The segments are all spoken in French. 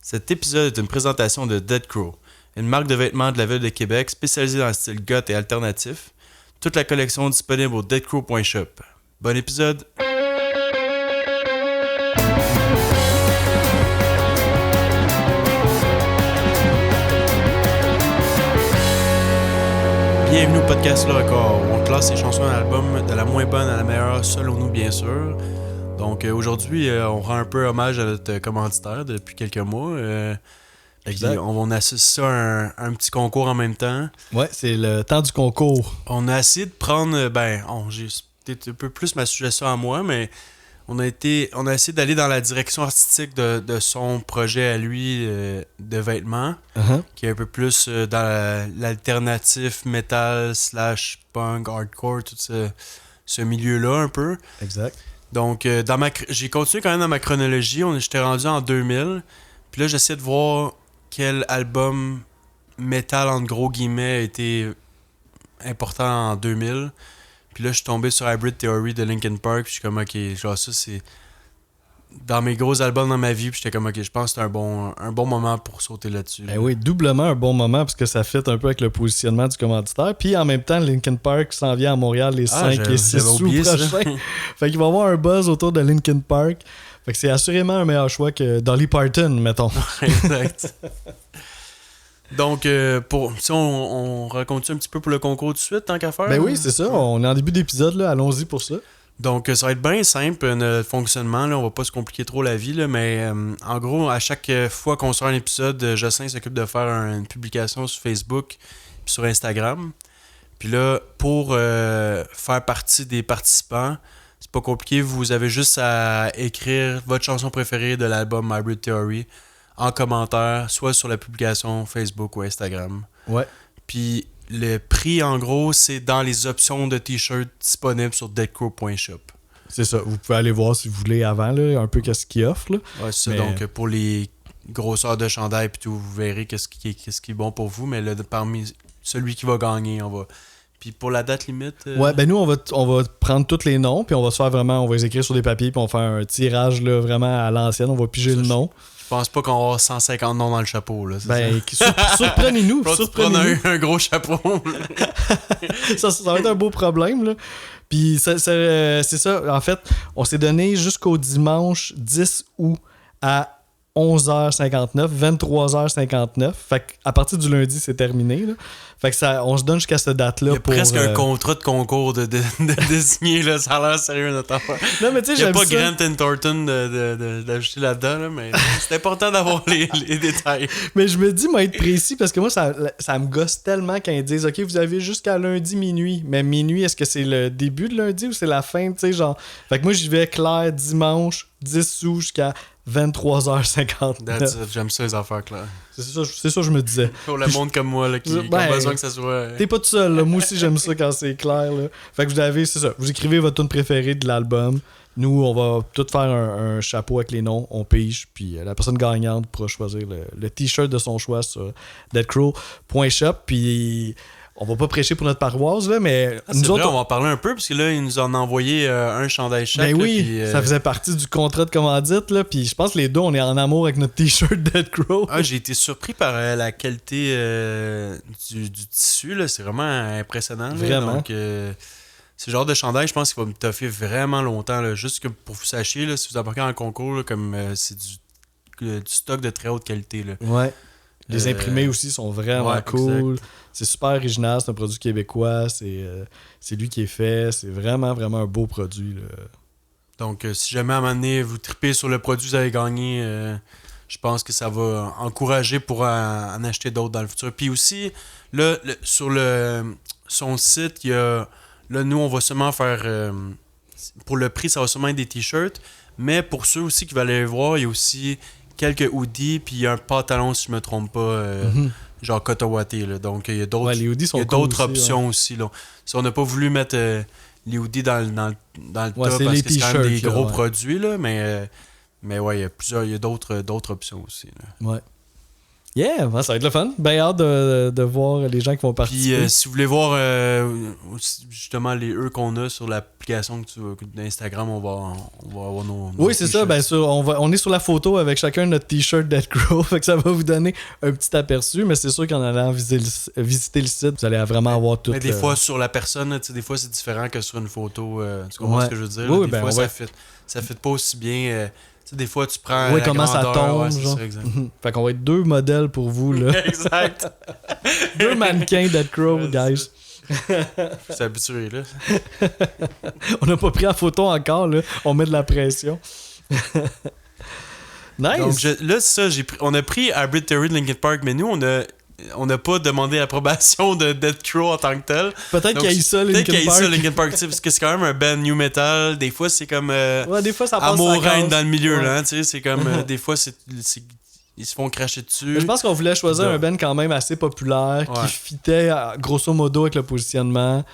Cet épisode est une présentation de Dead Crow, une marque de vêtements de la ville de Québec spécialisée dans le style goth et alternatif. Toute la collection disponible au deadcrow.shop. Bon épisode! Bienvenue au podcast Le Record, où on classe les chansons d'un album de la moins bonne à la meilleure, selon nous bien sûr. Donc aujourd'hui, on rend un peu hommage à notre commanditaire depuis quelques mois. Exact. On associe ça à un petit concours en même temps. Ouais, c'est le temps du concours. On a essayé de prendre, j'ai peut-être un peu plus ma suggestion à moi, mais on a essayé d'aller dans la direction artistique de son projet à lui de vêtements, qui est un peu plus dans l'alternatif metal / punk, hardcore, tout ce milieu-là un peu. Exact. Donc, j'ai continué quand même dans ma chronologie. J'étais rendu en 2000. Puis là, j'essaie de voir quel album metal, entre gros guillemets, a été important en 2000. Puis là, je suis tombé sur Hybrid Theory de Linkin Park. Puis je suis comme, ok, genre ça, c'est dans mes gros albums dans ma vie. Puis j'étais comme, ok, je pense que c'est un bon moment pour sauter là-dessus. Ben oui, doublement un bon moment parce que ça fit un peu avec le positionnement du commanditaire. Puis en même temps, Linkin Park s'en vient à Montréal les 5 et 6 août prochains. Fait qu'il va y avoir un buzz autour de Linkin Park. Fait que c'est assurément un meilleur choix que Dolly Parton, mettons. Exact. Donc, si on raconte un petit peu pour le concours tout de suite, tant qu'à faire? Ben oui, c'est ça. On est en début d'épisode, là. Allons-y pour ça. Donc, ça va être bien simple, notre fonctionnement. Là, on va pas se compliquer trop la vie, là, mais en gros, à chaque fois qu'on sort un épisode, Jocelyn s'occupe de faire une publication sur Facebook et sur Instagram. Puis là, pour faire partie des participants, c'est pas compliqué. Vous avez juste à écrire votre chanson préférée de l'album Hybrid Theory en commentaire, soit sur la publication Facebook ou Instagram. Ouais. Puis le prix, en gros, c'est dans les options de t-shirts disponibles sur deadcrow.shop. C'est ça. Vous pouvez aller voir si vous voulez avant, là, un peu qu'est-ce qu'ils offrent. Là. Ouais, c'est ça. Donc, pour les grosseurs de chandail, puis tout, vous verrez qu'est-ce qui est bon pour vous. Mais là, parmi celui qui va gagner, on va... Puis pour la date limite... Ouais, ben nous, on va prendre tous les noms, puis on va se faire vraiment... On va les écrire sur des papiers, puis on va faire un tirage là, vraiment à l'ancienne. On va piger le nom. Je pense pas qu'on va avoir 150 noms dans le chapeau. Là, ben, surprenez-nous. Surprenez-nous. Un gros chapeau. ça va être un beau problème. Là. Puis c'est ça. En fait, on s'est donné jusqu'au dimanche 10 août à 11h59, 23h59. Fait qu'à partir du lundi, c'est terminé. Là. Fait que on se donne jusqu'à cette date-là. Il y a presque un contrat de concours de désigner, là. Ça a l'air sérieux, notre affaire. Non, mais tu sais, il n'y a pas Grant Thornton d'ajouter là-dedans, là, mais c'est important d'avoir les détails. Mais je me dis, moi, être précis, parce que moi, ça me gosse tellement quand ils disent, OK, vous avez jusqu'à lundi minuit. Mais minuit, est-ce que c'est le début de lundi ou c'est la fin, tu sais, genre... Fait que moi, j'y vais clair dimanche, 10 août jusqu'à 23h50. J'aime ça, les affaires claires. C'est ça que je me disais. Pour le monde comme moi, là, qui a besoin que ça soit... T'es pas tout seul, là. Moi aussi, j'aime ça quand c'est clair, là. Fait que vous avez, c'est ça. Vous écrivez votre tune préférée de l'album. Nous, on va tout faire un chapeau avec les noms. On pige. Puis la personne gagnante pourra choisir le t-shirt de son choix sur deadcrow.shop. Puis... On va pas prêcher pour notre paroisse, là, mais nous autres, on va en parler un peu, parce que là, ils nous en ont envoyé un chandail chaque. Ben oui, là, puis, ça faisait partie du contrat de commandite, là, puis je pense que les deux, on est en amour avec notre t-shirt Dead Crow. Ah, j'ai été surpris par la qualité du tissu, là, c'est vraiment impressionnant. Là, vraiment. Donc, c'est le genre de chandail, je pense qu'il va me toffer vraiment longtemps, là, juste que pour vous sachiez, là, si vous embarquez en concours, là, comme c'est du stock de très haute qualité. Là. Ouais. Les imprimés aussi sont vraiment cool. Exact. C'est super original, c'est un produit québécois, c'est lui qui est fait, c'est vraiment, vraiment un beau produit. Là. Donc, si jamais à un moment donné, vous tripez sur le produit que vous avez gagné, je pense que ça va encourager pour en acheter d'autres dans le futur. Puis aussi, là, sur son site, il y a... Là, nous, on va seulement faire... pour le prix, ça va seulement être des t-shirts, mais pour ceux aussi qui veulent aller voir, il y a aussi quelques hoodies, puis un pantalon, si je me trompe pas... genre Cotawaté, là. Donc il y a d'autres, les hoodies sont d'autres options aussi. Là. Si on n'a pas voulu mettre les hoodies dans le top parce que c'est quand même des gros produits, là, mais ouais, il y a d'autres options aussi. Là. Ouais. Yeah, ça va être le fun. Ben hâte de voir les gens qui vont participer. Puis si vous voulez voir justement les eux qu'on a sur l'application d'Instagram, on va avoir nos oui, c'est ça. Ben, on est sur la photo avec chacun notre t-shirt Dead Crow. Fait que ça va vous donner un petit aperçu. Mais c'est sûr qu'en allant visiter le site, vous allez vraiment avoir tout. Mais des fois, sur la personne, des fois, c'est différent que sur une photo. Tu comprends ce que je veux dire? Oui, des fois, ça fit pas aussi bien. Des fois, tu prends. Oui, comment ça tombe. Ouais, genre. Ça, exact. Fait qu'on va être 2 modèles pour vous. Là. Exact. 2 mannequins Dead Crow, guys. C'est habitué, là. On n'a pas pris la photo encore, là. On met de la pression. Nice. Donc, là, c'est ça. On a pris Hybrid Theory de Linkin Park, mais nous, on n'a pas demandé l'approbation de Dead Crow en tant que tel. Peut-être qu'il y a eu ça, Linkin Park. Peut-être qu'il y a eu ça, Linkin Park, parce que c'est quand même un band new metal. Des fois, c'est comme. Ouais, des fois, ça passe amour reine dans le milieu, ouais. là. Tu sais, c'est comme. Des fois, ils se font cracher dessus. Mais je pense qu'on voulait choisir un band quand même assez populaire qui fitait grosso modo avec le positionnement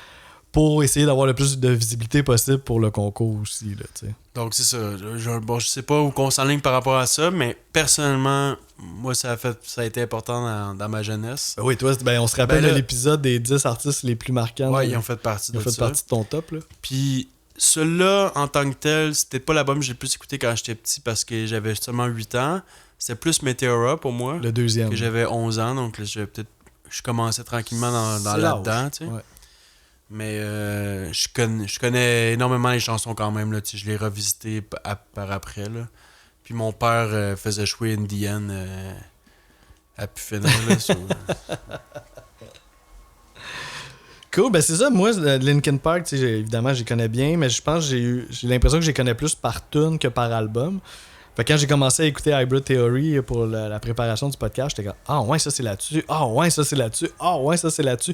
pour essayer d'avoir le plus de visibilité possible pour le concours aussi. Là, t'sais. Donc, c'est ça. Je sais pas où qu'on s'enligne par rapport à ça, mais personnellement, moi, ça a été important dans ma jeunesse. Oui, toi, on se rappelle de l'épisode des 10 artistes les plus marquants. Ouais, ils ont fait partie de ça. Ils ont fait partie de ton top. Là. Puis, celui-là, en tant que tel, c'était pas l'album que j'ai le plus écouté quand j'étais petit parce que j'avais seulement 8 ans. C'était plus Meteora pour moi. Le deuxième. Que j'avais 11 ans, donc là, je commençais tranquillement dans là-dedans, tu sais. Ouais. Mais je connais énormément les chansons quand même, là, je les ai revisitées par après, là. Puis mon père faisait jouer Indian à pu finir, là. Cool, ben c'est ça. Moi, Linkin Park, évidemment, j'y connais bien, mais je pense que j'ai l'impression que j'y connais plus par tune que par album. Fait que quand j'ai commencé à écouter Hybrid Theory pour la préparation du podcast, j'étais comme « Ah ouais, ça c'est là-dessus. Ah ouais, ça c'est là-dessus. Ah ouais, ça c'est là-dessus.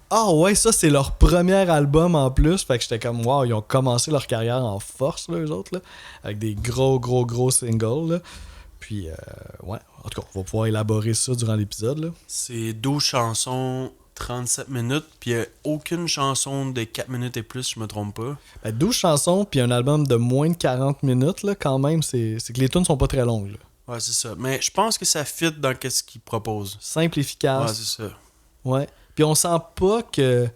Ah ouais, ça c'est leur premier album en plus. » Fait que j'étais comme « Wow, ils ont commencé leur carrière en force, là, eux autres, là, avec des gros singles. Là. » Puis, ouais, en tout cas, on va pouvoir élaborer ça durant l'épisode. Là. C'est 12 chansons, 37 minutes, puis il n'y a aucune chanson de 4 minutes et plus, je me trompe pas. Ben, 12 chansons, puis un album de moins de 40 minutes, là, quand même, c'est que les tunes sont pas très longues. Là. Ouais, c'est ça. Mais je pense que ça fit dans ce qu'ils proposent. Simple, efficace. Ouais, c'est ça. Ouais. Puis on sent pas que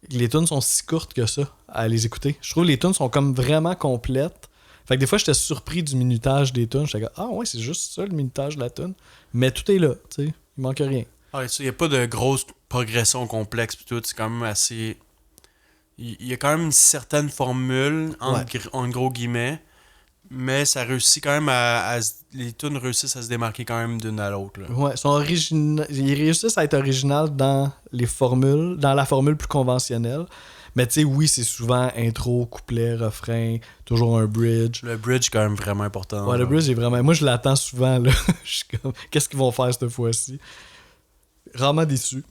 les tunes sont si courtes que ça à les écouter. Je trouve que les tunes sont comme vraiment complètes. Fait que des fois, j'étais surpris du minutage des tunes. J'étais comme, ah ouais, c'est juste ça le minutage de la tune. Mais tout est là, tu sais. Il manque rien. Ah, il n'y a pas de grosse progression complexe pis tout. C'est quand même assez. Il y a quand même une certaine formule, en gros guillemets. Mais ça réussit quand même les tunes réussissent à se démarquer quand même d'une à l'autre. Là. Ouais, ils réussissent à être original dans les formules, dans la formule plus conventionnelle. Mais tu sais, oui, c'est souvent intro, couplet, refrain, toujours un bridge. Le bridge est quand même vraiment important. Ouais, le bridge est vraiment... Moi, je l'attends souvent, là. Je suis comme, qu'est-ce qu'ils vont faire cette fois-ci? Rarement déçu.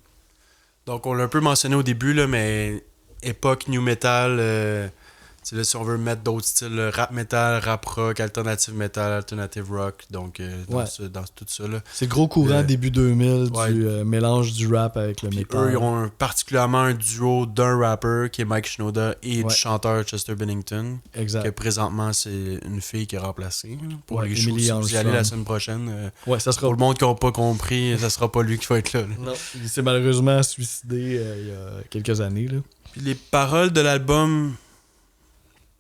Donc, on l'a un peu mentionné au début, là, mais époque new metal... Là, si on veut mettre d'autres styles, rap metal, rap rock, alternative metal, alternative rock, donc dans tout ça. Là. C'est le gros courant début 2000 du mélange du rap avec le metal. Eux, ils ont particulièrement un duo d'un rapper qui est Mike Shinoda et du chanteur Chester Bennington. Exact. Que présentement, c'est une fille qui est remplacée. Là, pour les shows, Emily si vous y allez la semaine prochaine. Ça sera... Pour le monde qui n'a pas compris, ça sera pas lui qui va être là. Non, il s'est malheureusement suicidé il y a quelques années. Là. Puis les paroles de l'album...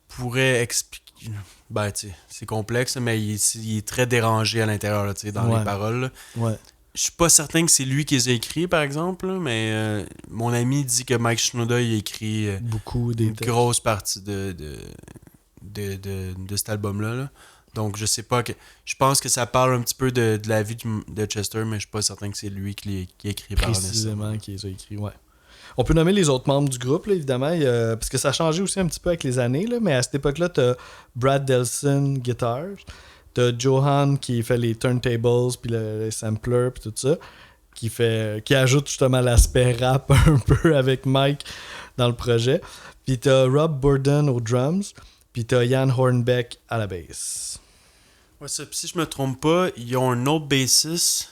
pourrait expliquer. Ben, tu sais, c'est complexe, mais il est très dérangé à l'intérieur, là, dans les paroles. Là. Ouais. Je suis pas certain que c'est lui qui les a écrits, par exemple, là, mais mon ami dit que Mike Shinoda il a écrit beaucoup une grosse partie de cet album-là. Là. Donc, je sais pas. Je pense que ça parle un petit peu de la vie de Chester, mais je suis pas certain que c'est lui qui a écrit par précisément qui les a écrits, ouais. On peut nommer les autres membres du groupe, là, évidemment, parce que ça a changé aussi un petit peu avec les années, là, mais à cette époque-là, t'as Brad Delson, guitare, t'as Johan qui fait les turntables, puis les samplers, puis tout ça, qui ajoute justement l'aspect rap un peu avec Mike dans le projet. Puis t'as Rob Burden aux drums, puis t'as Jan Hornbeck à la basse. Ouais, ça, si je me trompe pas, ils ont un autre bassiste...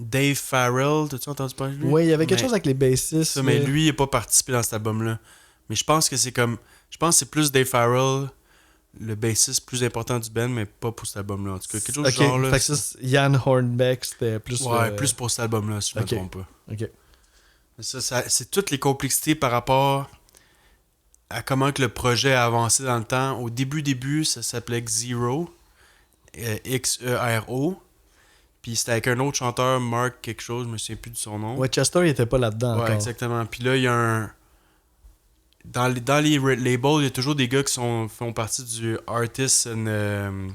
Dave Farrell, t'as-tu entendu parler de lui? Oui, il y avait quelque chose avec les bassistes. Mais lui, il n'a pas participé dans cet album-là. Mais je pense que c'est comme... Je pense que c'est plus Dave Farrell, le bassiste plus important du band, mais pas pour cet album-là. En tout cas, quelque chose du Ok, genre là. fait que ça, Jan Hornbeck, c'était plus... Ouais, plus pour cet album-là, si je me trompe pas. Ok. Mais ça, c'est toutes les complexités par rapport à comment que le projet a avancé dans le temps. Au début, ça s'appelait Xero, Xero. Puis c'était avec un autre chanteur, Mark quelque chose, je me souviens plus de son nom. Ouais, Chester, il était pas là-dedans Ouais, encore. exactement. Puis là, il y a un... Dans les labels, il y a toujours des gars qui font partie du artist and...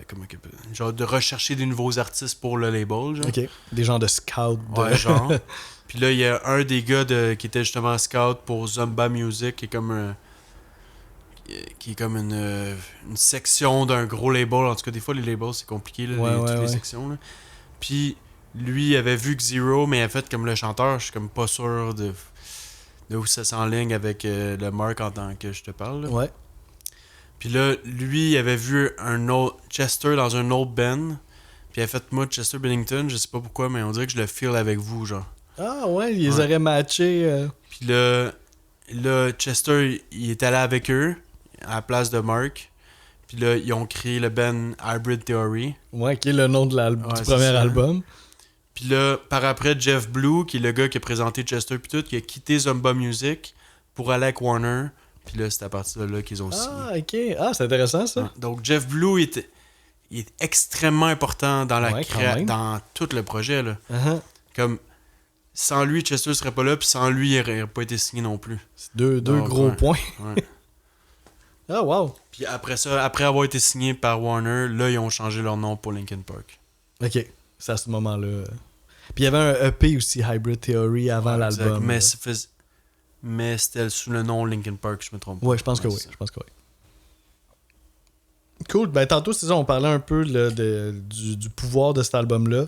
comment qu'il appelle? Genre de rechercher des nouveaux artistes pour le label, genre. Ok, des gens de scout. Ouais, genre. Puis là, il y a un des gars qui était justement scout pour Zumba Music, qui est comme une section d'un gros label. En tout cas, des fois, les labels, c'est compliqué, là, toutes les sections. Là. Puis lui, il avait vu Xero, mais en fait, comme le chanteur, je suis comme pas sûr de où ça s'enligne avec le Mark en tant que je te parle. Là. Ouais. Puis là, lui, il avait vu un autre Chester dans un autre band. Puis il a fait, moi, Chester Bennington, je sais pas pourquoi, mais on dirait que je le feel avec vous, genre. Ah ouais, ils auraient matché. Puis là, Chester, il est allé avec eux, à la place de Mark. Puis là, ils ont créé le band Hybrid Theory. Ouais, qui est le nom de du premier album. Puis là, par après, Jeff Blue, qui est le gars qui a présenté Chester puis tout, qui a quitté Zumba Music pour aller avec Warner. Puis là, c'est à partir de là qu'ils ont signé. Ah, ok. Ah, c'est intéressant, ça. Ouais. Donc, Jeff Blue, il est extrêmement important dans dans tout le projet, là. Uh-huh. Comme, sans lui, Chester serait pas là, puis sans lui, il n'aurait pas été signé non plus. C'est deux gros points. Ouais. Ah, wow. Puis après ça, après avoir été signé par Warner, là, ils ont changé leur nom pour Linkin Park. Ok. C'est à ce moment-là. Puis il y avait un EP aussi, Hybrid Theory, avant l'album. Mais c'était sous le nom Linkin Park, je me trompe pas. Ouais, je pense que oui. Cool. Ben, tantôt, c'est ça, on parlait un peu là, du pouvoir de cet album-là.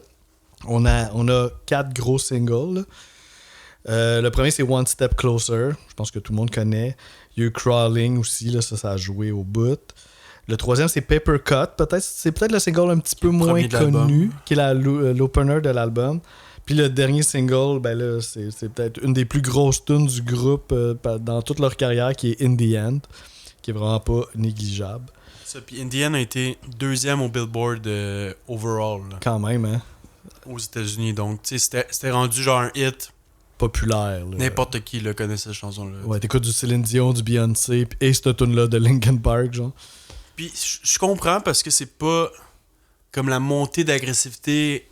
On a 4 gros singles. Le premier, c'est One Step Closer. Je pense que tout le monde connaît. Il y a eu Crawling aussi, là, ça a joué au bout. Le troisième, c'est Paper Cut. C'est peut-être le single un petit peu moins connu, qui est l'opener de l'album. Puis le dernier single, ben là, c'est peut-être une des plus grosses tunes du groupe dans toute leur carrière, qui est In the End, qui est vraiment pas négligeable. Ça, puis In the End a été 2e au Billboard overall. Là, quand même, hein? Aux États-Unis. Donc, tu sais, c'était rendu genre un hit populaire. Là. N'importe qui là, connaît cette chanson-là. Ouais, t'écoutes du Céline Dion, du Beyoncé, et cette tune-là de Linkin Park, genre. Puis je comprends parce que c'est pas comme la montée d'agressivité,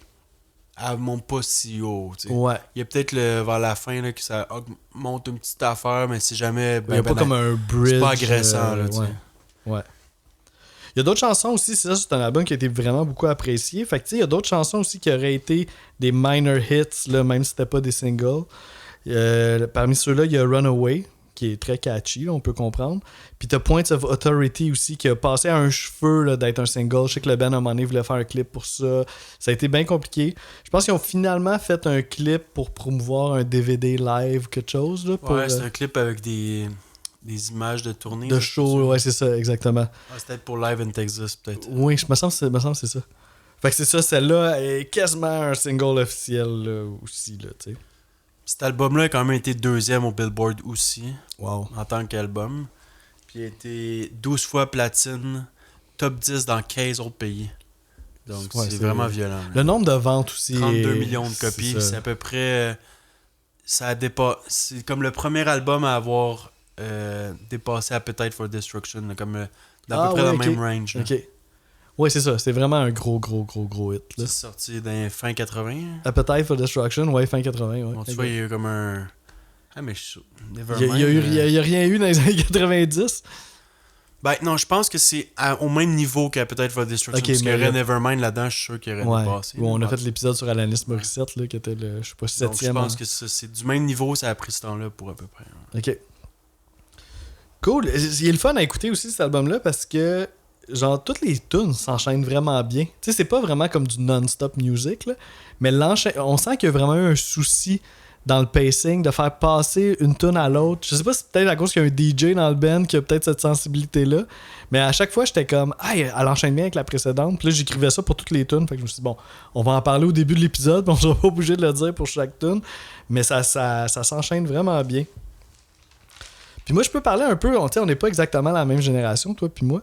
elle monte pas si haut. T'sais. Ouais. Il y a peut-être vers la fin là, que ça monte une petite affaire, mais c'est jamais. Il y a pas comme un bridge. C'est pas agressant. Là, ouais. Il y a d'autres chansons aussi, c'est un album qui a été vraiment beaucoup apprécié. Fait que il y a d'autres chansons aussi qui auraient été des minor hits, là, même si c'était pas des singles. Parmi ceux-là, il y a Runaway, qui est très catchy, là, on peut comprendre. Puis t'as Points of Authority aussi, qui a passé à un cheveu là, d'être un single. Je sais que le band, à un moment donné, voulait faire un clip pour ça. Ça a été bien compliqué. Je pense qu'ils ont finalement fait un clip pour promouvoir un DVD live, quelque chose. Là, pour, c'est un clip avec des images de tournée. De show, ouais, c'est ça, exactement. C'est peut-être pour Live in Texas, peut-être. Oui, me semble que c'est ça. Fait que c'est ça, celle-là est quasiment un single officiel là, aussi, là, tu sais. Cet album-là a quand même été 2e au Billboard aussi. Wow. En tant qu'album. Puis il a été 12 fois platine, top 10 dans 15 autres pays. Donc c'est vraiment violent. Là. Le nombre de ventes aussi 32 millions de copies, c'est à peu près... C'est comme le premier album à avoir dépassé Appetite for Destruction, là, comme dans à peu près dans le même range. Ok. Ouais, c'est ça. C'est vraiment un gros hit. C'est sorti dans les fin 80. Appetite for Destruction, ouais, fin 80. Ouais. Bon, tu vois, il y a eu comme un... Ah, mais il y a rien eu dans les années 90. Ben non, je pense que c'est au même niveau qu'Appetite for Destruction. Parce qu'il y aurait Nevermind là-dedans, je suis sûr qu'il y aurait dépassé. Ouais, on a fait l'épisode sur Alanis Morissette, là, qui était le, je sais pas, 7e. Je pense que c'est du même niveau, ça a pris ce temps-là pour à peu près. Ok. Cool. Il est le fun à écouter aussi cet album-là parce que genre toutes les tunes s'enchaînent vraiment bien. Tu sais, c'est pas vraiment comme du non-stop music, là, mais on sent qu'il y a vraiment eu un souci dans le pacing de faire passer une tune à l'autre. Je sais pas si c'est peut-être à cause qu'il y a un DJ dans le band qui a peut-être cette sensibilité-là, mais à chaque fois, j'étais comme « Ah, elle enchaîne bien avec la précédente. » Puis là, j'écrivais ça pour toutes les tunes. Fait que je me suis dit « Bon, on va en parler au début de l'épisode, puis on sera pas obligé de le dire pour chaque tune. » Mais ça s'enchaîne vraiment bien. Puis moi, je peux parler un peu, on n'est pas exactement la même génération, toi puis moi.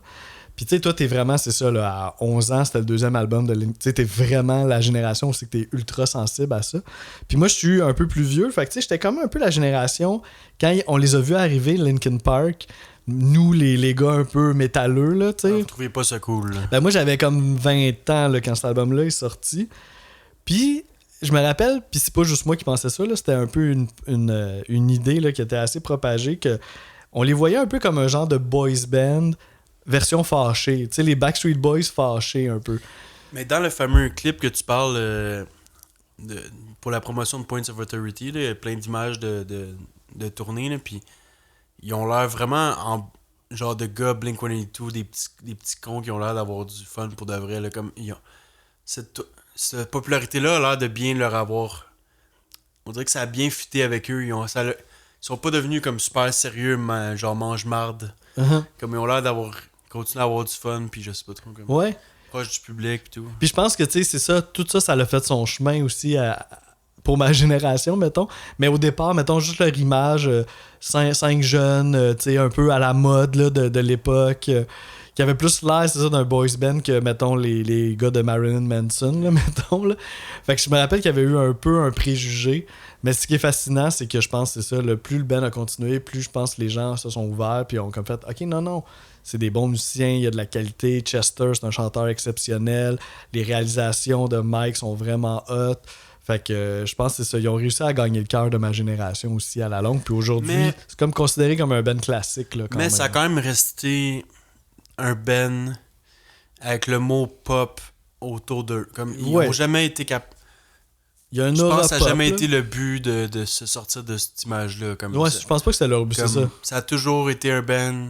Puis tu sais, toi, t'es vraiment, c'est ça, là, à 11 ans, c'était le deuxième album de Linkin. Tu sais, t'es vraiment la génération où c'est que t'es ultra sensible à ça. Puis moi, je suis un peu plus vieux, fait que tu sais, j'étais comme un peu la génération, quand on les a vus arriver, Linkin Park, nous, les gars un peu métalleux, là, tu sais. Vous trouvez pas ça cool, là? Ben moi, j'avais comme 20 ans là, quand cet album-là est sorti. Puis, je me rappelle, puis c'est pas juste moi qui pensais ça, là, c'était un peu une idée là, qui était assez propagée, que on les voyait un peu comme un genre de boys band version fâchée. Tu sais, les Backstreet Boys fâchés un peu. Mais dans le fameux clip que tu parles pour la promotion de Points of Authority, là, il y a plein d'images de tournée, là, puis ils ont l'air vraiment en genre de gars Blink-182, des petits cons qui ont l'air d'avoir du fun pour de vrai. Là, comme, cette popularité-là a l'air de bien leur avoir. On dirait que ça a bien fité avec eux. Ils sont pas devenus comme super sérieux, genre mange-marde. Uh-huh. Comme ils ont l'air d'avoir continué à avoir du fun, puis je sais pas trop. Comme, Ouais. proche du public, puis tout. Puis je pense que, tu sais, c'est ça, tout ça, ça l'a fait son chemin aussi pour ma génération, mettons. Mais au départ, mettons, juste leur image, 5 jeunes, tu sais, un peu à la mode là, de l'époque, qui avait plus l'air, c'est ça, d'un boys band que, mettons, les gars de Marilyn Manson, là, mettons. Là. Fait que je me rappelle qu'il y avait eu un peu un préjugé. Mais ce qui est fascinant, c'est que je pense que c'est ça, plus le band a continué, plus je pense que les gens se sont ouverts, puis ont comme fait, OK, non, c'est des bons musiciens, il y a de la qualité. Chester, c'est un chanteur exceptionnel. Les réalisations de Mike sont vraiment hot. Fait que je pense que c'est ça. Ils ont réussi à gagner le cœur de ma génération aussi à la longue. Puis aujourd'hui, c'est comme considéré comme un band classique. Là, mais ça a quand même resté un band avec le mot pop autour d'eux. Comme, ils n'ont jamais été capables. Je pense que ça n'a jamais été le but de se sortir de cette image-là. Comme ouais, je pense pas que c'était leur but, c'est ça. Ça a toujours été un band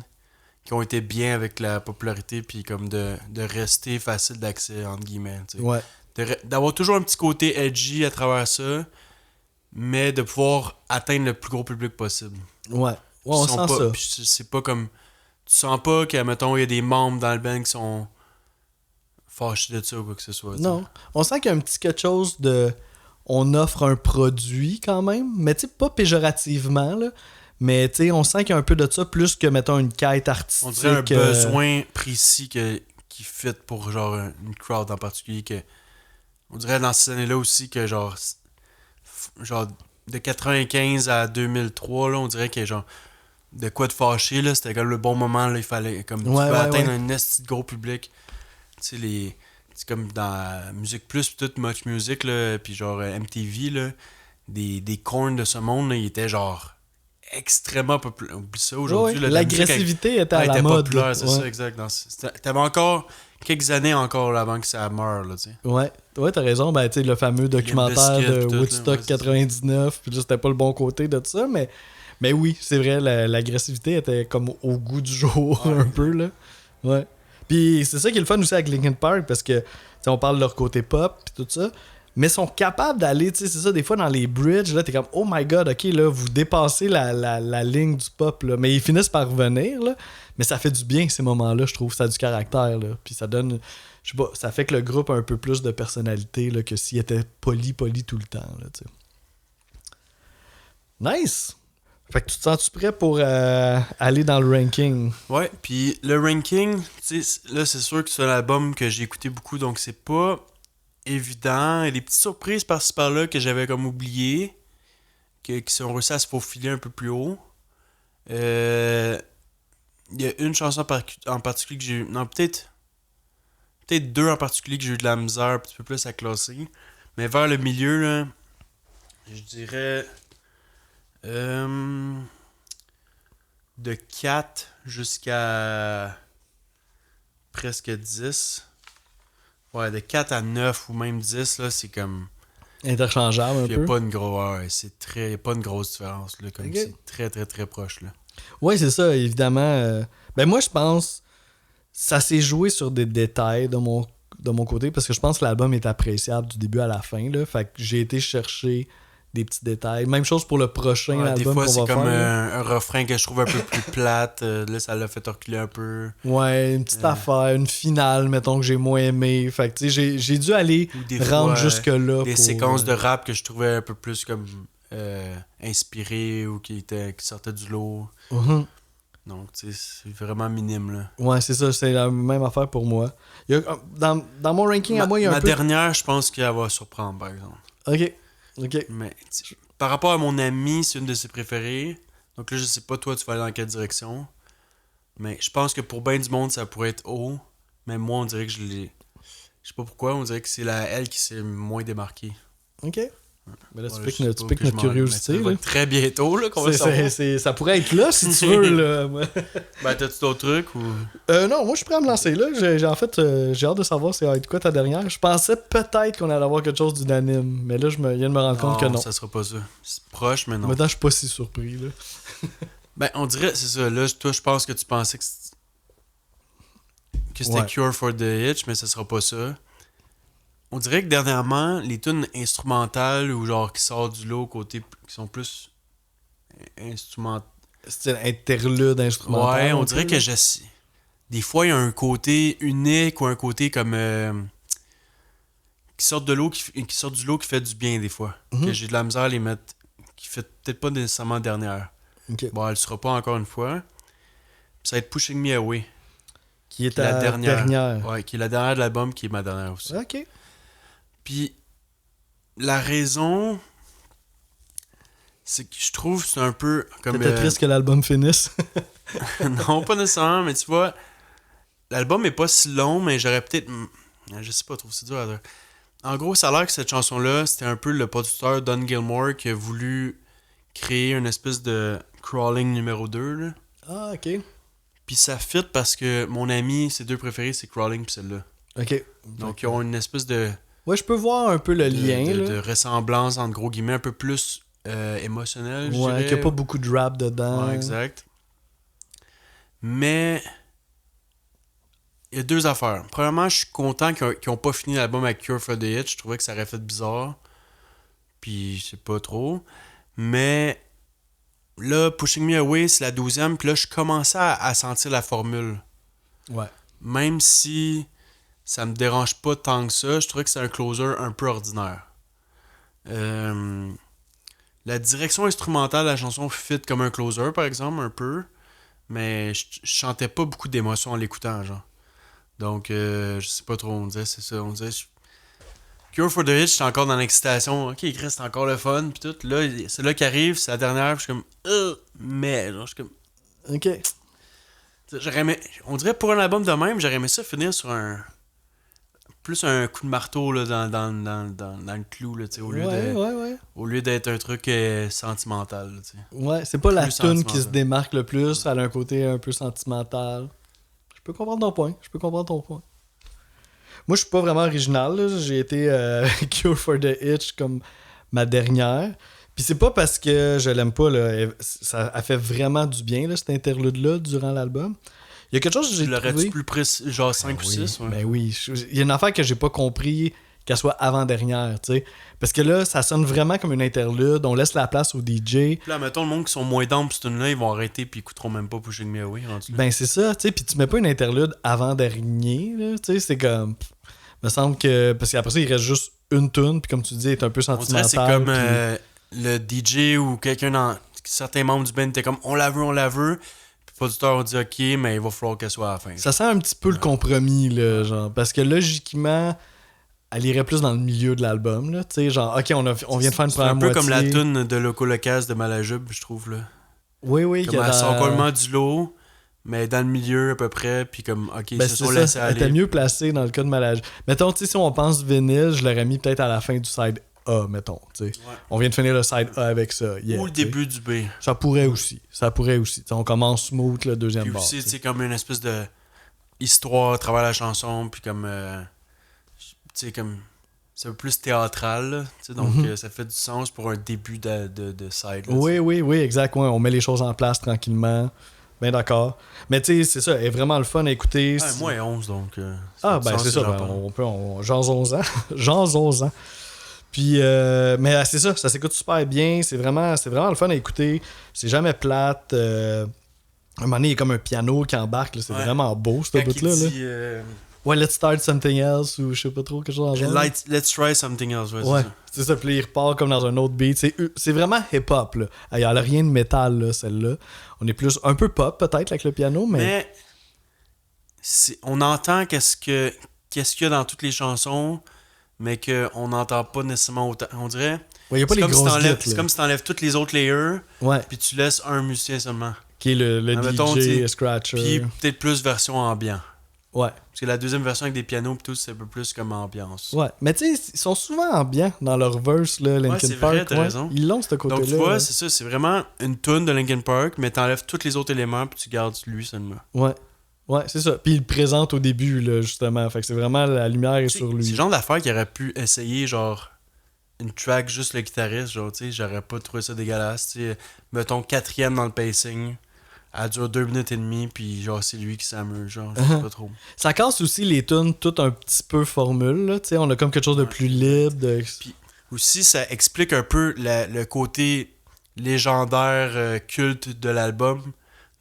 qui ont été bien avec la popularité, puis comme de rester facile d'accès, entre guillemets. Ouais. D'avoir toujours un petit côté edgy à travers ça, mais de pouvoir atteindre le plus gros public possible. Ouais, on sent ça. Puis c'est pas comme... Tu sens pas que, mettons, il y a des membres dans le band qui sont fâchés de ça ou quoi que ce soit. T'sais. Non, on sent qu'il y a un petit quelque chose de... On offre un produit quand même, mais tu sais, pas péjorativement, là. Mais tu sais, on sent qu'il y a un peu de ça, plus que, mettons, une quête artistique. On dirait un besoin précis qui fit pour, genre, une crowd en particulier. On dirait dans ces années-là aussi que, genre de 95 à 2003, là, on dirait qu'il y a, genre, de quoi de fâché, là. C'était comme le bon moment, là. Il fallait, comme, tu peux atteindre un esti de gros public. Tu sais, c'est comme dans Musique Plus, pis tout, Much Music, là, puis genre MTV, là, des corns de ce monde, là, ils étaient, genre... extrêmement populaire. Oublie ça aujourd'hui. Ouais, l'agressivité était à la mode. Populaire, c'est ça, exact. T'avais encore quelques années encore là, avant que ça meure. Là, t'sais. Ouais, t'as raison. Ben, le fameux documentaire de Woodstock là, 99, puis c'était pas le bon côté de ça, mais oui, c'est vrai, l'agressivité était comme au goût du jour un peu. Là. Ouais. Puis c'est ça qui est le fun aussi avec Linkin Park, parce que on parle de leur côté pop puis tout ça. Mais sont capables d'aller, tu sais, c'est ça, des fois dans les bridges, là, t'es comme, oh my god, ok, là, vous dépassez la ligne du pop, là. Mais ils finissent par revenir, là. Mais ça fait du bien, ces moments-là, je trouve, ça a du caractère, là. Puis ça donne, je sais pas, ça fait que le groupe a un peu plus de personnalité, là, que s'il était poli tout le temps, là, tu sais. Nice! Fait que tu te sens-tu prêt pour aller dans le ranking? Ouais, puis le ranking, tu sais, là, c'est sûr que c'est un album que j'ai écouté beaucoup, donc c'est pas... évident, et des petites surprises par-ci par-là que j'avais comme oublié, qui sont réussi à se faufiler un peu plus haut. Il y a une chanson en particulier que j'ai eu... Non, peut-être deux en particulier que j'ai eu de la misère un petit peu plus à classer. Mais vers le milieu, là, je dirais de 4 jusqu'à presque 10. Ouais, de 4 à 9 ou même 10, là, c'est comme... interchangeable un peu. Il n'y a pas une grosse différence. Là, comme c'est très, très, très proche. Là. Ouais, c'est ça, évidemment. Ben moi, je pense ça s'est joué sur des détails de mon côté, parce que je pense que l'album est appréciable du début à la fin. Là, fait que j'ai été chercher des petits détails. Même chose pour le prochain album qu'on va faire. Des fois, c'est comme un refrain que je trouve un peu plus plate. Là, ça l'a fait reculer un peu. Ouais, une petite affaire, une finale, mettons, que j'ai moins aimé. Fait que, tu sais, j'ai dû aller rendre jusque-là. Des séquences de rap que je trouvais un peu plus comme inspiré ou qui sortait du lot. Mhm. Donc, tu sais, c'est vraiment minime, là. Ouais, c'est ça, c'est la même affaire pour moi. Dans mon ranking, à moi, il y a un Ma peu... dernière, je pense qu'elle va surprendre, par exemple. Ok. Mais par rapport à mon ami, c'est une de ses préférées. Donc là, je sais pas, toi, tu vas aller dans quelle direction. Mais je pense que pour bien du monde, ça pourrait être haut. Mais moi, on dirait que je l'ai. Je sais pas pourquoi, on dirait que c'est elle qui s'est moins démarquée. Ok. Mais là, Voilà, tu je sais piques, pas, notre puis je m'en- curiosité. mais ça va Là. être très bientôt là, qu'on va savoir. Ça pourrait être là si tu veux. Là. Ben, t'as-tu d'autres trucs ou. Non, moi je suis prêt à me lancer là. En fait, j'ai hâte de savoir c'est quoi ta dernière. Je pensais peut-être qu'on allait avoir quelque chose d'unanime, mais là je viens de me rendre compte que non. Ça sera pas ça. C'est proche, mais non. Maintenant, je suis pas si surpris. Là. Ben, on dirait, c'est ça. Là, toi, je pense que tu pensais que c'était Ouais. Cure for the Itch, mais ça sera pas ça. On dirait que dernièrement, les tunes instrumentales ou genre qui sortent du lot côté qui sont plus instrumentales. C'est un interlude instrumental. Ouais, on un dirait peu, que là. des fois, il y a un côté unique ou un côté comme qui sort de l'eau qui sort du lot qui fait du bien des fois. Mhm. Que j'ai de la misère à les mettre qui fait peut-être pas nécessairement dernière. Ok. Bon, elle sera pas encore une fois. Puis ça va être Pushing Me Away. Qui est Qui est la ta dernière. Ouais, qui est la dernière de l'album, qui est ma dernière aussi. Ok. Puis la raison, c'est que je trouve que c'est un peu comme. T'étais triste que l'album finisse. Non, pas nécessairement, mais tu vois, l'album est pas si long, mais j'aurais peut-être. Je sais pas trop, c'est dur à dire. En gros, ça a l'air que cette chanson-là, c'était un peu le producteur Don Gilmore qui a voulu créer une espèce de crawling numéro 2. Là. Ah, ok. Puis ça fit parce que mon ami, ses deux préférés, c'est crawling puis celle-là. Ok. Donc ils ont une espèce de. Ouais, je peux voir un peu le lien. de là. ressemblance entre gros guillemets un peu plus émotionnelle, je Ouais, dirais. qu'il n'y a pas beaucoup de rap dedans. Ouais, exact. Mais il y a deux affaires. Premièrement, je suis content qu'ils n'ont pas fini l'album avec Cure for the Itch. Je trouvais que ça aurait fait bizarre. Puis je sais pas trop. Mais là, Pushing Me Away, c'est la 12e. Puis là, je commençais à sentir la formule. Ouais. Même si ça me dérange pas tant que ça, je trouvais que c'est un closer un peu ordinaire. La direction instrumentale de la chanson fit comme un closer, par exemple, un peu. Mais je chantais pas beaucoup d'émotions en l'écoutant, genre. Donc, je sais pas trop, on disait, c'est ça. On disait, Cure for the Itch, j'étais encore dans l'excitation. Ok, Chris, c'est encore le fun, pis tout. Là, c'est là qui arrive, c'est la dernière, pis je suis comme, mais, genre, je suis comme, Ok. j'aurais aimé, on dirait pour un album de même, j'aurais aimé ça finir sur plus un coup de marteau, là, dans le clou, là, tu sais, Ouais. au lieu d'être un truc sentimental, là, tu sais. Ouais, c'est pas la Plus tune qui sentimental. se démarque le plus. Elle a un côté un peu sentimental. Je peux comprendre ton point. Moi, je suis pas vraiment original. Là. J'ai été Cure for the Itch comme ma dernière. Puis c'est pas parce que je l'aime pas. Là. Ça a fait vraiment du bien, là, cet interlude-là, durant l'album. Il y a quelque chose que j'ai Tu l'aurais-tu trouvé... plus précis, genre 5 ou 6, ouais. Ben oui. Il y a une affaire que j'ai pas compris qu'elle soit avant-dernière, tu sais. Parce que là, ça sonne vraiment comme une interlude. On laisse la place au DJ. Puis là, mettons, le monde qui sont moins down pour cette tune-là, ils vont arrêter puis ils écouteront même pas Pushing Me Away, rendu là. Ben c'est ça, tu sais, puis tu mets pas une interlude avant-dernier, là, tu sais, c'est comme... me semble que... Parce qu'après ça, il reste juste une tune, puis comme tu dis, elle est un peu On dirait sentimentale. que c'est comme puis- le DJ ou quelqu'un dans... Certains membres du band étaient comme, on la veut. Puis le producteur a dit, ok, mais il va falloir qu'elle soit à la fin. Ça sent un petit peu le compromis, là, genre, parce que logiquement, elle irait plus dans le milieu de l'album, là, tu sais, genre, ok, on vient de faire une C'est première un peu comme la moitié. tune de Loco Locas de Malajube, je trouve, là. Oui, Comme elle sort complètement du lot, mais dans le milieu à peu près, puis comme, ok, Ben ils se c'est sont laissés ça, elle était aller. mieux placée dans le cas de Malage. Mettons, tu sais, si on pense vinyle, je l'aurais mis peut-être à la fin du side A, mettons, tu sais. Ouais. On vient de finir le side A avec ça. Yeah, Ou le tu sais. début du B. Ça pourrait aussi. Tu sais, on commence smooth, le deuxième Puis bar. aussi, tu tu sais. sais, comme une espèce de histoire à travers la chanson, puis comme, tu sais, comme, c'est un peu plus théâtral, là, tu sais, donc ça fait du sens pour un début de side, là, Oui, exact. Ouais, on met les choses en place tranquillement. Ben d'accord. Mais tu sais, c'est ça, elle est vraiment le fun à écouter. Ouais, moi, 11, donc... Ah, ben c'est ça, ben, Jean-11 ans. Puis, mais c'est ça s'écoute super bien. C'est vraiment le fun à écouter. C'est jamais plate. À un moment donné, il y a comme un piano qui embarque. Là. C'est Ouais. vraiment beau, ce Quand bout-là. il Là. dit, Ouais, Let's Start Something Else ou je sais pas trop, quelque chose dans le genre. Let's Try Something Else, ouais, Ouais, c'est ça. c'est ça. Puis il repart comme dans un autre beat. C'est vraiment hip-hop, là. Il n'y a rien de métal, là, celle-là. On est plus un peu pop, peut-être, avec le piano, mais... on entend qu'est-ce qu'il y a dans toutes les chansons, mais qu'on n'entend pas nécessairement autant. On dirait... Ouais, il n'y a pas les grosses guides, c'est comme si t'enlèves toutes les autres layers, ouais, puis tu laisses un musicien seulement. qui est le Admettons, DJ, Scratcher. Puis peut-être plus version ambiant. Ouais. Parce que la deuxième version avec des pianos pis tout, c'est un peu plus comme ambiance. Ouais, mais tu sais, ils sont souvent ambiants dans leur verse, là, Linkin c'est Park. vrai, t'as raison. Ils l'ont, ce côté-là. Donc tu vois, c'est ça, c'est vraiment une tune de Linkin Park, mais t'enlèves tous les autres éléments puis tu gardes lui seulement. Ouais. Ouais, c'est ça. Puis il le présente au début, là, justement. Fait que c'est vraiment la lumière est sur lui. C'est le genre d'affaire qu'il aurait pu essayer, genre, une track juste le guitariste, genre, tu sais, j'aurais pas trouvé ça dégueulasse, tu sais. Mettons 4e dans le pacing. Elle dure 2 minutes et demie, puis genre, c'est lui qui s'amuse, genre, je sais pas trop. Ça casse aussi les tunes tout un petit peu formule, là, tu sais. On a comme quelque chose de plus libre. Puis aussi, ça explique un peu le côté légendaire, culte de l'album.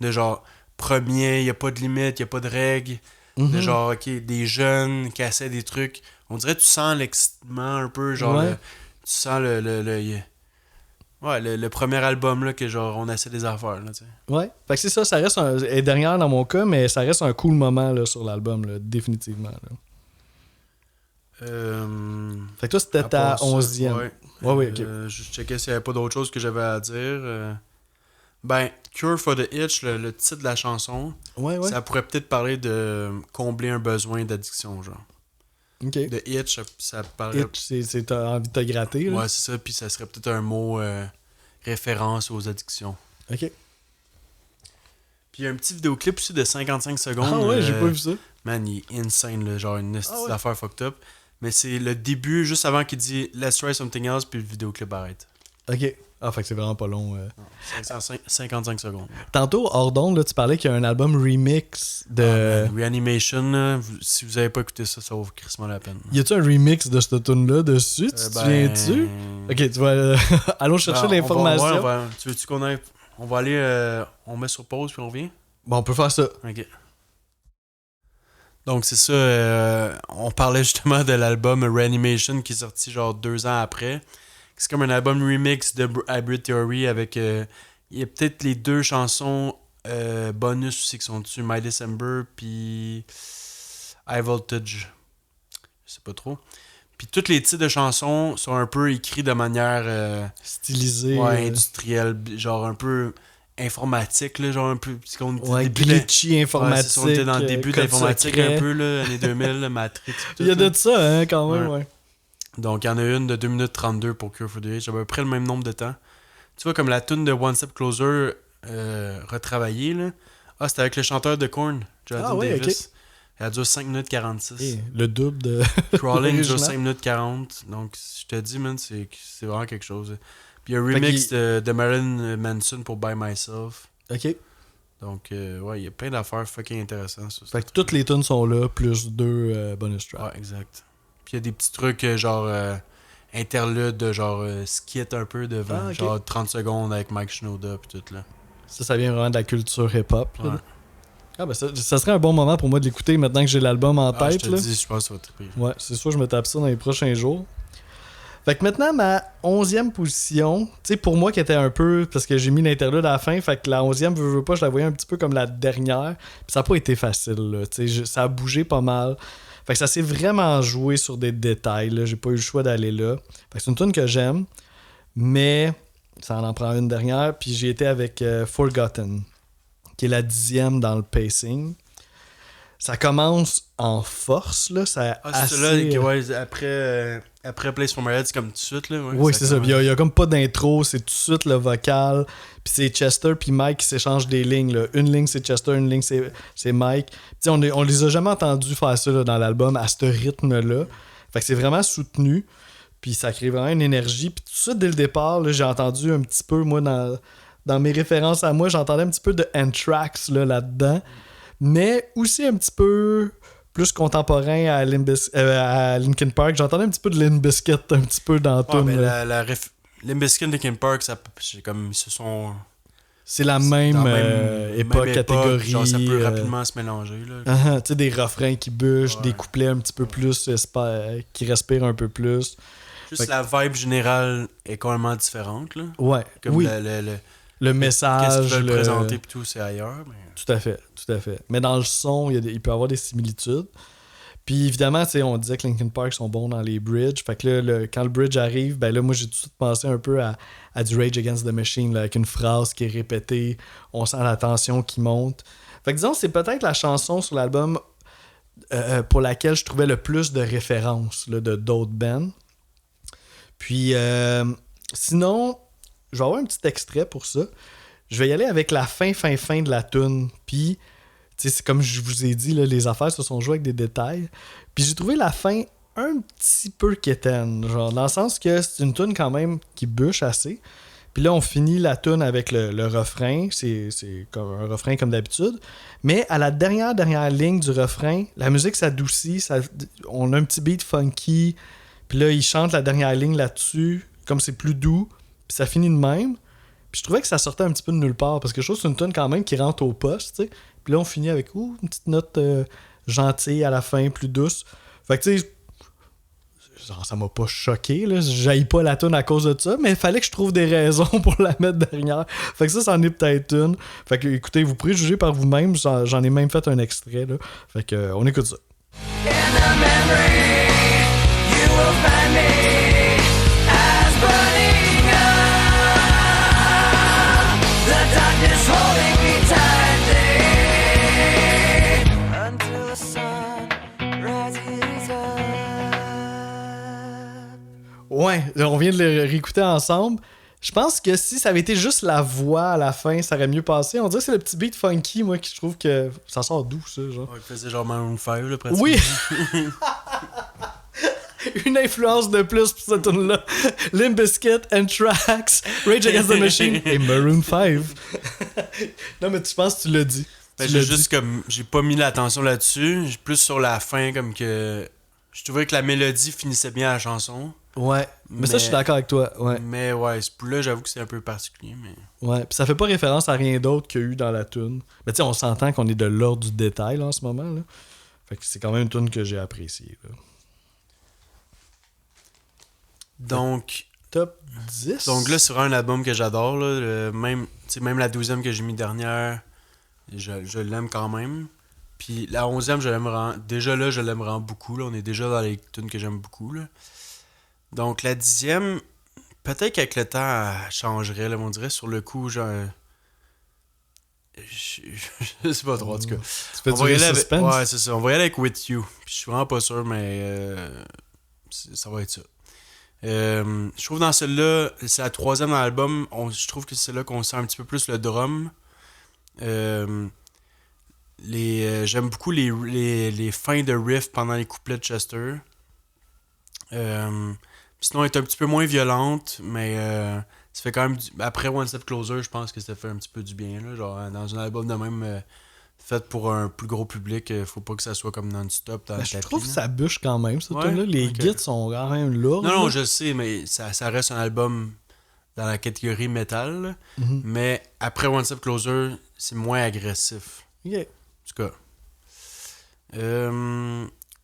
De genre, premier, y a pas de limite, y a pas de règles. De genre, ok, des jeunes qui essaient des trucs. On dirait que tu sens l'excitement un peu, genre, Ouais. tu sens le premier album, là, que genre, on essaie des affaires, là, tu sais. Ouais. Fait que c'est ça, ça reste elle est dernière dans mon cas, mais ça reste un cool moment, là, sur l'album, là, définitivement, là. Fait que toi, c'était À ta part ça, 11e. ouais. Ouais, ok. Je checkais s'il n'y avait pas d'autre chose que j'avais à dire. Ben, Cure for the Itch, le titre de la chanson, Ouais. ça pourrait peut-être parler de combler un besoin d'addiction, genre. Ok. De itch, ça parlerait... Itch, c'est t'as envie de te gratter, là. Ouais, c'est ça, puis ça serait peut-être un mot référence aux addictions. Ok. Puis il y a un petit vidéoclip aussi de 55 secondes. Ah ouais, j'ai pas vu ça. Man, il est insane, là, genre une ouais. affaire fucked up. Mais c'est le début, juste avant qu'il dit « Let's try something else », puis le vidéoclip arrête. Ok. Ah, fait que c'est vraiment pas long. 55 secondes. Tantôt, hors d'onde, là, tu parlais qu'il y a un album remix de... Reanimation, là, si vous avez pas écouté ça, ça vaut crissement la peine. Y a-tu un remix de cette tune-là dessus? Tu te souviens-tu? Ok, tu vas... Allons chercher l'information. Tu veux-tu qu'on aille... On va aller... on met sur pause puis on revient? Bon, on peut faire ça. Ok. Donc c'est ça, on parlait justement de l'album Reanimation qui est sorti genre 2 ans après. C'est comme un album remix de Hybrid Theory avec... il y a peut-être les 2 chansons bonus aussi qui sont dessus, My December puis High Voltage. Je sais pas trop. Puis tous les titres de chansons sont un peu écrits de manière... stylisée. Ouais, industrielle, genre un peu informatique, là, genre un peu... Ouais, glitchy informatique. On était dans le début de l'informatique un peu, là, années 2000, là, Matrix. Il y a de ça, hein, quand même, ouais. Donc, il y en a une de 2 minutes 32 pour Cure for the Itch, à peu près le même nombre de temps. Tu vois, comme la tune de One Step Closer retravaillée, là. Ah, c'était avec le chanteur de Korn, Jonathan Davis. Ok. Elle dure 5 minutes 46. Et le double de... Crawling dure 5 minutes 40. Donc, je te dis, man, c'est vraiment quelque chose. Puis il y a un remix de Marilyn Manson pour By Myself. Ok. Donc, ouais, il y a plein d'affaires fucking intéressantes. Fait que toutes les tunes sont là, plus 2 bonus tracks. Ouais, exact. Puis il y a des petits trucs genre interludes, genre skit un peu de genre 30 secondes avec Mike Shinoda puis tout là. Ça vient vraiment de la culture hip-hop. Ouais. Ah ben ça serait un bon moment pour moi de l'écouter maintenant que j'ai l'album en tête. Je te dis, je pense que ça va triper. Ouais, c'est sûr, je me tape ça dans les prochains jours. Fait que maintenant, ma 11e position, tu sais, pour moi qui était un peu, parce que j'ai mis l'interlude à la fin, fait que la 11e, veux pas, je la voyais un petit peu comme la dernière, puis ça n'a pas été facile, là, tu sais, ça a bougé pas mal. Fait que ça s'est vraiment joué sur des détails, là, j'ai pas eu le choix d'aller là. Fait que c'est une tune que j'aime, mais ça en prend une dernière, puis j'ai été avec Forgotten, qui est la 10e dans le pacing. Ça commence en force, là. C'est assez... là, ouais, après Place for My Head, c'est comme tout de suite, là. Ouais, oui, c'est ça. Il y a comme pas d'intro, c'est tout de suite le vocal. Puis c'est Chester puis Mike qui s'échangent des lignes, là. Une ligne, c'est Chester, une ligne, c'est Mike. Puis on les a jamais entendus faire ça là, dans l'album, à ce rythme-là. Fait que c'est vraiment soutenu. Puis ça crée vraiment une énergie. Puis tout ça, dès le départ, là, j'ai entendu un petit peu, moi, dans mes références à moi, j'entendais un petit peu de Anthrax là-dedans. Mais aussi un petit peu plus contemporain à Linkin Park. J'entendais un petit peu de Limp Bizkit un petit peu dans tout. Mais Limp Bizkit, Linkin Park, c'est comme ils se sont c'est la même, dans même époque, catégorie. Genre, ça peut rapidement se mélanger. Là. Tu sais, des refrains qui bûchent, des couplets un petit peu plus, qui respirent un peu plus. Juste la vibe générale est complètement différente. Là. Ouais, Comme oui. Le message. Qu'est-ce qu'ils veulent présenter, puis tout, c'est ailleurs. Mais... Tout à fait. Mais dans le son, il peut y avoir des similitudes. Puis évidemment, on disait que Linkin Park sont bons dans les bridges. Fait que là, quand le bridge arrive, ben là, moi, j'ai tout de suite pensé un peu à du Rage Against the Machine, là, avec une phrase qui est répétée. On sent la tension qui monte. Fait que disons, c'est peut-être la chanson sur l'album pour laquelle je trouvais le plus de références là, de d'autres bands. Puis sinon, je vais avoir un petit extrait pour ça. Je vais y aller avec la fin de la tune. Puis, c'est comme je vous ai dit, là, les affaires se sont jouées avec des détails. Puis j'ai trouvé la fin un petit peu quétaine. Genre, dans le sens que c'est une tune quand même qui bûche assez. Puis là, on finit la tune avec le refrain. C'est comme un refrain comme d'habitude. Mais à la dernière ligne du refrain, la musique s'adoucit. On a un petit beat funky. Puis là, il chante la dernière ligne là-dessus. Comme c'est plus doux. Puis ça finit de même. Puis je trouvais que ça sortait un petit peu de nulle part. Parce que je trouve que c'est une tune quand même qui rentre au poste, tu sais. Puis là, on finit avec une petite note gentille à la fin, plus douce. Fait que tu sais, genre, ça m'a pas choqué, là. J'haïs pas la tune à cause de ça, mais il fallait que je trouve des raisons pour la mettre derrière. Fait que ça en est peut-être une. Fait que écoutez, vous pourrez juger par vous-même. J'en ai même fait un extrait, là. Fait que on écoute ça. In the memory, you will find me as burning up. The darkness holding me tightly until the sun rises up. Ouais, on vient de le réécouter ensemble. Je pense que si ça avait été juste la voix à la fin, ça aurait mieux passé. On dirait que c'est le petit beat funky, moi, qui je trouve que ça sort d'où, ça, genre. Ouais, il faisait genre Maroon 5, là, pratiquement. Oui! Une influence de plus pour cette tune-là. Limp Bizkit, Anthrax, Rage Against the Machine et Maroon 5. Non, mais tu penses que tu l'as dit. Ben, j'ai pas mis l'attention là-dessus. J'ai plus sur la fin, comme que... Je trouvais que la mélodie finissait bien à la chanson. Ouais, mais ça, je suis d'accord avec toi. Ouais. Mais ouais, ce là j'avoue que c'est un peu particulier. Mais... Ouais, puis ça fait pas référence à rien d'autre qu'il y a eu dans la tune. Mais tu sais, on s'entend qu'on est de l'ordre du détail là, en ce moment. Là. Fait que c'est quand même une tune que j'ai appréciée. Là. Donc... Top 10? Donc là, c'est vraiment un album que j'adore. Là. Même la 12e que j'ai mis dernière, je l'aime quand même. Puis la 11e, je l'aime vraiment... Déjà là, je l'aime vraiment beaucoup. Là. On est déjà dans les tunes que j'aime beaucoup. Là. Donc la 10e, peut-être qu'avec le temps, elle changerait. Là, on dirait sur le coup, genre... Je sais pas trop, en tout cas. Tu fais du suspense? Ouais, c'est ça. On va y aller avec With You. Puis je suis vraiment pas sûr, mais ça va être ça. Je trouve dans celle-là, c'est la 3e dans l'album, je trouve que c'est celle-là qu'on sent un petit peu plus le drum. J'aime beaucoup les fins de riff pendant les couplets de Chester. Sinon, elle est un petit peu moins violente, mais ça fait quand même après One Step Closer, je pense que ça fait un petit peu du bien. Là, genre, dans un album de même fait pour un plus gros public, faut pas que ça soit comme non-stop dans le tapis. Je trouve que ça bûche quand même, cette ouais, tune-là. Les guides sont quand même lourds. Non, je sais, mais ça reste un album dans la catégorie métal. Mm-hmm. Mais après One Step Closer, c'est moins agressif. Yeah. En tout cas.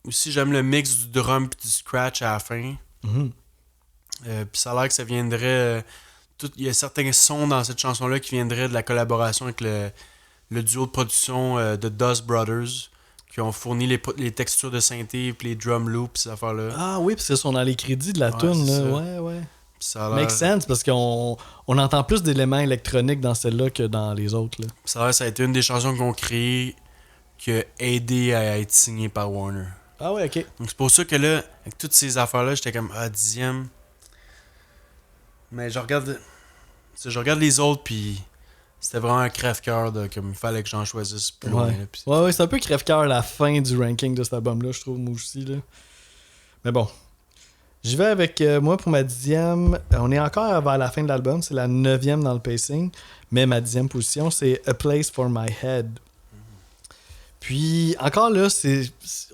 Aussi, j'aime le mix du drum et du scratch à la fin. Mm-hmm. Puis ça a l'air que ça viendrait... il y a certains sons dans cette chanson-là qui viendraient de la collaboration avec le duo de production de Dust Brothers, qui ont fourni les textures de synthé et les drum loops, ces affaires-là. Ah oui, parce qu'ils sont dans les crédits de la tune. Ouais. Ça make sense, parce qu'on entend plus d'éléments électroniques dans celle-là que dans les autres. Là. Ça a été une des chansons qu'on créé qui a aidé à être signée par Warner. Ah ouais, ok. Donc c'est pour ça que là, avec toutes ces affaires-là, j'étais comme 10e. Mais je regarde les autres, puis c'était vraiment un crève-cœur comme il fallait que j'en choisisse plus loin. Là, puis... Ouais, c'est un peu crève-cœur la fin du ranking de cet album-là, je trouve, moi aussi. Là. Mais bon. J'y vais avec moi pour ma 10e. On est encore vers la fin de l'album, c'est la 9e dans le pacing. Mais ma 10e position, c'est A Place for My Head. Puis, encore là,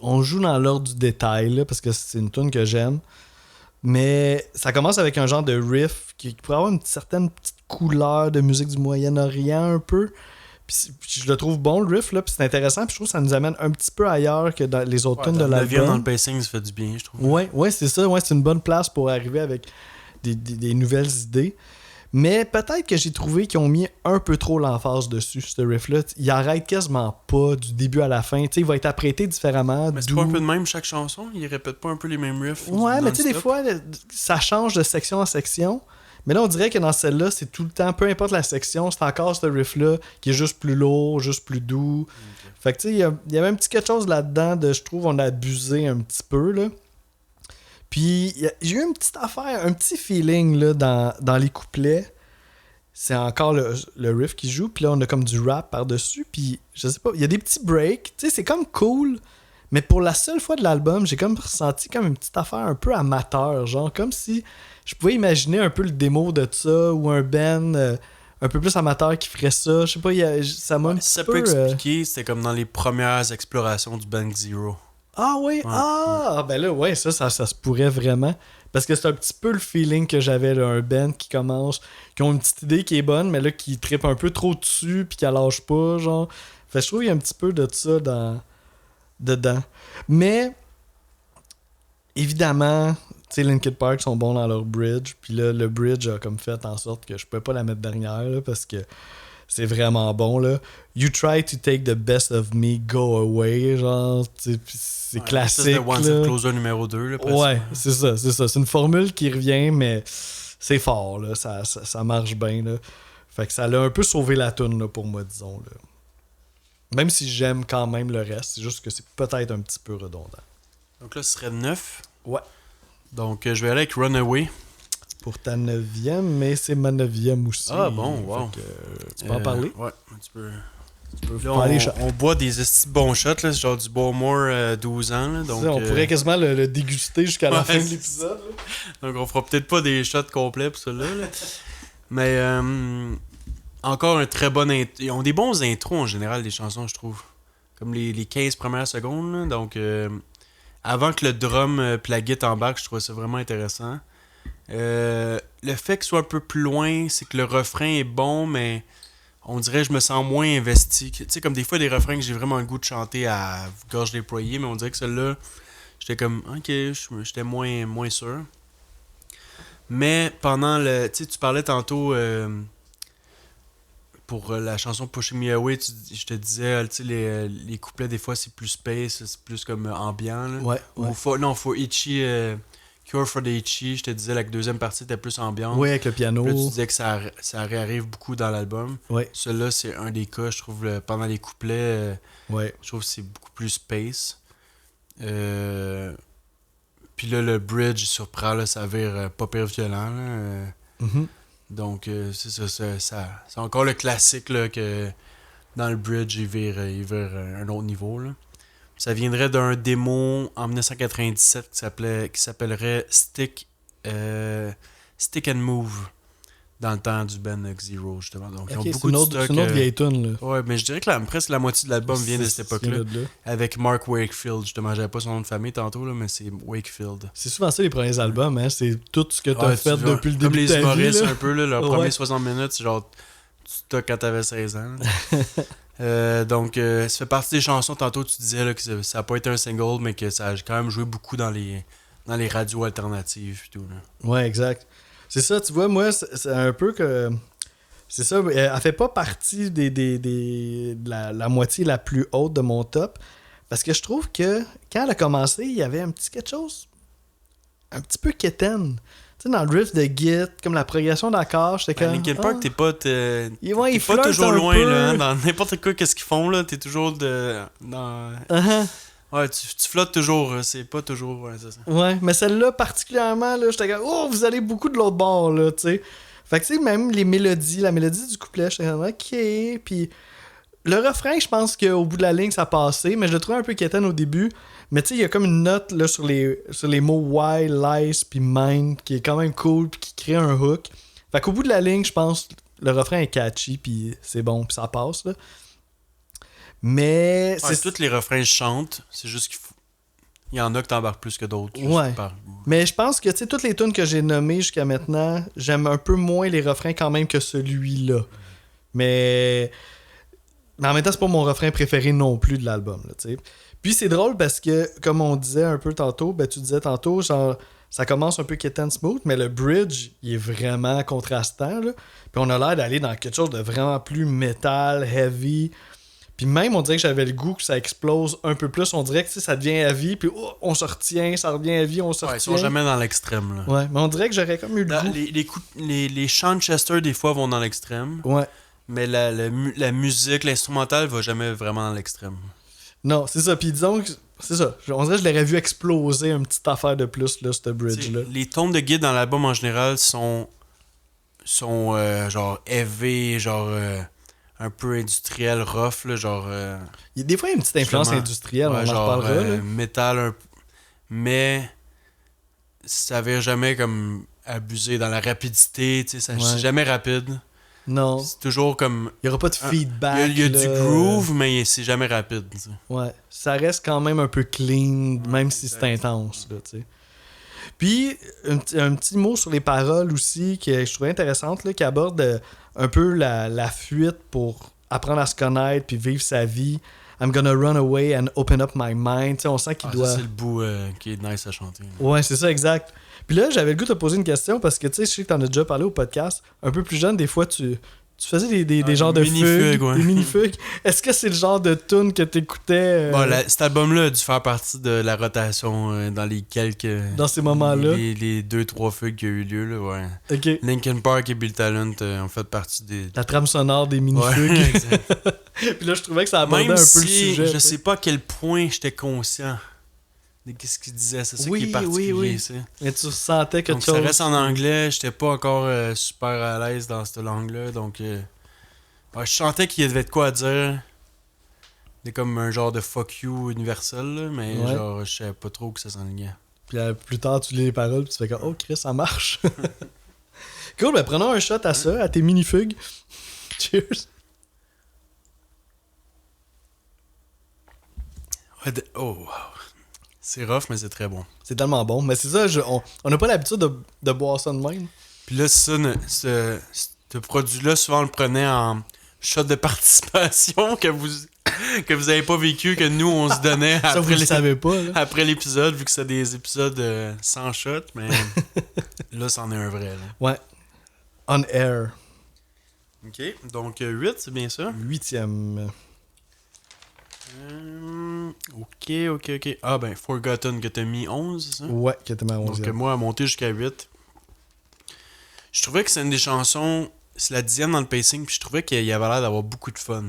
on joue dans l'ordre du détail, là, parce que c'est une tune que j'aime. Mais ça commence avec un genre de riff qui pourrait avoir une certaine petite couleur de musique du Moyen-Orient un peu. Puis je le trouve bon le riff, là, puis c'est intéressant, puis je trouve que ça nous amène un petit peu ailleurs que dans les autres tunes de l'album. Dans le pacing, ça fait du bien, je trouve. Ouais, c'est ça, ouais, c'est une bonne place pour arriver avec des nouvelles idées. Mais peut-être que j'ai trouvé qu'ils ont mis un peu trop l'emphase dessus, ce riff-là. Il arrête quasiment pas du début à la fin. T'sais, il va être apprêté différemment. Mais c'est pas un peu de même chaque chanson? Il répète pas un peu les mêmes riffs? Ouais, mais tu sais, des fois, ça change de section en section. Mais là, on dirait que dans celle-là, c'est tout le temps, peu importe la section, c'est encore ce riff-là qui est juste plus lourd, juste plus doux. Okay. Fait que tu sais, il y avait un petit quelque chose là-dedans de, je trouve, on a abusé un petit peu, là. Puis, j'ai eu une petite affaire, un petit feeling là, dans les couplets. C'est encore le riff qui joue, puis là, on a comme du rap par-dessus, puis je sais pas, il y a des petits breaks, tu sais, c'est comme cool, mais pour la seule fois de l'album, j'ai comme ressenti comme une petite affaire un peu amateur, genre comme si je pouvais imaginer un peu le démo de ça, ou un band un peu plus amateur qui ferait ça, je sais pas, ça m'a un petit ça peu... peut expliquer, c'était comme dans les premières explorations du Band Zero. Ah oui, ben là, ouais, ça se pourrait vraiment. Parce que c'est un petit peu le feeling que j'avais, là, un band qui commence, qui ont une petite idée qui est bonne, mais là, qui trippe un peu trop dessus, puis qui lâche pas, genre. Fait que je trouve qu'il y a un petit peu de ça dedans. Mais, évidemment, tu sais, Linkin Park sont bons dans leur bridge, puis là, le bridge a comme fait en sorte que je pouvais pas la mettre dernière, là, parce que c'est vraiment bon, là. You try to take the best of me, go away, genre, tu sais, pis c'est classique, c'est One Step Closer numéro 2, là, presque. Ouais, c'est ça. C'est une formule qui revient, mais c'est fort, là. Ça marche bien, là. Fait que ça l'a un peu sauvé la toune, là, pour moi, disons, là. Même si j'aime quand même le reste, c'est juste que c'est peut-être un petit peu redondant. Donc là, ce serait 9. Ouais. Donc, je vais aller avec Runaway. Pour ta 9e, mais c'est ma 9e aussi. Ah bon, wow. Tu peux en parler? Ouais, tu peux là, on boit des bons shots, là, genre du Bowmore 12 ans. Là, donc, on pourrait quasiment le déguster jusqu'à la fin de l'épisode. Donc on fera peut-être pas des shots complets pour cela. Là. Mais encore un très bon intro. Ils ont des bons intros en général, les chansons, je trouve. Comme les 15 premières secondes. Là. Donc avant que le drum et la guitare embarque, je trouvais ça vraiment intéressant. Le fait que ce soit un peu plus loin, c'est que le refrain est bon, mais on dirait que je me sens moins investi. Tu sais, comme des fois, des refrains que j'ai vraiment le goût de chanter à gorge déployée, mais on dirait que celle-là, j'étais comme, ok, j'étais moins sûr. Mais pendant le. Tu sais, tu parlais tantôt pour la chanson Pushing Me Away, je te disais, tu sais, les couplets, des fois, c'est plus space, c'est plus comme ambiant. Là. Ouais. Faut Itchy. Cure for the Itchy, je te disais, la deuxième partie était plus ambiante. Oui, avec le piano. Là, tu disais que ça réarrive beaucoup dans l'album. Ouais. Celui-là, c'est un des cas, je trouve, pendant les couplets, je trouve que c'est beaucoup plus space. Puis là, le bridge surprend, là, ça vire pas pire violent. Là, Mm-hmm. Donc, c'est ça, c'est encore le classique là, que dans le bridge, il vire un autre niveau. Là. Ça viendrait d'un démo en 1997 qui s'appellerait Stick and Move dans le temps du band Zero, justement. Donc, ils ont beaucoup de stock. C'est une autre vieille tune, là. Ouais, mais je dirais que presque la moitié de l'album vient de cette époque-là. Avec Mark Wakefield, justement. J'avais pas son nom de famille tantôt, là, mais c'est Wakefield. C'est souvent ça, les premiers albums, hein. C'est tout ce que t'as fait depuis le début de ta vie. Comme les humoristes, un peu, là. Leurs premiers 60 minutes, c'est genre, tu stocks quand t'avais 16 ans. Donc, ça fait partie des chansons. Tantôt, tu disais là, que ça n'a pas été un single, mais que ça a quand même joué beaucoup dans les radios alternatives et tout. Là. Ouais, exact. C'est ça, tu vois, moi, c'est un peu que... C'est ça, elle fait pas partie de la moitié la plus haute de mon top. Parce que je trouve que quand elle a commencé, il y avait un petit quelque chose un petit peu quétaine. Tu sais, dans le riff de Git, comme la progression d'accords, j'étais comme... Linkin Park, t'es pas toujours un loin, peu. là. Hein, dans n'importe quoi, qu'est-ce qu'ils font, là. T'es toujours dans... Ouais, tu flottes toujours, c'est pas toujours... Ouais, c'est ça. Ouais, mais celle-là, particulièrement, là, j'étais comme... Oh, vous allez beaucoup de l'autre bord, là, tu sais. Fait que, tu sais, même les mélodies, la mélodie du couplet, j'étais comme... OK, puis... Le refrain, je pense qu'au bout de la ligne, ça passait, mais je le trouvais un peu quétaine au début. Mais tu sais, il y a comme une note là, sur les mots why, lies, puis mind, qui est quand même cool, puis qui crée un hook. Fait qu'au bout de la ligne, je pense, le refrain est catchy, puis c'est bon, puis ça passe, là. Mais... Ouais, tous les refrains chantent, c'est juste qu'il faut... Il y en a que t'embarques plus que d'autres. Ouais. Mais je pense que, tu sais, toutes les tunes que j'ai nommées jusqu'à maintenant, j'aime un peu moins les refrains quand même que celui-là. Mais en même temps, c'est pas mon refrain préféré non plus de l'album, là, tu sais. Puis c'est drôle parce que, comme on disait un peu tantôt, ben tu disais tantôt, genre, ça commence un peu kitten smooth, mais le bridge, il est vraiment contrastant, là. Puis on a l'air d'aller dans quelque chose de vraiment plus metal, heavy. Puis même, on dirait que j'avais le goût que ça explose un peu plus. On dirait que ça devient heavy, puis on se retient, ça revient heavy, on se retient. Ils sont jamais dans l'extrême, là. Ouais, mais on dirait que j'aurais comme eu le goût. Les chants de Chester, des fois, vont dans l'extrême. Ouais. Mais la musique, l'instrumental, va jamais vraiment dans l'extrême. Non, c'est ça. Puis disons que c'est ça. On dirait que je l'aurais vu exploser une petite affaire de plus, là, ce bridge-là. Les tones de guide dans l'album, en général, sont genre heavy, genre un peu industriel, rough, là, genre... Des fois, il y a une petite influence industrielle, on en reparlera. Métal, mais ça n'avait jamais comme abusé dans la rapidité, tu sais, c'est jamais rapide. Non. C'est toujours comme... Il n'y aura pas de feedback. Il y a du groove, mais c'est jamais rapide. T'sais. Ouais. Ça reste quand même un peu clean, même si c'est intense. Là, t'sais. Puis, un petit mot sur les paroles aussi que je trouvais intéressante, là, qui aborde un peu la fuite pour apprendre à se connaître puis vivre sa vie. I'm gonna run away and open up my mind. T'sais, on sent qu'il doit... Ça, c'est le bout qui est nice à chanter. Là. Ouais, c'est ça, exact. Puis là, j'avais le goût de te poser une question parce que tu sais, je sais que t'en as déjà parlé au podcast. Un peu plus jeune, des fois, tu faisais des genres de fugues, ouais. des mini-fugues. Est-ce que c'est le genre de tune que t'écoutais Bon, cet album-là a dû faire partie de la rotation dans les quelques... Dans ces moments-là? Les 2-3 fugues qui ont eu lieu, là, ouais. OK. Linkin Park et Bill Talent ont fait partie des... La trame sonore des mini-fugues. Ouais, exact. Puis là, je trouvais que ça abordait un peu le sujet. Je sais pas à quel point j'étais conscient de ce qu'il disait. C'est ça qui est particulier. Oui. Mais tu sentais quelque chose. Ça reste en anglais. J'étais pas encore super à l'aise dans cette langue-là. Donc, je sentais qu'il y avait de quoi à dire. C'est comme un genre de fuck you universel. Là, mais genre, je savais pas trop que ça s'enlignait. Puis plus tard, tu lis les paroles. Puis tu fais comme, oh, Chris, ça marche. Cool, ben prenons un shot à ça, à tes mini-fugues. Cheers. Oh, wow. C'est rough, mais c'est très bon. C'est tellement bon. Mais c'est ça, on n'a pas l'habitude de boire ça de même. Puis là, ce produit-là, souvent, on le prenait en shot de participation que vous avez pas vécu, que nous, on se donnait ça, vous le savez pas, là. Après l'épisode, vu que c'est des épisodes sans shot, mais là, c'en est un vrai. Là. Ouais. On air. OK, donc 8, c'est bien ça? 8e. OK. Ah ben, Forgotten que t'as mis 11, c'est ça? Ouais, qui était ma 11e. Donc moi, à monter jusqu'à 8. Je trouvais que c'est une des chansons, c'est la 10e dans le pacing, puis je trouvais qu'il y avait l'air d'avoir beaucoup de fun.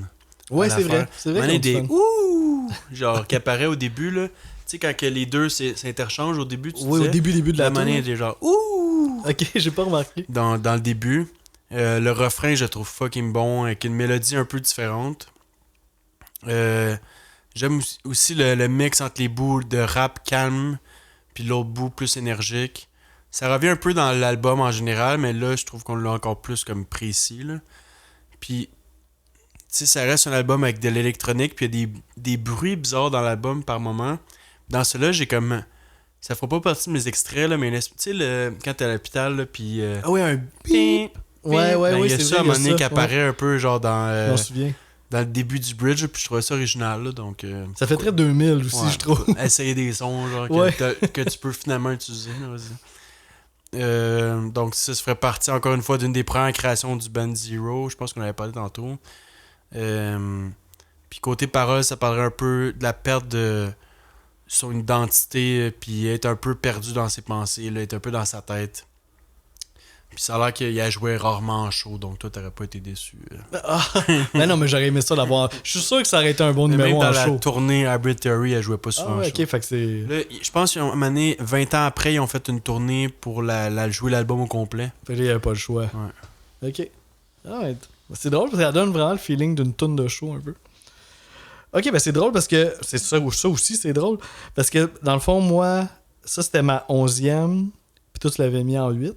Ouais, c'est vrai. C'est vrai qu'il y a des ouh, genre qui apparaît au début, là. Tu sais, quand que les deux s'interchangent au début, tu oui, disais, au début de la tune. Il est genre ouh! Ok, j'ai pas remarqué. Dans le début. Le refrain, je le trouve fucking bon, avec une mélodie un peu différente. J'aime aussi le mix entre les bouts de rap calme puis l'autre bout plus énergique. Ça revient un peu dans l'album en général, mais là, je trouve qu'on l'a encore plus comme précis. Là. Puis, tu sais, ça reste un album avec de l'électronique, puis il y a des bruits bizarres dans l'album par moment. Dans celui-là, j'ai comme... Ça fera pas partie de mes extraits, là, mais tu sais, quand t'es à l'hôpital, là, puis... Ah ouais, un bip! Ouais, il y a c'est ça, vrai, à un moment donné qui apparaît un peu, genre, je m'en souviens. Dans le début du bridge, puis je trouvais ça original, là, donc... ça fait très 2000 aussi, je trouve. Essayer des sons, genre, que tu peux finalement utiliser, là, vas-y. Donc ça ferait partie encore une fois d'une des premières créations du band Zero, je pense qu'on avait parlé tantôt. Puis côté parole, ça parlerait un peu de la perte de son identité, puis être un peu perdu dans ses pensées, là, être un peu dans sa tête. Puis ça a l'air qu'il a joué rarement en show, donc toi t'aurais pas été déçu. Mais non, mais j'aurais aimé ça d'avoir. Je suis sûr que ça aurait été un bon numéro en show. Même dans la tournée Arbitrary, elle jouait pas souvent en show. Ok, fait que c'est... Là, je pense qu'à un moment donné, 20 ans après, ils ont fait une tournée pour jouer l'album au complet. Fait que là, il n'y avait pas le choix. Ouais. Ok. Alright. C'est drôle parce que ça donne vraiment le feeling d'une toune de show un peu. Ok, ben c'est drôle parce que... C'est ça aussi, c'est drôle. Parce que, dans le fond, moi, ça c'était ma 11e, puis toi tu l'avais mis en 8.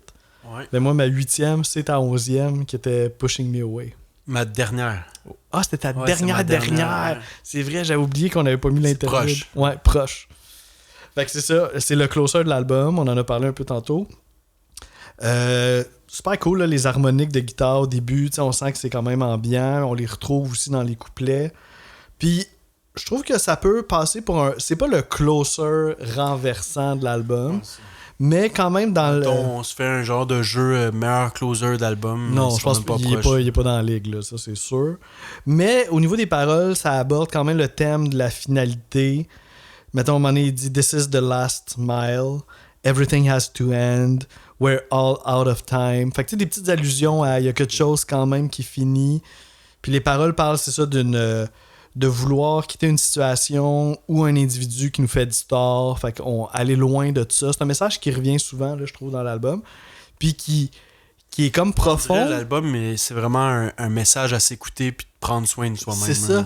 Ouais. Ben moi, ma 8e, c'est ta 11e qui était Pushing Me Away. Ma dernière. Ah, c'était ta dernière. C'est vrai, j'avais oublié qu'on n'avait pas mis l'interlude. Proche. Ouais, proche. Fait que c'est ça, c'est le closer de l'album, on en a parlé un peu tantôt. Super cool, là, les harmoniques de guitare au début, on sent que c'est quand même ambiant, on les retrouve aussi dans les couplets. Puis je trouve que ça peut passer pour un... C'est pas le closer renversant de l'album, mais quand même dans le... On se fait un genre de jeu meilleur closer d'album. Non, je pense qu'il est pas dans la ligue, là, ça c'est sûr. Mais au niveau des paroles, ça aborde quand même le thème de la finalité. Mettons, à un moment donné, il dit « This is the last mile. Everything has to end. We're all out of time. » Fait que tu sais, des petites allusions à il y a quelque chose quand même qui finit. Puis les paroles parlent, c'est ça, de vouloir quitter une situation ou un individu qui nous fait du tort. Fait qu'on aller loin de tout ça. C'est un message qui revient souvent, là, je trouve, dans l'album. Puis qui est comme profond. L'album, mais c'est vraiment un message à s'écouter puis de prendre soin de soi-même. C'est ça.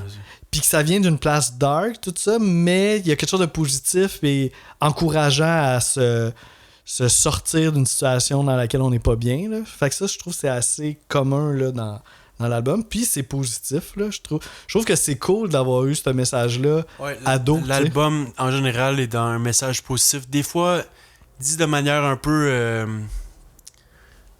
Puis que ça vient d'une place dark, tout ça, mais il y a quelque chose de positif et encourageant à se sortir d'une situation dans laquelle on n'est pas bien. Là. Fait que ça, je trouve que c'est assez commun là, dans l'album. Puis c'est positif, là, je trouve que c'est cool d'avoir eu ce message-là ado. L'album, en général, est dans un message positif. Des fois, dit de manière un peu...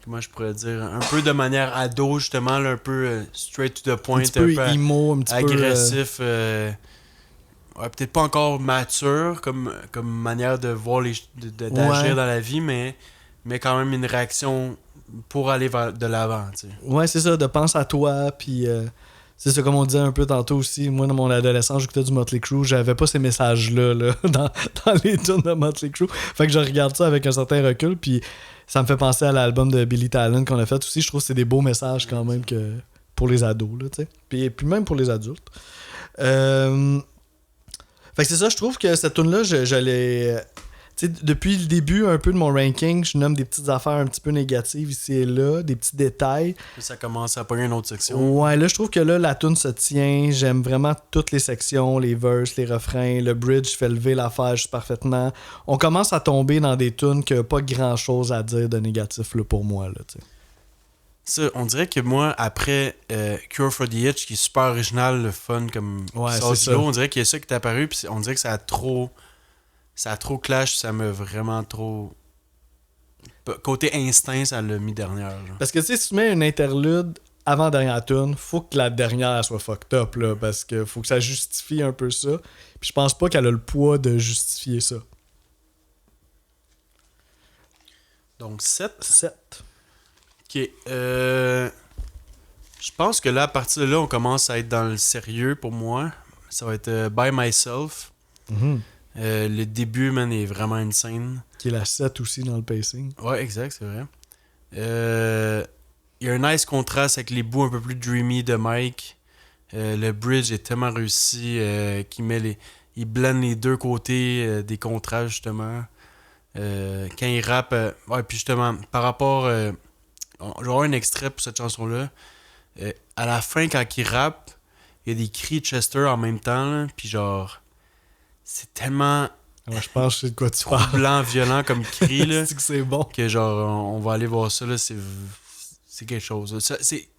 comment je pourrais dire? Un peu de manière ado, justement, là, un peu straight to the point. Un petit peu emo, un petit agressif. Peut-être pas encore mature comme manière de voir d'agir dans la vie, mais quand même une réaction pour aller de l'avant. Tu sais. Ouais, c'est ça, de penser à toi, puis c'est ça, comme on disait un peu tantôt aussi. Moi, dans mon adolescence, j'écoutais du Motley Crue, j'avais pas ces messages-là là, dans les tunes de Motley Crue. Fait que je regarde ça avec un certain recul, puis ça me fait penser à l'album de Billy Talent qu'on a fait aussi. Je trouve que c'est des beaux messages quand même que pour les ados, là, tu sais. Puis même pour les adultes. Fait que c'est ça, je trouve que cette tune-là, je l'ai... Tu sais, depuis le début un peu de mon ranking, je nomme des petites affaires un petit peu négatives ici et là, des petits détails. Ça commence à pogner une autre section. Ouais, là, je trouve que là, la tune se tient. J'aime vraiment toutes les sections, les verses, les refrains. Le bridge fait lever l'affaire juste parfaitement. On commence à tomber dans des tunes qui n'ont pas grand-chose à dire de négatif là, pour moi, là, tu sais. Ça, on dirait que moi, après Cure for the Itch, qui est super original, le fun, comme c'est ça. on dirait qu'il y a ça qui est apparu, puis on dirait que ça a trop clash, ça m'a vraiment trop... Côté instinct, ça l'a mis dernière. Genre. Parce que tu sais, si tu mets une interlude avant dernière tune, faut que la dernière soit fucked up, là, parce que faut que ça justifie un peu ça. Puis je pense pas qu'elle a le poids de justifier ça. Donc 7. 7. Ok. Je pense que là, à partir de là, on commence à être dans le sérieux pour moi. Ça va être By Myself. Mm-hmm. Le début, man, est vraiment insane. Qui est la 7 aussi dans le pacing. Ouais, exact, c'est vrai. Il y a un nice contraste avec les bouts un peu plus dreamy de Mike. Le bridge est tellement réussi il blende les deux côtés des contrastes, justement. Quand il rappe... ouais, puis justement, par rapport... je vais avoir un extrait pour cette chanson-là. À la fin, quand il rappe, il y a des cris de Chester en même temps, là, puis genre... C'est tellement... Ouais, je pense que c'est de quoi tu parles. Blanc, violent comme cri, là. C'est que c'est bon. Que genre, on va aller voir ça, là, c'est quelque chose.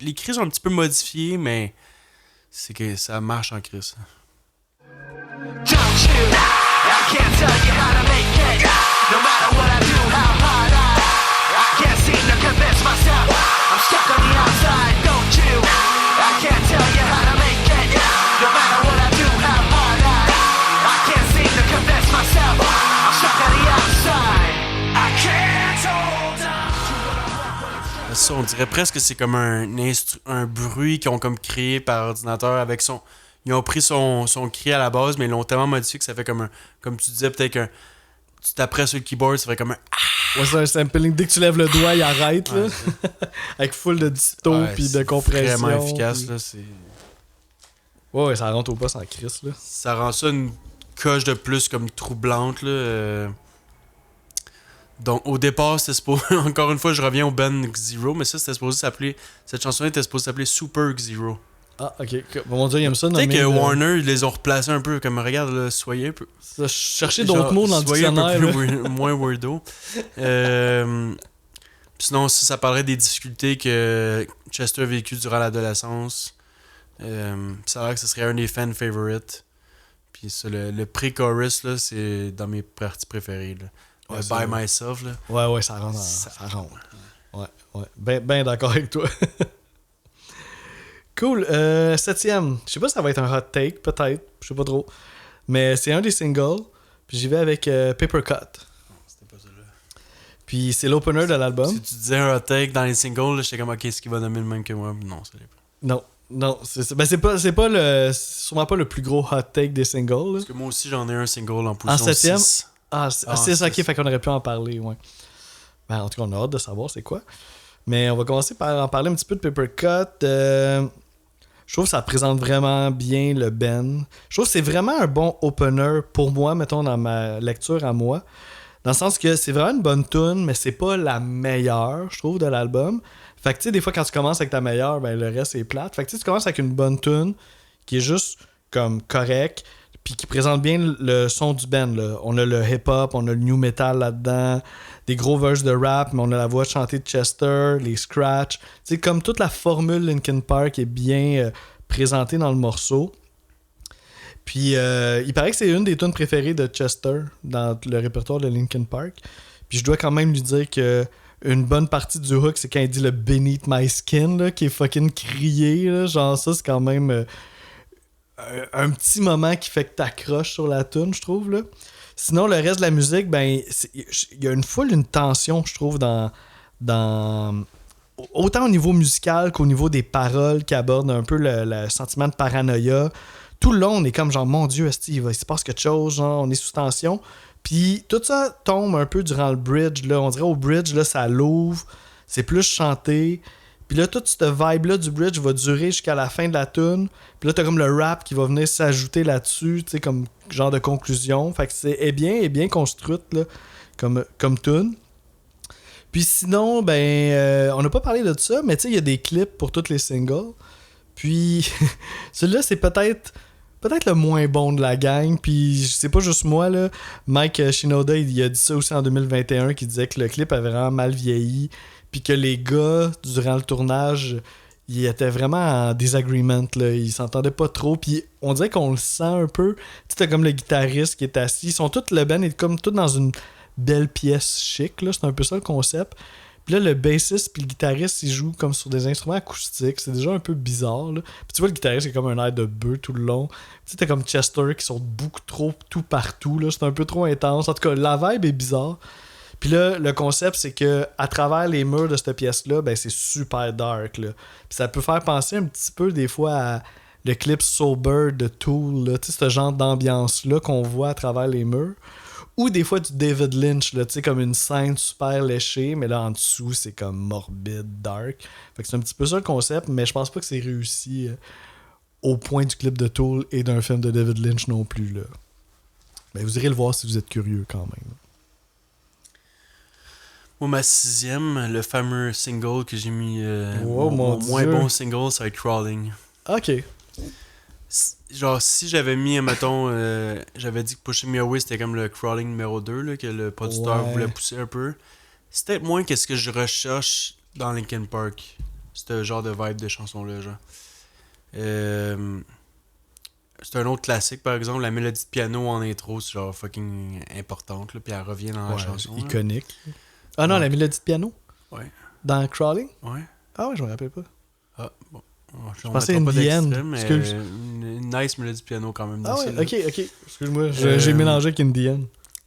Les cris sont un petit peu modifiés, mais c'est que ça marche en crise. Don't you? I can't tell you how to make it. No matter what I do, how hard I can't seem to convince myself. I'm stuck on the outside. Don't you? I can't tell you how to make it. No matter what I do, how hard I can't seem to convince myself. I'm stuck on the outside. I can't hold on. Ça, on dirait presque que c'est comme un bruit qu'ils ont comme créé par ordinateur avec son... Ils ont pris son cri à la base, mais ils l'ont tellement modifié que ça fait comme un... Comme tu disais, peut-être qu'un... Tu taperais sur le keyboard, ça fait comme un... Ouais, c'est un sampling. Dès que tu lèves le doigt, il arrête, là. Avec full de disto puis de compression. Vraiment efficace, là. C'est... Ouais, ça rentre au boss en crise, là. Ça rend ça une coche de plus comme troublante, là. Donc, au départ, c'était supposé... Encore une fois, je reviens au Ben X-Zero, mais ça, c'était supposé s'appeler... Cette chanson-là était supposée s'appeler Super X-Zero. Ah, ok. Mon Dieu, il aime ça. Tu sais que Warner, ils les ont replacés un peu, comme, regarde, là, soyez un peu... Chercher d'autres mots dans le dictionnaire. Soyez un peu moins weirdo. Sinon, ça parlerait des difficultés que Chester a vécues durant l'adolescence. Ça a l'air que ce serait un des fan favorites. Puis ça, le pré-chorus, là, c'est dans mes parties préférées. Là. Ouais, Le ça, By Myself, là. Ouais, ça rentre. Ça rentre. Ouais. Ben d'accord avec toi. Cool. 7e. Je sais pas si ça va être un hot take, peut-être. Je sais pas trop. Mais c'est un des singles. Puis j'y vais avec Paper Cut. C'était pas ça, là. Puis c'est l'opener de l'album. Si tu disais un hot take dans les singles, là, j'étais comme, ok, est-ce qu'il va nommer le même que moi? Non, ça l'est pas. Non, c'est sûrement pas le plus gros hot take des singles. Là. Parce que moi aussi, j'en ai un single en position 7e? 6. C'est ça, ok, fait qu'on aurait pu en parler, ouais. Ben, en tout cas, on a hâte de savoir c'est quoi. Mais on va commencer par en parler un petit peu de Paper Cut. Je trouve que ça présente vraiment bien le Ben. Je trouve que c'est vraiment un bon opener pour moi, mettons, dans ma lecture à moi. Dans le sens que c'est vraiment une bonne tune, mais c'est pas la meilleure, je trouve, de l'album. Fait que, tu sais, des fois, quand tu commences avec ta meilleure, ben, le reste est plate. Fait que, tu sais, tu commences avec une bonne tune qui est juste, comme, correcte, puis qui présente bien le son du band, là. On a le hip-hop, on a le new metal là-dedans, des gros verses de rap, mais on a la voix chantée de Chester, les scratchs. Tu sais, comme toute la formule Linkin Park est bien présentée dans le morceau. Puis, il paraît que c'est une des tunes préférées de Chester dans le répertoire de Linkin Park. Puis, je dois quand même lui dire que une bonne partie du hook, c'est quand il dit le Beneath My Skin, là, qui est fucking crié. Là. Genre, ça, c'est quand même un petit moment qui fait que t'accroches sur la tune, je trouve. Là. Sinon, le reste de la musique, ben, il y a une tension, je trouve, dans autant au niveau musical qu'au niveau des paroles qui abordent un peu le sentiment de paranoïa. Tout le long, on est comme genre, mon Dieu, il se passe quelque chose, genre, on est sous tension. Puis tout ça tombe un peu durant le bridge. Là. On dirait au bridge, là, ça l'ouvre, c'est plus chanté. Puis là, toute cette vibe-là du bridge va durer jusqu'à la fin de la tune. Puis là, t'as comme le rap qui va venir s'ajouter là-dessus, tu sais, comme genre de conclusion. Fait que c'est bien construite, là, comme tune. Puis sinon, ben, on n'a pas parlé de ça, mais tu sais, il y a des clips pour tous les singles. Puis celui-là, c'est peut-être le moins bon de la gang, puis c'est pas juste moi, là. Mike Shinoda, il a dit ça aussi en 2021, qui disait que le clip avait vraiment mal vieilli, puis que les gars, durant le tournage, ils étaient vraiment en disagreement, là. Ils s'entendaient pas trop, puis on dirait qu'on le sent un peu. Tu sais, t'as comme le guitariste qui est assis, ils sont tous, le band est comme tout dans une belle pièce chic, là. C'est un peu ça le concept. Puis là, le bassiste puis le guitariste, ils jouent comme sur des instruments acoustiques. C'est déjà un peu bizarre, là. Puis tu vois, le guitariste, c'est comme un air de bœuf tout le long. Tu sais, t'as comme Chester qui saute beaucoup trop tout partout, là. C'est un peu trop intense. En tout cas, la vibe est bizarre. Puis là, le concept, c'est que à travers les murs de cette pièce-là, ben c'est super dark, là. Puis ça peut faire penser un petit peu, des fois, à le clip Sober de Tool, là. Tu sais, ce genre d'ambiance-là qu'on voit à travers les murs. Ou des fois du David Lynch, là, tu sais, comme une scène super léchée, mais là en dessous, c'est comme morbide, dark. Fait que c'est un petit peu ça le concept, mais je pense pas que c'est réussi au point du clip de Tool et d'un film de David Lynch non plus, là. Mais vous irez le voir si vous êtes curieux quand même. Moi, ma 6e, le fameux single que j'ai mis, Oh, mon mon moins Dieu. bon single, ça va être Crawling. Ok. Genre, si j'avais mis, mettons, j'avais dit que Pushing Me Away, c'était comme le Crawling numéro 2, là, que le producteur Ouais. voulait pousser un peu. C'est peut-être moins que ce que je recherche dans Linkin Park. Ce genre de vibe de chanson-là, genre. C'est un autre classique, par exemple, la mélodie de piano en intro, c'est genre fucking importante, là, puis elle revient dans la Ouais, chanson. Là. iconique. Ah non, Ouais. la mélodie de piano? Ouais. Dans Crawling? Ouais. Ah ouais, je me rappelle pas. Ah, bon. Je pensais In the End. Excuse. Une nice mélodie de piano quand même. Dans Ah ouais, celle-là. ok. Excuse-moi, j'ai mélangé avec Indian.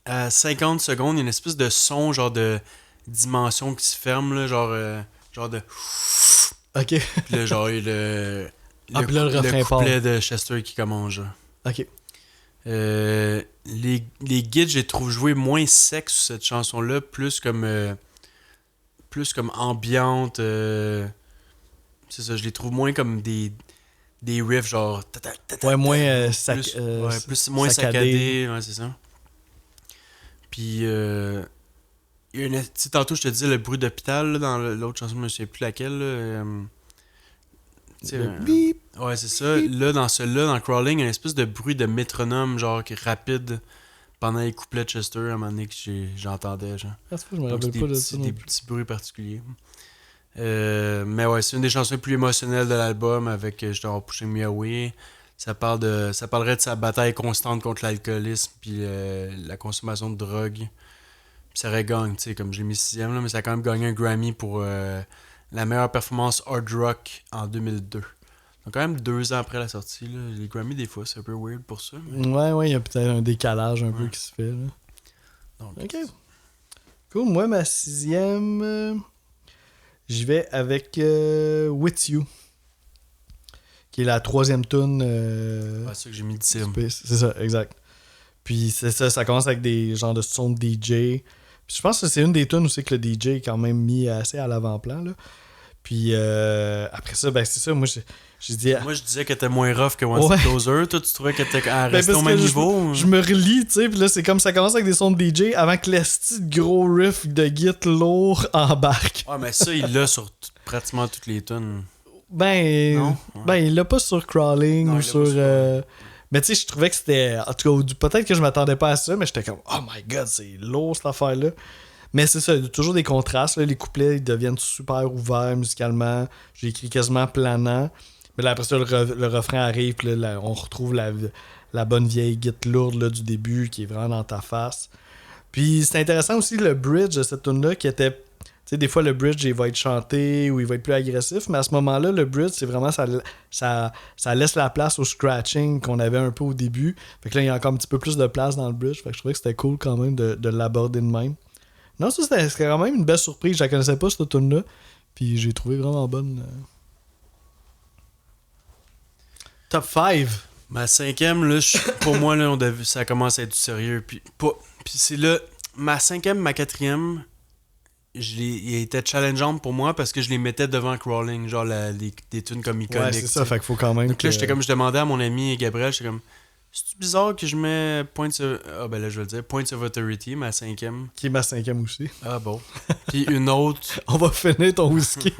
À 50 secondes, il y a une espèce de son, genre de dimension qui se ferme, là, genre de... Ok. Puis là, genre, il y a le puis là, le refrain couplet de Chester qui commence, genre. Ok. Les guides, je les trouve jouer moins secs sur cette chanson-là, plus comme ambiante. C'est ça, je les trouve moins comme des riffs genre. Ouais, moins moins saccadé. saccadé, ouais, c'est ça. Puis, il y a tantôt, je te disais le bruit d'hôpital là, dans l'autre chanson, je me souviens plus laquelle. Là, Bip. ouais, c'est ça. Là, dans Crawling, il y a une espèce de bruit de métronome, genre rapide, pendant les couplets de Chester, à un moment donné que j'entendais. Genre. Ah, c'est pas, je me Donc, rappelle pas de ça. des petits bruits particuliers. Mais ouais, c'est une des chansons les plus émotionnelles de l'album avec justement Pushing Me Away. Ça parlerait de sa bataille constante contre l'alcoolisme puis la consommation de drogue. Puis ça aurait gagné, tu sais, comme j'ai mis 6e, là, mais ça a quand même gagné un Grammy pour la meilleure performance hard rock en 2002. Donc quand même 2 ans après la sortie, là, les Grammy, des fois, c'est un peu weird pour ça. Mais... Ouais, il y a peut-être un décalage un peu qui se fait. Là. Donc, Ok. Cool. Moi, ma 6e, j'y vais avec With You, qui est la 3e tune. c'est ça que j'ai mis 10e. C'est ça, exact. Puis c'est ça commence avec des genres de sons de DJ. Puis je pense que c'est une des tunes aussi que le DJ est quand même mis assez à l'avant-plan. Là. Puis après ça, ben c'est ça, moi j'ai dit... Moi, je disais que t'étais moins rough que One Step Closer. Toi, tu trouvais que t'étais resté au même niveau? Je me relis, tu sais, puis là, c'est comme ça commence avec des sons de DJ avant que l'esti de gros riff de git lourd embarque. Ouais, mais ça, il l'a sur pratiquement toutes les tunes. Ben, non? Ben, il l'a pas sur Crawling ou sur... Mais tu sais, je trouvais que c'était... En tout cas, peut-être que je m'attendais pas à ça, mais j'étais comme, oh my god, c'est lourd cette affaire-là. Mais c'est ça, il y a toujours des contrastes. Là. Les couplets, ils deviennent super ouverts musicalement. J'ai écrit quasiment planant. Mais là, après ça, le refrain arrive, puis là, on retrouve la bonne vieille guitare lourde là, du début qui est vraiment dans ta face. Puis c'est intéressant aussi le bridge de cette tune-là qui était... Tu sais, des fois, le bridge, il va être chanté ou il va être plus agressif, mais à ce moment-là, le bridge, c'est vraiment... Ça laisse la place au scratching qu'on avait un peu au début. Fait que là, il y a encore un petit peu plus de place dans le bridge. Fait que je trouvais que c'était cool quand même de l'aborder de même. Non, ça, c'était quand même une belle surprise. Je la connaissais pas, cette tune-là. Puis j'ai trouvé vraiment bonne. Top 5. Ma 5e, là, pour moi, là, ça commence à être du sérieux. Puis c'est là, ma 5e, ma 4e, il était challengeant pour moi parce que je les mettais devant Crawling, genre des tunes comme Iconic. Ouais, c'est ça, fait qu'il faut quand même. Donc là, je demandais à mon ami Gabriel, j'étais comme, c'est bizarre que je mets Points of Authority, ma 5e. Qui est ma 5e aussi. Ah bon. Puis une autre. On va finir ton whisky.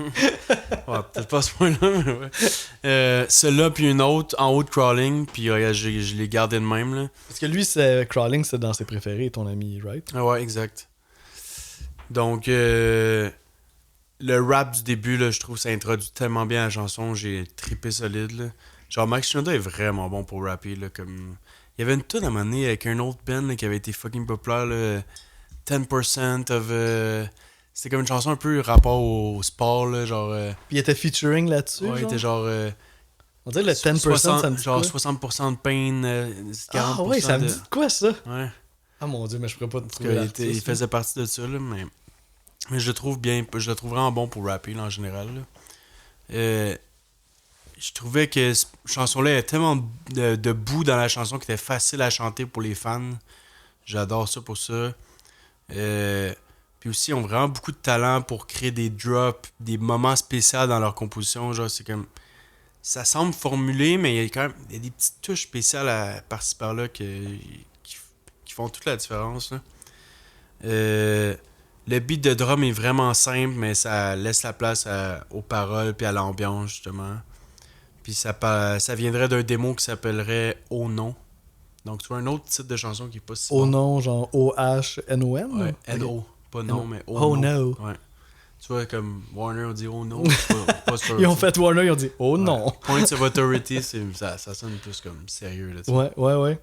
Ouais, peut-être pas à ce point-là, mais ouais. Celle-là, puis une autre en haut de Crawling, puis je l'ai gardé de même, là. Parce que lui, Crawling, c'est dans ses préférés, ton ami, right? Ah ouais, exact. Donc, le rap du début, là, je trouve que ça introduit tellement bien la chanson, j'ai trippé solide, là. Genre, Mike Shinoda est vraiment bon pour rapper, là, comme... Il y avait une tune à un moment donné avec un autre band là, qui avait été fucking populaire, là, 10% of... C'était comme une chanson un peu rapport au sport, là, genre... Puis il était featuring là-dessus, ouais, il était genre... on dirait le 10%, 60, ça me dit genre quoi? 60% de pain, 40% Ah ouais, ça me dit quoi, ça? Ouais. Ah mon dieu, mais je pourrais pas te trouver Il faisait partie de ça, là, mais je le trouve bien, je le trouve vraiment bon pour rapper, là, en général, là. Je trouvais que cette chanson-là, il y a tellement de bouts dans la chanson qui était facile à chanter pour les fans. J'adore ça pour ça. Puis aussi, ils ont vraiment beaucoup de talent pour créer des drops, des moments spéciaux dans leur composition. Genre, c'est comme... Ça semble formulé, mais il y a quand même des petites touches spéciales par-ci par-là qui font toute la différence, là. Le beat de drum est vraiment simple, mais ça laisse la place aux paroles puis à l'ambiance, justement. Puis ça viendrait d'un démo qui s'appellerait Oh Non. Donc, tu vois, un autre titre de chanson qui est pas si Oh bon. non, genre O-H-N-O-N? Ouais, N-O. Pas non, mais Oh, Oh No. no. Ouais. Tu vois, comme Warner, on dit Oh No. pas Ils ont fait Warner, ils ont dit Oh non. Points of Authority, ça sonne plus comme sérieux, là, tu sais. Ouais.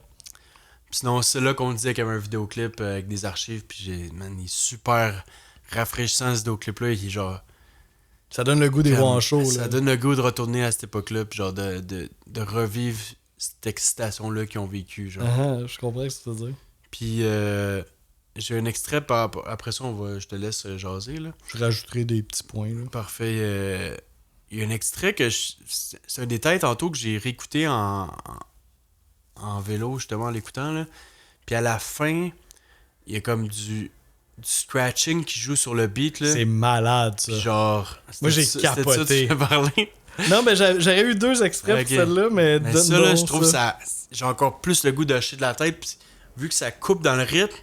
Puis sinon, c'est là qu'on disait qu'il y avait un vidéoclip avec des archives, puis il est super rafraîchissant, ce vidéoclip-là. Il est genre... Ça donne le goût des voir en show. Ça donne le goût de retourner à cette époque-là, puis genre de revivre cette excitation-là qu'ils ont vécu, genre. Je comprends ce que tu veux dire. Puis j'ai un extrait, après ça, je te laisse jaser, là. Je rajouterai des petits points, là. Parfait. Il y a un extrait c'est un détail tantôt que j'ai réécouté en vélo, justement, en l'écoutant, là. Puis à la fin, il y a comme du scratching qui joue sur le beat, là. C'est malade, ça. Puis genre... Moi, j'ai capoté. Parler. Non, mais j'aurais eu 2 extraits Ok. pour celle-là, mais ça, là, je trouve ça... J'ai encore plus le goût d'acheter de la tête, puis vu que ça coupe dans le rythme,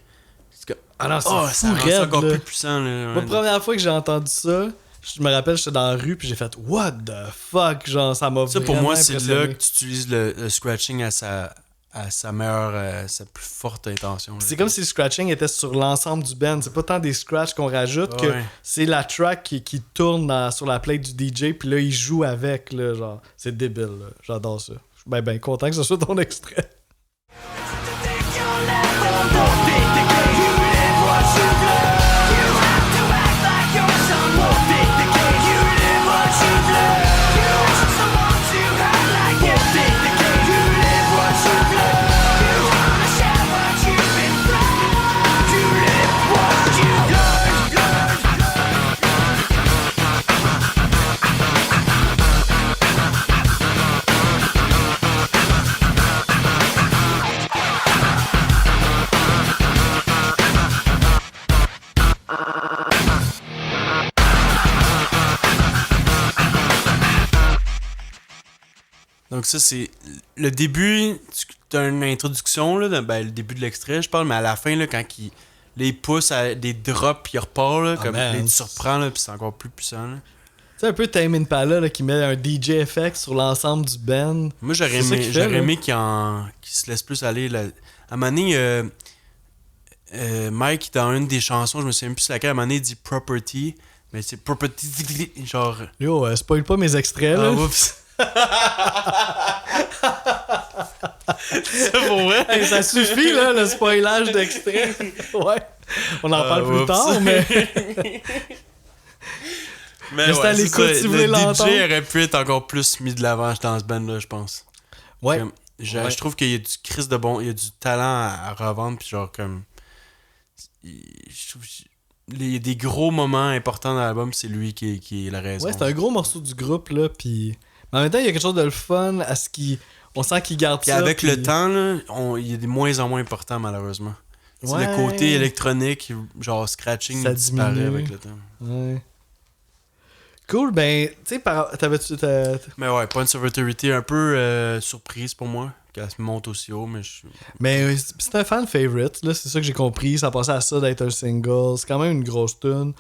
c'est comme... Ah non, c'est ça fou rend ça raide, encore là. plus puissant, là. La première fois que j'ai entendu ça, je me rappelle, j'étais dans la rue, puis j'ai fait What the fuck? Genre, ça m'a Ça, vraiment pour moi, c'est impressionné. là que tu utilises le scratching à sa meilleure, sa plus forte intention. Là. C'est comme si le scratching était sur l'ensemble du band. C'est pas tant des scratchs qu'on rajoute que Ouais. c'est la track qui tourne sur la plate du DJ, puis là, il joue avec, là, genre. C'est débile, là. J'adore ça. suis ben content que ce soit ton extrait. Donc ça, c'est le début. T'as une introduction, là, le début de l'extrait, je parle, mais à la fin, là, quand il pousse à des drops puis il repart, là, comme man. là, tu surprends, là, puis c'est encore plus puissant. Là. C'est un peu Tame Impala là, qui met un DJ effect sur l'ensemble du band. Moi, j'aurais C'est ça aimé, qu'il fait, là. qu'il se laisse plus aller. Là. À un moment donné, Mike, dans une des chansons, je me souviens plus c'est laquelle, à un moment donné, il dit Property, mais c'est Property, genre... Yo, spoil pas mes extraits, là. Ah, oups! C'est pour vrai? Hey, ça suffit, là, le spoilage d'extrait. Ouais. On en parle plus oups. tard, mais... Mais Restez à c'est l'écoute ça, si vous voulez le l'entendre. DJ aurait pu être encore plus mis de l'avant dans ce band-là, je pense. Ouais. Comme, je trouve qu'il y a du Chris de bon, il y a du talent à revendre, puis genre comme... Je trouve... Il y a des gros moments importants dans l'album, c'est lui qui est la raison. Ouais, c'est un gros morceau du groupe, là, puis... Mais en même temps, il y a quelque chose de le fun à ce qui... On sent qu'il garde Puis ça. avec puis- le temps, là, il est de moins en moins important, malheureusement. C'est Ouais. le côté électronique, genre scratching, Ça il disparaît diminue. avec le temps. Ouais. Cool, ben, tu sais, t'avais-tu... Mais ouais, Points of Authority, un peu surprise pour moi, qu'elle se monte aussi haut, mais je... Mais c'est un fan favorite, là, c'est ça que j'ai compris. Ça passait à ça d'être un single. C'est quand même une grosse tune.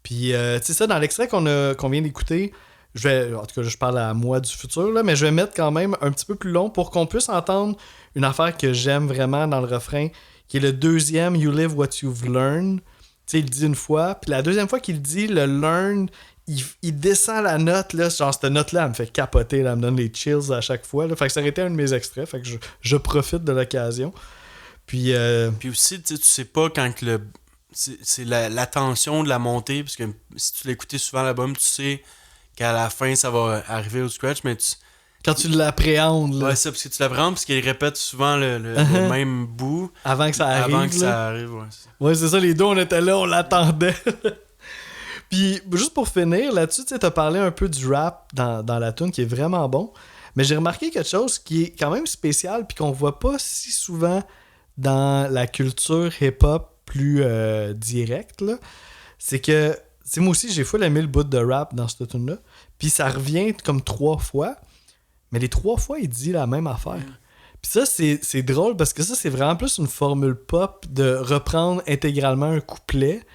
Puis, tu sais, ça, dans l'extrait qu'on vient d'écouter, en tout cas, je parle à moi du futur, là, mais je vais mettre quand même un petit peu plus long pour qu'on puisse entendre une affaire que j'aime vraiment dans le refrain, qui est le deuxième You Live What You've Learned. Tu sais, il le dit une fois, puis la deuxième fois qu'il le dit, le learn, il descend la note, là, genre cette note-là, elle me fait capoter, là, elle me donne les chills à chaque fois. Là, fait que ça aurait été un de mes extraits, fait que je profite de l'occasion. Puis, Puis aussi, tu sais pas quand que le... C'est la tension de la montée, parce que si tu l'écoutais souvent l'album, tu sais qu'à la fin, ça va arriver au scratch, mais tu... quand tu l'appréhendes, là, Ouais, ça, parce que tu l'apprends, parce qu'il répète souvent le même bout avant que ça arrive. avant que là. ça arrive, ouais. Ouais, c'est ça, les deux, on était là, on l'attendait. Puis, juste pour finir, là-dessus, tu sais, t'as parlé un peu du rap dans la tune qui est vraiment bon. Mais j'ai remarqué quelque chose qui est quand même spécial puis qu'on voit pas si souvent dans la culture hip-hop plus directe, là. C'est que, tu sais, moi aussi, j'ai full aimé le bout de rap dans cette tune-là. Puis ça revient comme 3 fois. Mais les 3 fois, il dit la même affaire. Puis ça, c'est drôle parce que ça, c'est vraiment plus une formule pop de reprendre intégralement un couplet.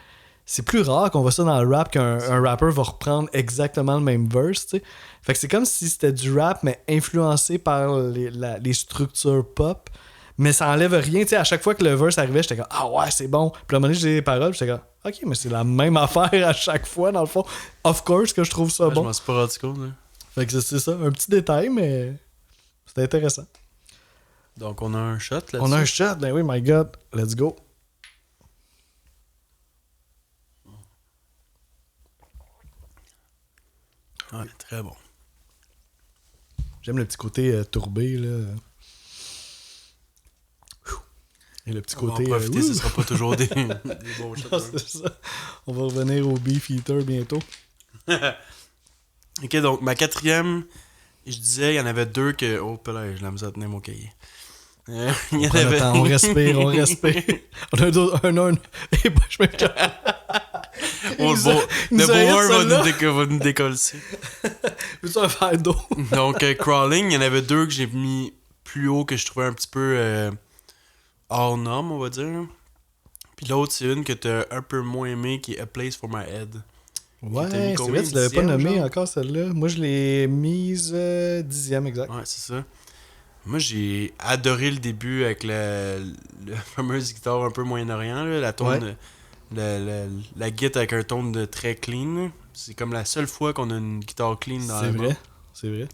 C'est plus rare qu'on voit ça dans le rap qu'un rapper va reprendre exactement le même verse, tu sais. Fait que c'est comme si c'était du rap, mais influencé par les structures pop. Mais ça enlève rien, tu sais. À chaque fois que le verse arrivait, j'étais comme « Ah ouais, c'est bon! » Puis à un moment donné, j'ai les paroles, j'étais comme « Ok, mais c'est la même affaire à chaque fois, dans le fond. » Of course que je trouve ça Ouais, Je bon. m'en suis pas rendu compte, là. Fait que c'est ça, un petit détail, mais c'était intéressant. Donc, on a un shot là-dessus. On a un shot, ben oui, my God. Let's go. Ouais, très bon. J'aime le petit côté tourbé, là. Et le petit On va en côté... profiter, ouh. ce sera pas toujours des bons shots. Non, c'est ça. On va revenir au Beef Eater bientôt. Ok, donc ma quatrième, je disais, il y en avait 2 que... Oh, là, je la misère à tenir mon cahier. Il y en Prends le avait... temps, on respire. On a un... Eh ben, je me calme. Oh, nous a- le il nous a hit, bourreur celle-là. va nous décoller. Veux-tu un verre d'eau? Donc, Crawling, il y en avait 2 que j'ai mis plus haut, que je trouvais un petit peu hors norme, on va dire. Puis l'autre, c'est une que t'as un peu moins aimé, qui est A Place for My Head. Ouais, T'as mis c'est combien, vrai, tu l'avais pas 10e, nommé genre? encore celle-là. Moi, je l'ai mise 10e exact. Ouais, c'est ça. Moi, j'ai adoré le début avec le fameuse guitare un peu Moyen-Orient, là, la tone, la guitare avec un ton de très clean. Là. C'est comme la seule fois qu'on a une guitare clean dans C'est l'album. vrai, c'est vrai.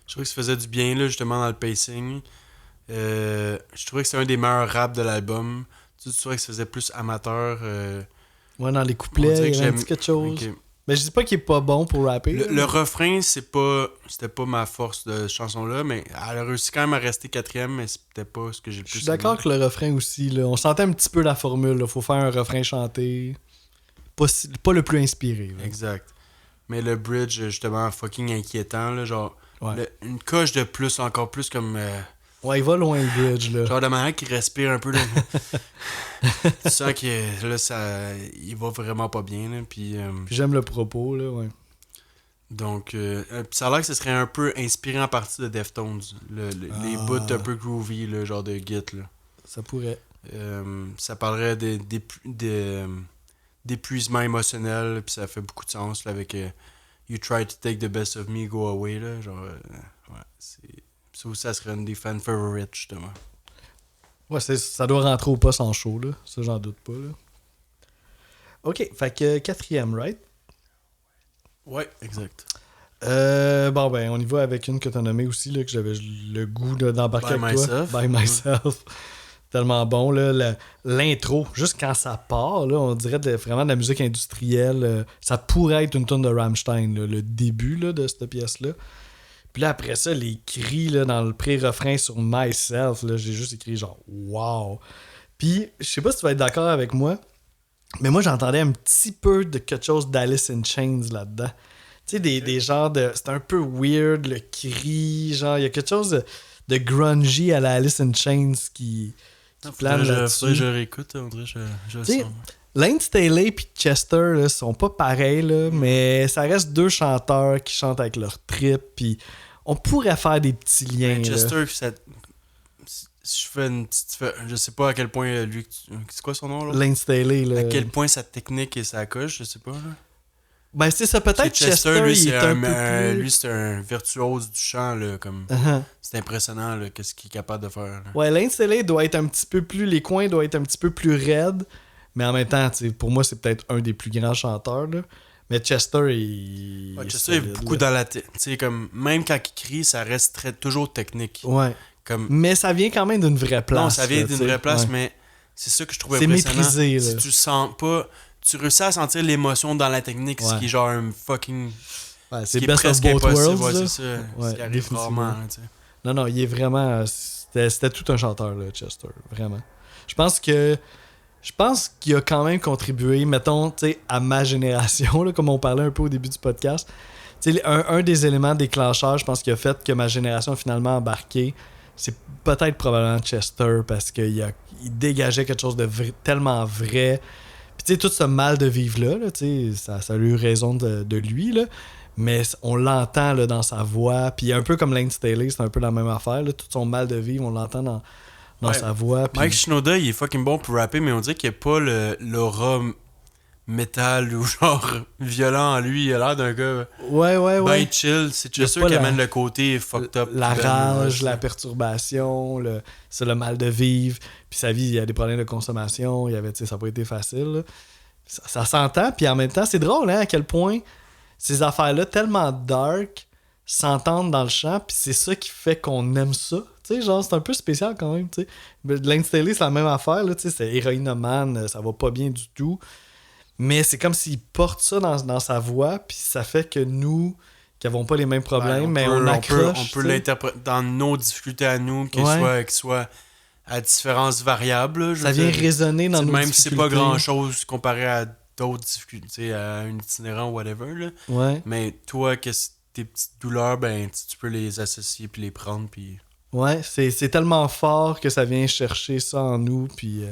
Je trouvais que ça faisait du bien, là, justement, dans le pacing. Je trouvais que c'est un des meilleurs raps de l'album. Tu trouvais que ça faisait plus amateur. Ouais, dans les On couplets, dirait il que y a un j'aime- petit quelque chose. Ok. Mais je dis pas qu'il est pas bon pour rapper. Le refrain, c'était pas ma force de cette chanson-là, mais elle a réussi quand même à rester 4e, mais c'était pas ce que j'ai le Je plus suis d'accord aimé. que le refrain aussi, là, on sentait un petit peu la formule. Il faut faire un refrain chanté. Pas le plus inspiré. Là. Exact. Mais le bridge, justement, fucking inquiétant, là, genre, Ouais. une coche de plus, encore plus comme... Ouais, il va loin le bridge. Là. genre de manière qu'il respire un peu, là. Tu sens que là, il va vraiment pas bien, là, puis... Puis j'aime le propos, là, ouais. donc, puis ça a l'air que ce serait un peu inspiré en partie de Deftones, les bouts un peu groovy, là, genre de git, là. Ça pourrait. Ça parlerait d'épuisement émotionnel, puis ça fait beaucoup de sens là, avec You try to take the best of me, go away. Là, genre, ouais, ça aussi, ça serait une des fan favorites, justement. Ouais, ça doit rentrer au poste en show, là. Ça, j'en doute pas, là. Ok, fait que 4e, right? Ouais, exact. Bon, ben, on y va avec une que t'as nommée aussi, là, que j'avais le goût d'embarquer By avec Myself. toi. By Myself. Tellement bon, là. L'intro, juste quand ça part, là, on dirait vraiment de la musique industrielle. Ça pourrait être une tonne de Rammstein, là, le début là, de cette pièce-là. Puis là, après ça, les cris là, dans le pré-refrain sur Myself, là, j'ai juste écrit genre « Wow! » Puis, je sais pas si tu vas être d'accord avec moi, mais moi, j'entendais un petit peu de quelque chose d'Alice in Chains là-dedans. Tu sais, des genres de... C'est un peu weird, le cri, genre, il y a quelque chose de grungy à la Alice in Chains qui plane là-dessus. Faudrait que je réécoute, on dirait je le T'sais, sens. Lane Staley et Chester là, sont pas pareils, là, mais ça reste deux chanteurs qui chantent avec leur trip, puis on pourrait faire des petits liens. là. Chester, si je fais une petite... Je sais pas à quel point lui... C'est quoi son nom, là? Lane Staley, là. À quel point sa technique et sa coche, je sais pas, là. Ben, c'est ça, peut-être C'est Chester, lui, il c'est est un peu plus... lui, c'est un virtuose du chant, là, comme... Uh-huh. C'est impressionnant, là, qu'est-ce qu'il est capable de faire. Là. Ouais, Lane Staley doit être un petit peu plus... Les coins doivent être un petit peu plus raides, mais en même temps, tu sais, pour moi, c'est peut-être un des plus grands chanteurs, là. Mais Chester, il... Ouais, est Chester est solide, beaucoup là. dans la... Tu sais, comme... Même quand il crie, ça reste toujours technique. Ouais. Comme... Mais ça vient quand même d'une vraie place. non, ça vient là, d'une tu sais. vraie place, Ouais. mais c'est ça que je trouve C'est impressionnant. maîtrisé, Si là. tu sens pas... Tu réussis à sentir l'émotion dans la technique, ce Ouais. qui est genre un fucking... Ouais, Ce c'est qui est best of presque both impossible, worlds, ouais, là. c'est ça. Ouais, Ce qui arrive définitivement. rarement, là, tu sais. Non, il est vraiment... C'était tout un chanteur, là, Chester. Vraiment. Je pense qu'il a quand même contribué, mettons, tu sais, à ma génération, là, comme on parlait un peu au début du podcast. Tu sais, un des éléments déclencheurs, je pense, qui a fait que ma génération a finalement embarqué, c'est peut-être probablement Chester, parce qu'il dégageait quelque chose de tellement vrai. Puis tu sais, tout ce mal de vivre-là, là, tu sais, ça a eu raison de lui, là. Mais on l'entend là, dans sa voix. Puis un peu comme Lane Staley, c'est un peu la même affaire. Là. Tout son mal de vivre, on l'entend dans Ouais. sa voix. Puis... Mike Shinoda, il est fucking bon pour rapper, mais on dirait qu'il n'y a pas l'aura métal ou genre violent en lui. Il a l'air d'un gars Ouais. ben chill. C'est Il y a juste sûr pas qu'il la- amène le côté fucked up. La Ben, rage, ouais, la perturbation, c'est le mal de vivre. Puis sa vie, il y a des problèmes de consommation. Il y avait, tu sais, ça n'a pas été facile. Là. Ça s'entend. Puis en même temps, c'est drôle hein, à quel point ces affaires-là, tellement dark, s'entendent dans le chant. Puis c'est ça qui fait qu'on aime ça. Tu sais, genre, c'est un peu spécial quand même. Tu sais. Lane Staley, c'est la même affaire. Là, tu sais, c'est héroïnomane, ça va pas bien du tout. Mais c'est comme s'il porte ça dans sa voix. Puis ça fait que nous, qui n'avons pas les mêmes problèmes, mais on accroche. On peut tu sais. l'interpréter dans nos difficultés à nous, qu'ils Ouais. soient à différentes variables. là, je Ça veux vient dire. résonner dans T'sais, nos même si c'est pas difficultés. grand chose comparé à d'autres difficultés, t'sais, à un itinérant ou whatever. Là. Ouais, Mais toi, tes petites douleurs, ben tu peux les associer puis les prendre. Puis... ouais, c'est tellement fort que ça vient chercher ça en nous. Puis,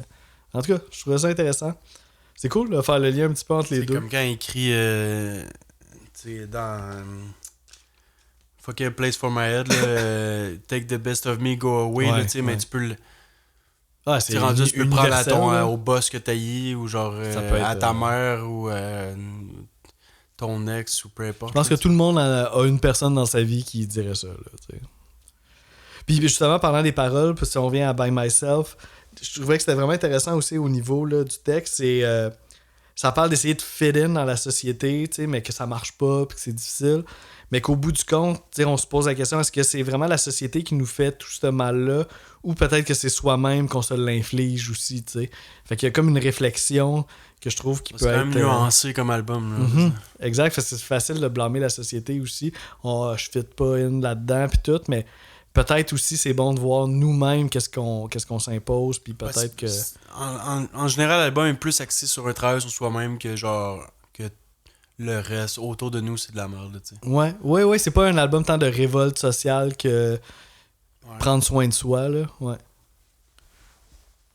en tout cas, je trouvais ça intéressant. C'est cool de faire le lien un petit peu entre les C'est deux. comme quand il écrit dans Fuck a place for my head, là, take the best of me, go away. Ouais, Là, t'sais, mais ouais. tu peux le. Ah, Tu rendu, tu peux le prendre à universel, là. au boss que t'as eu, ou genre Ça peut être, à ta mère, ou ton ex, ou peu importe. Je pense que tout le monde a une personne dans sa vie qui dirait ça. Là, tu sais. Puis justement, parlant des paroles, puis si on revient à By Myself, je trouvais que c'était vraiment intéressant aussi au niveau là, du texte. C'est ça parle d'essayer de fit in dans la société, tu sais, mais que ça marche pas, puis que c'est difficile. Mais qu'au bout du compte, tu sais, on se pose la question, est-ce que c'est vraiment la société qui nous fait tout ce mal-là, ou peut-être que c'est soi-même qu'on se l'inflige aussi, tu sais. Fait qu'il y a comme une réflexion que je trouve qui peut C'est quand être... même nuancé comme album. Là, Exact, parce que c'est facile de blâmer la société aussi. Oh, je fit pas in là-dedans, puis tout, mais peut-être aussi c'est bon de voir nous-mêmes qu'est-ce qu'on s'impose, puis peut-être que... En général, l'album est plus axé sur un travail sur soi-même que genre que le reste autour de nous, c'est de la merde, tu sais. Ouais, c'est pas un album tant de révolte sociale que prendre soin de soi, là, ouais.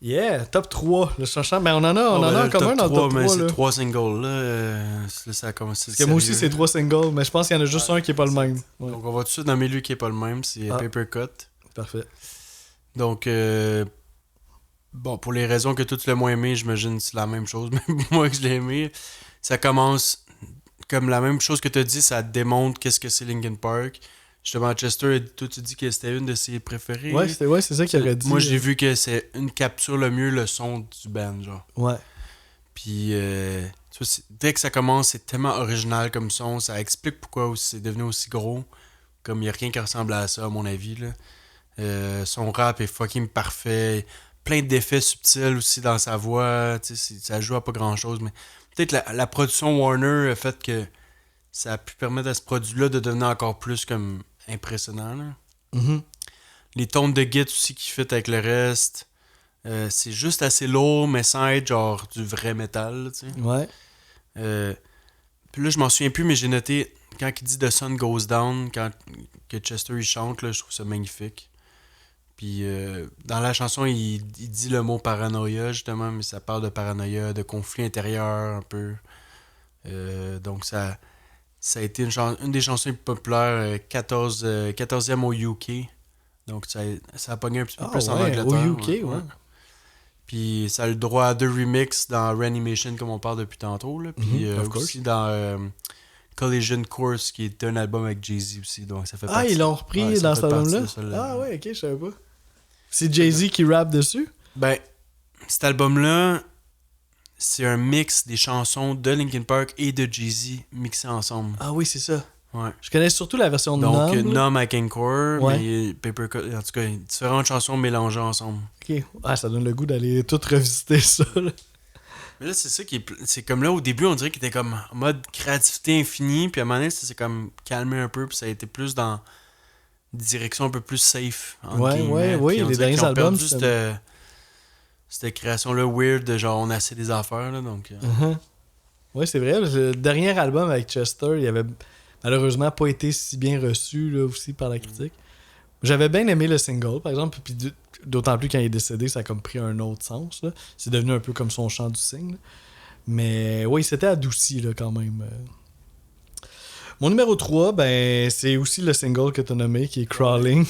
Yeah, top 3, le cherchant. Ben on en a en commun dans le top 3, mais là. c'est 3 singles, là. Là, ça a commencé. Parce que moi aussi, c'est 3 singles, mais je pense qu'il y en a juste un qui est pas le même. Ouais. Donc, on va tout de suite nommer lui qui est pas le même, c'est Paper Cut. Parfait. Donc, bon, pour les raisons que toi tu l'as moins aimé, j'imagine que c'est la même chose, mais moi que je l'ai aimé, ça commence comme la même chose que tu as dit, ça démontre qu'est-ce que c'est Linkin Park. Justement, Chester, toi tu dis que c'était une de ses préférées. Ouais, c'est ça qu'il aurait dit. Moi, j'ai vu que c'est une capture le mieux le son du band, genre. Ouais. Puis, tu vois, dès que ça commence, c'est tellement original comme son, ça explique pourquoi c'est devenu aussi gros. Comme il n'y a rien qui ressemble à ça, à mon avis, là. Son rap est fucking parfait. Plein d'effets subtils aussi dans sa voix. Ça joue à pas grand chose. Mais peut-être la production Warner a fait que ça a pu permettre à ce produit-là de devenir encore plus comme impressionnant. Là. Mm-hmm. Les tones de guitare aussi qui fit avec le reste. C'est juste assez lourd, mais sans être genre du vrai métal. Tu sais. Ouais. Puis là, je m'en souviens plus, mais j'ai noté quand il dit The Sun Goes Down, quand que Chester il chante, là, je trouve ça magnifique. Puis dans la chanson, il dit le mot paranoïa, justement, mais ça parle de paranoïa, de conflit intérieur un peu. Donc ça a été une des chansons les plus populaires, 14e au UK. Donc ça a pogné un petit peu plus en Angleterre. Au UK, ouais. Puis ça a le droit à 2 remixes dans Reanimation, comme on parle depuis tantôt. Là. Puis aussi dans Collision Course, qui est un album avec Jay-Z aussi. Donc ça fait ils l'ont repris dans cet album-là? Ah ouais, ok, je savais pas. C'est Jay-Z qui rappe dessus? Ben, cet album-là, c'est un mix des chansons de Linkin Park et de Jay-Z mixées ensemble. Ah oui, c'est ça. Ouais. Je connais surtout la version de Donc, Numb avec Encore, mais Paper Cut, en tout cas, différentes chansons mélangées ensemble. Ok. Ah, ça donne le goût d'aller tout revisiter ça, là. Mais là, c'est ça qui est. C'est comme là, au début, on dirait qu'il était comme en mode créativité infinie, puis à un moment donné, ça s'est comme calmé un peu, puis ça a été plus dans une direction un peu plus safe. Oui, les derniers albums. Cette création-là weird de genre on a assez des affaires, là, donc. Oui, c'est vrai. Le dernier album avec Chester, il avait malheureusement pas été si bien reçu là, aussi par la critique. J'avais bien aimé le single, par exemple, puis d'autant plus quand il est décédé, ça a comme pris un autre sens. Là. C'est devenu un peu comme son chant du cygne. Là. Mais oui, c'était adouci là, quand même. Mon numéro 3, ben, c'est aussi le single que tu as nommé, qui est Crawling.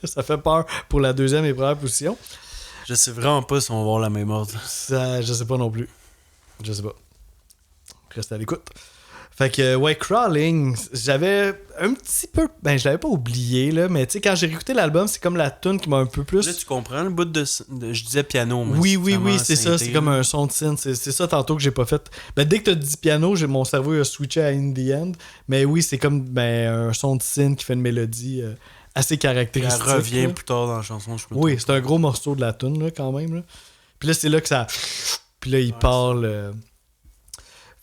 Ça fait peur pour la deuxième et première position. Je sais vraiment pas si on va avoir la même ordre. Ça, je sais pas non plus. Je sais pas. Reste à l'écoute. Fait que, ouais, Crawling, j'avais un petit peu... Ben, je l'avais pas oublié, là, mais tu sais, quand j'ai réécouté l'album, c'est comme la tune qui m'a un peu plus... Là, tu comprends le bout de je disais piano, mais oui, c'est ça, c'est comme un son de synth. C'est ça tantôt que j'ai pas fait. Ben, dès que t'as dit piano, mon cerveau a switché à In the End. Mais oui, c'est comme un son de synth qui fait une mélodie assez caractéristique. Elle revient là. Plus tard dans la chanson, je me Oui, c'est un gros morceau de la tune, là, quand même. Là. Puis là, c'est là que ça... Puis là, il parle...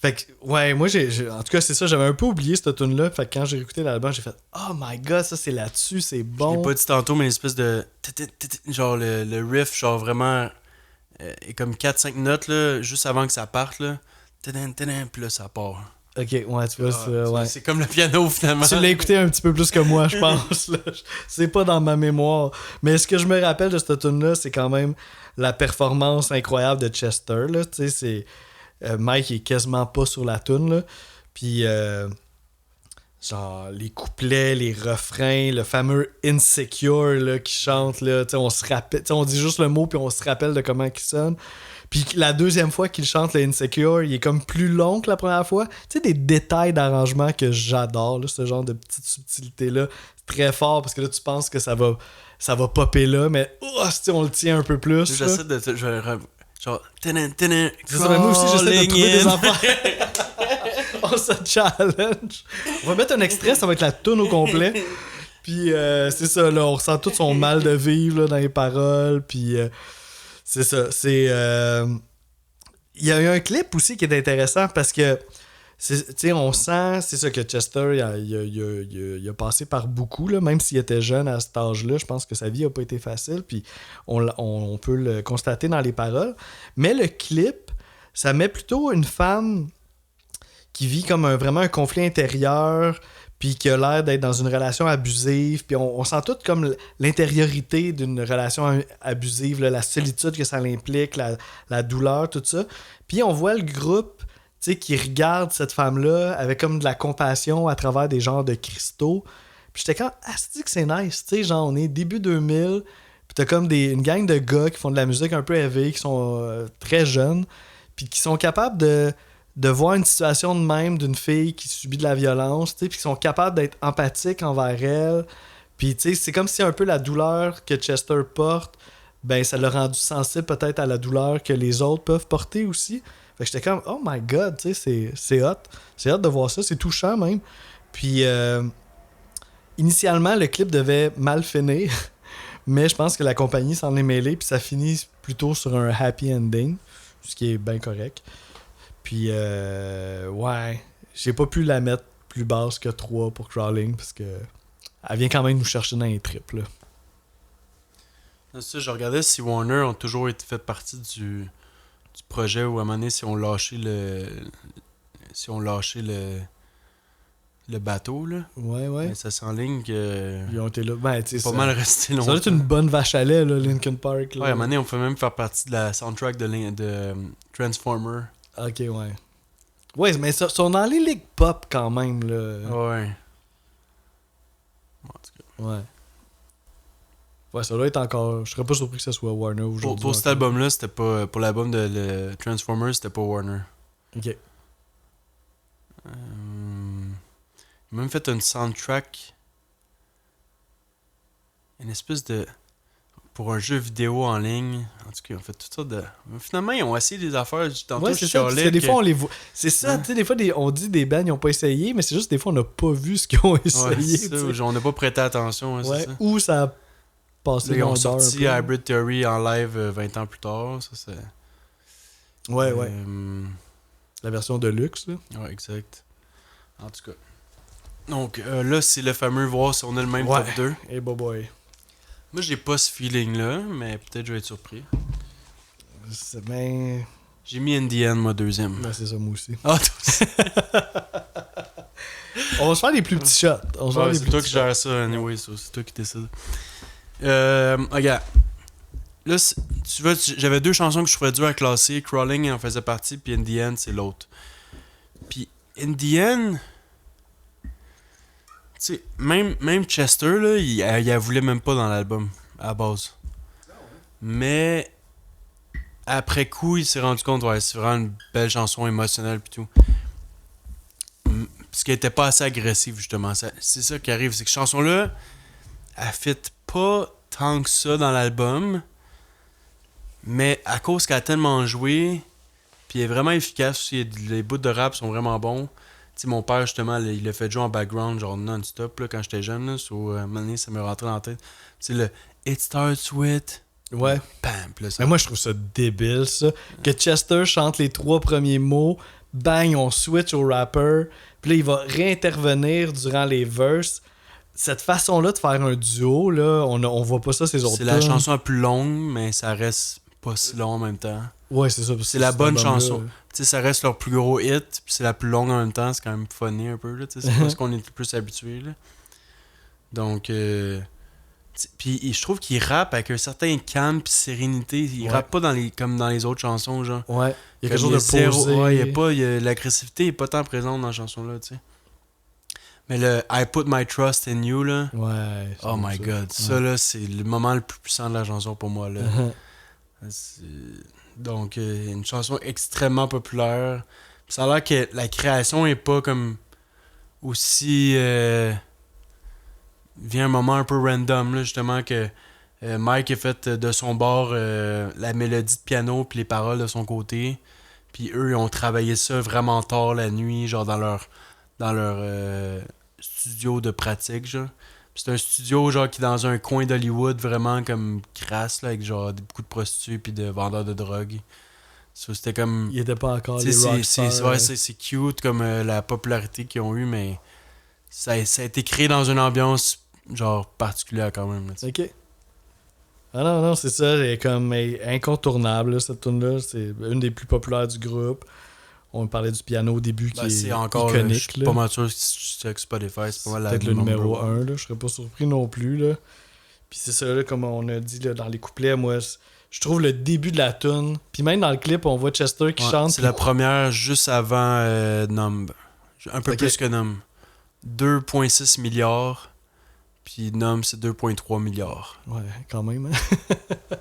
Fait que, ouais, moi, en tout cas, c'est ça, j'avais un peu oublié cette tune-là. Fait que quand j'ai écouté l'album, j'ai fait « Oh my God, ça, c'est là-dessus, c'est bon. » Je l'ai pas dit tantôt, mais l'espèce de... Genre, le riff, genre, vraiment... est comme 4-5 notes, là, juste avant que ça parte, là. Puis là, ça part. Ok, ouais, tu vois, ouais. C'est comme le piano, finalement. Tu l'as écouté un petit peu plus que moi, je pense. Là. C'est pas dans ma mémoire. Mais ce que je me rappelle de cette tune-là, c'est quand même la performance incroyable de Chester, là. Tu sais, c'est... Mike est quasiment pas sur la tune là. Puis genre les couplets, les refrains, le fameux Insecure là, qui chante là, on se rappelle, on dit juste le mot puis on se rappelle de comment il sonne. Puis la deuxième fois qu'il chante le Insecure, il est comme plus long que la première fois. Tu sais, des détails d'arrangement que j'adore là, ce genre de petites subtilités là, très fort parce que là tu penses que ça va popper là, mais on le tient un peu plus. J'essaie de Genre, C'est ça, mais moi aussi, j'essaie de trouver des affaires. On se challenge. On va mettre un extrait, ça va être la toune au complet. Puis c'est ça, là, on ressent tout son mal de vivre là, dans les paroles. Puis c'est ça. C'est. Il y a eu un clip aussi qui est intéressant parce que. On sent, c'est ça que Chester, il a passé par beaucoup, là, même s'il était jeune à cet âge-là. Je pense que sa vie n'a pas été facile, puis on peut le constater dans les paroles. Mais le clip, ça met plutôt une femme qui vit comme vraiment un conflit intérieur, puis qui a l'air d'être dans une relation abusive. Puis on sent tout comme l'intériorité d'une relation abusive, là, la solitude que ça implique, la douleur, tout ça. Puis on voit le groupe qui regarde cette femme-là avec comme de la compassion à travers des genres de cristaux. Puis j'étais comme, c'est que c'est nice, tu sais, genre on est début 2000, puis t'as comme une gang de gars qui font de la musique un peu éveillée, qui sont très jeunes, puis qui sont capables de voir une situation de même d'une fille qui subit de la violence, tu sais, puis qui sont capables d'être empathiques envers elle. Puis tu sais, c'est comme si un peu la douleur que Chester porte, ben ça l'a rendu sensible peut-être à la douleur que les autres peuvent porter aussi. Fait que j'étais comme, oh my god, tu sais, c'est hot. C'est hot de voir ça, c'est touchant même. Puis, initialement, le clip devait mal finir, mais je pense que la compagnie s'en est mêlée, puis ça finit plutôt sur un happy ending, ce qui est bien correct. Puis, ouais, j'ai pas pu la mettre plus basse que 3 pour Crawling, parce que elle vient quand même nous chercher dans les tripes, là. Ça, je regardais si Warner ont toujours été fait partie du projet où à un moment donné, si on lâchait le bateau, là. Ouais. Mais ça s'enligne que. Ils ont été là. Ben, tu sais, pas mal resté longtemps. Ça doit être une bonne vache à lait, là, Linkin Park. Là. Ouais, à un moment donné, on peut même faire partie de la soundtrack de Transformer. Ok, ouais. Ouais, mais ça, sont dans les ligues pop quand même, là. Ouais. Bon, en tout cas. Ouais. Ouais, ça doit être encore. Je serais pas surpris que ce soit Warner aujourd'hui. Pour cet album-là, c'était pas. Pour l'album de le Transformers, c'était pas Warner. Ok. Ils ont même fait une soundtrack. Une espèce de. Pour un jeu vidéo en ligne. En tout cas, ils ont fait toutes sortes de. Finalement, ils ont essayé des affaires. Tantôt, ouais, c'est ça. Parce que des fois, on les voit. C'est ça, tu sais, des fois, on dit des bands, ils ont pas essayé, mais c'est juste des fois, on n'a pas vu ce qu'ils ont essayé. Ouais, c'est ça, on n'a pas prêté attention. Hein, ouais, c'est ça. ou ça a passé là, ils ont dans sorti Hybrid Theory en live 20 ans plus tard. Ça, c'est. Ouais. La version de luxe, là. Ouais, exact. En tout cas. Donc, là, c'est le fameux voir si on a le même top 2. Hey, boy. Moi, j'ai pas ce feeling-là, mais peut-être je vais être surpris. C'est bien. J'ai mis Indian, moi, deuxième. Ben, c'est ça, moi aussi. Ah, toi aussi. On va se faire des plus petits shots. C'est toi qui gères ça, anyway, ça. C'est toi qui décides. Regarde. Là, tu vois, j'avais 2 chansons que je ferais dur à classer. Crawling en faisait partie, puis Indian, c'est l'autre. Puis Indian... Tu sais, même Chester, là, il la voulait même pas dans l'album, à la base. Mais après coup, il s'est rendu compte, ouais, c'est vraiment une belle chanson émotionnelle pis tout. Parce qu'elle était pas assez agressive, justement. C'est ça qui arrive, c'est que cette chanson-là, elle fit pas tant que ça dans l'album, mais à cause qu'elle a tellement joué, puis elle est vraiment efficace aussi, les bouts de rap sont vraiment bons. Tu sais, mon père, justement, il l'a fait jouer en background, genre non-stop, là, quand j'étais jeune, là, à un moment donné, ça me rentrait dans la tête. Tu sais, le « It starts with... » Ouais. Bam! Là, ça... Mais moi, je trouve ça débile, ça. Que Chester chante les 3 premiers mots, bang, on switch au rapper, puis là, il va réintervenir durant les verses. Cette façon-là de faire un duo, là, on voit pas ça ces autres. C'est la chanson la plus longue, mais ça reste pas si long en même temps. Ouais, c'est ça. C'est la bonne chanson. Tu sais, ça reste leur plus gros hit, puis c'est la plus longue en même temps, c'est quand même funny un peu, là, tu sais, c'est pas ce qu'on est le plus habitué, là. Donc, puis je trouve qu'il rappe avec un certain calme puis sérénité. Il rappe pas comme dans les autres chansons, genre. Ouais, il y a quelque chose de posé. Ouais, l'agressivité est pas tant présente dans la chanson-là, tu sais. Mais le I Put My Trust in You, là. Ouais. Oh my god, ça, là, c'est le moment le plus puissant de la chanson pour moi, là. Donc, une chanson extrêmement populaire. Puis ça a l'air que la création est pas comme aussi... vient un moment un peu random, là, justement, que Mike a fait de son bord la mélodie de piano puis les paroles de son côté. Puis eux, ils ont travaillé ça vraiment tard la nuit, genre dans leur studio de pratique, genre. Puis c'est un studio genre qui est dans un coin d'Hollywood vraiment comme crasse, là, avec genre beaucoup de prostituées puis de vendeurs de drogue. So, c'était comme... Il était pas encore Tu les sais, rockstars. c'est cute comme la popularité qu'ils ont eu, mais ça a été créé dans une ambiance genre particulière quand même. Là, tu sais. Ok. Ah non, c'est ça. Elle est comme incontournable, là, cette tune-là. C'est une des plus populaires du groupe. On parlait du piano au début qui est c'est encore, iconique. je suis pas mal sûr que c'est Spotify, c'est pas mal Peut-être le numéro number 1. Je serais pas surpris non plus. Là. Puis c'est ça, là, comme on a dit là, dans les couplets, moi, je trouve le début de la tune. Puis même dans le clip, on voit Chester qui chante. C'est la première juste avant Numb. Un peu plus que Numb. 2,6 milliards. Puis Numb, c'est 2,3 milliards. Ouais, quand même. Hein?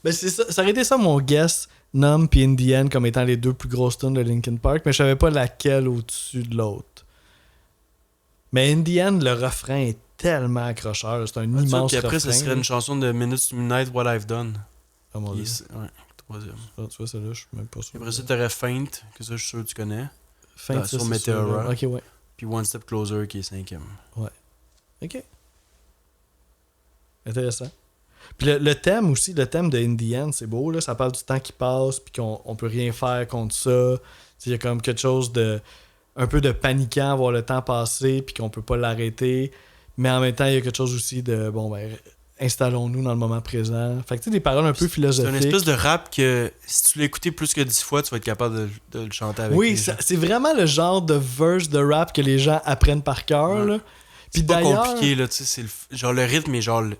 Ben, c'est ça. Ça aurait été ça mon guess. Numb et Indian comme étant les deux plus grosses tunes de Linkin Park, mais je savais pas laquelle au-dessus de l'autre. Mais Indian, le refrain est tellement accrocheur. C'est un immense Puis après, refrain. ça serait une chanson de Minutes to Midnight, What I've Done. Oh mon Dieu. Ouais, troisième. Ah, tu vois, celle-là, je suis même pas sûr. Après ça, t'aurais Faint, que ça, je suis sûr que tu connais. Fin sur Meteora. Ok, ouais. Puis One Step Closer, qui est cinquième. Ok. Intéressant. Puis le thème aussi, le thème de Indian, c'est beau, là. Ça parle du temps qui passe, puis qu'on peut rien faire contre ça. Il y a comme quelque chose de un peu de paniquant à voir le temps passer, puis qu'on peut pas l'arrêter. Mais en même temps, il y a quelque chose aussi de, bon, ben, installons-nous dans le moment présent. Fait que tu sais, des paroles un peu C'est philosophiques. une espèce de rap que, si tu l'écoutais plus que 10 fois, tu vas être capable de le chanter avec Oui, les gens. c'est vraiment le genre de verse de rap que les gens apprennent par cœur, là. Puis C'est pas d'ailleurs, compliqué, là, tu sais, c'est genre le rythme est genre... Il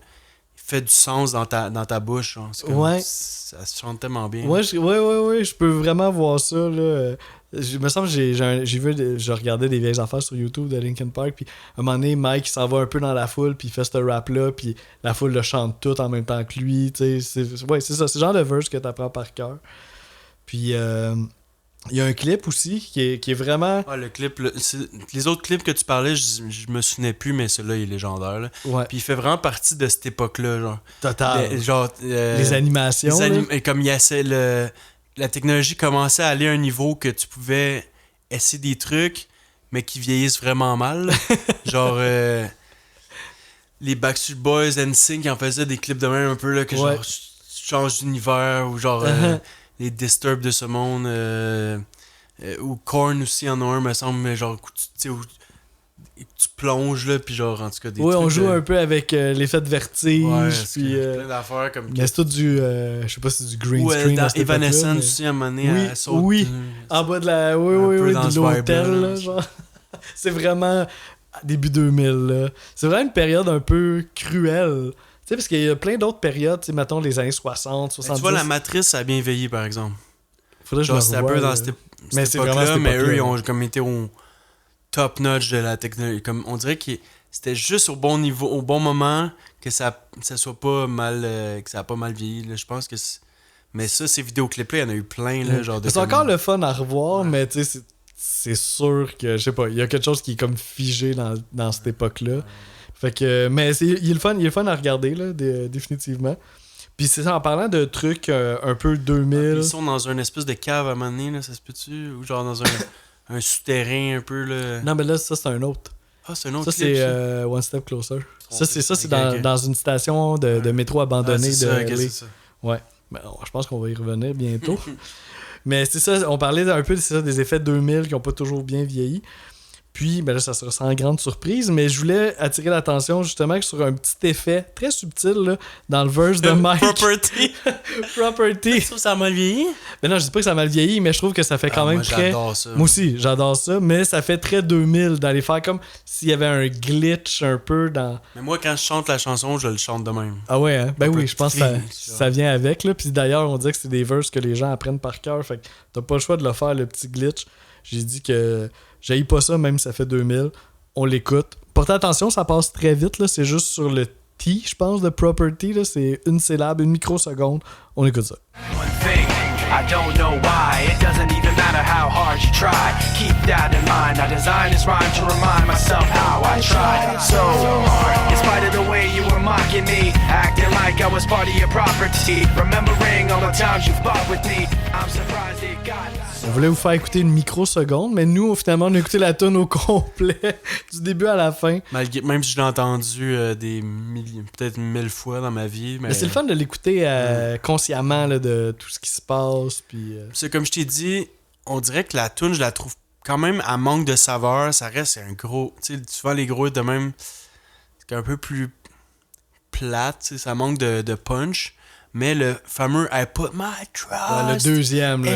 fait du sens dans ta bouche. Genre. C'est comme, Ouais. Ça se chante tellement bien. ouais, je peux vraiment voir ça, là. Il me semble que je regardais des vieilles affaires sur YouTube de Linkin Park, puis à un moment donné, Mike il s'en va un peu dans la foule, puis il fait ce rap-là, puis la foule le chante tout en même temps que lui, tu sais. C'est ça, c'est le genre de verse que t'apprends par cœur. Puis il y a un clip aussi qui est vraiment... Ah, le clip, les autres clips que tu parlais, je me souvenais plus, mais celui-là, il est légendaire. Là. Ouais, Puis il fait vraiment partie de cette époque-là. Genre, total. Les animations, là. et comme il y a la technologie commençait à aller à un niveau que tu pouvais essayer des trucs, mais qui vieillissent vraiment mal. Là. Genre... les Backstreet Boys, NSYNC, qui en faisaient des clips de même un peu, là, que Ouais. genre, tu changes d'univers, ou genre les Disturbed de ce monde, ou Korn aussi en a un, me semble, mais genre, tu sais, où tu plonges, là, puis genre, en tout cas, des Oui, trucs... on joue un peu avec l'effet de vertige, Ouais, puis... plein d'affaires comme... mais c'est tout du... je sais pas si c'est du green Ou screen dans à cette époque-là, Evanescence mais- aussi, à un moment donné, Oui, elle saute, oui. En bas de la... un peu dans de ce l'hôtel, vibe-là, là, genre. C'est vraiment début 2000, là. C'est vraiment une période un peu cruelle. Tu sais, parce qu'il y a plein d'autres périodes, tu sais, mettons les années 60, Mais 70. tu vois, la Matrice, ça a bien veillé, par exemple. Faudrait que je Genre, le c'était un revoie, peu dans là. cette Mais c'est vraiment époque-là, cette mais eux, époque-là, ils ont comme été au top-notch de la technologie. Comme, on dirait que c'était juste au bon niveau, au bon moment, que ça soit pas mal... que ça a pas mal vieilli, là. Je pense que... Mais ça, ces vidéoclips-là, il y en a eu plein, là, genre de... C'est encore le fun à revoir, mais tu sais, c'est sûr que, je sais pas, il y a quelque chose qui est comme figé dans cette époque-là. Fait que, mais il est le fun à regarder, là, définitivement. Puis c'est ça, en parlant de trucs un peu 2000... Ils sont dans une espèce de cave à un moment donné, là, ça se peut-tu? Ou genre dans un souterrain un peu, là... Non, mais là, ça, c'est un autre. Ah, c'est un autre Ça, clip, c'est ça. One Step Closer. Ça, c'est Ok, dans, ok. dans une station de métro abandonnée c'est de ça, ok, LA. c'est ça. Ouais. Ben, je pense qu'on va y revenir bientôt. Mais c'est ça, on parlait un peu des effets 2000 qui n'ont pas toujours bien vieilli. Puis, ben là, ça sera sans grande surprise, mais je voulais attirer l'attention justement sur un petit effet très subtil là, dans le verse de Mike. Property. Property. Tu trouves ça a mal vieilli? Mais non, je dis pas que ça a mal vieilli, mais je trouve que ça fait quand même moi, très... j'adore ça. Moi aussi, j'adore ça, mais ça fait très 2000 d'aller faire comme s'il y avait un glitch un peu dans... Mais moi, quand je chante la chanson, je le chante de même. Ah ouais, hein? Ben oui, je pense que Property, ça vient avec. Là. Puis d'ailleurs, on dit que c'est des verses que les gens apprennent par cœur. Fait que t'as pas le choix de le faire, le petit glitch. J'ai dit que j'haïs pas ça, même si ça fait 2000. On l'écoute. Portez attention, ça passe très vite. Là. C'est juste sur le T, je pense, de Property. Là. C'est une syllabe, une microseconde. On écoute ça. One thing, I don't know why. It doesn't even matter how hard you try. Keep that in mind. I designed this rhyme to remind myself how I tried so hard. In spite of the way you were mocking me, acting like like I was part of your property. Remembering all the times you fought with me, I'm surprised it got. On voulait vous faire écouter une microseconde, mais nous, finalement, on a écouté la tune au complet, du début à la fin. Même si je l'ai entendu peut-être 1000 fois dans ma vie. Mais c'est le fun de l'écouter consciemment là, de tout ce qui se passe. Puis, C'est comme je t'ai dit, on dirait que la tune, je la trouve quand même à manque de saveur. Ça reste un gros. Tu sais, souvent les gros de même, c'est un peu plus plate, tu sais, ça manque de punch. Mais le fameux I put my trust. le deuxième, là.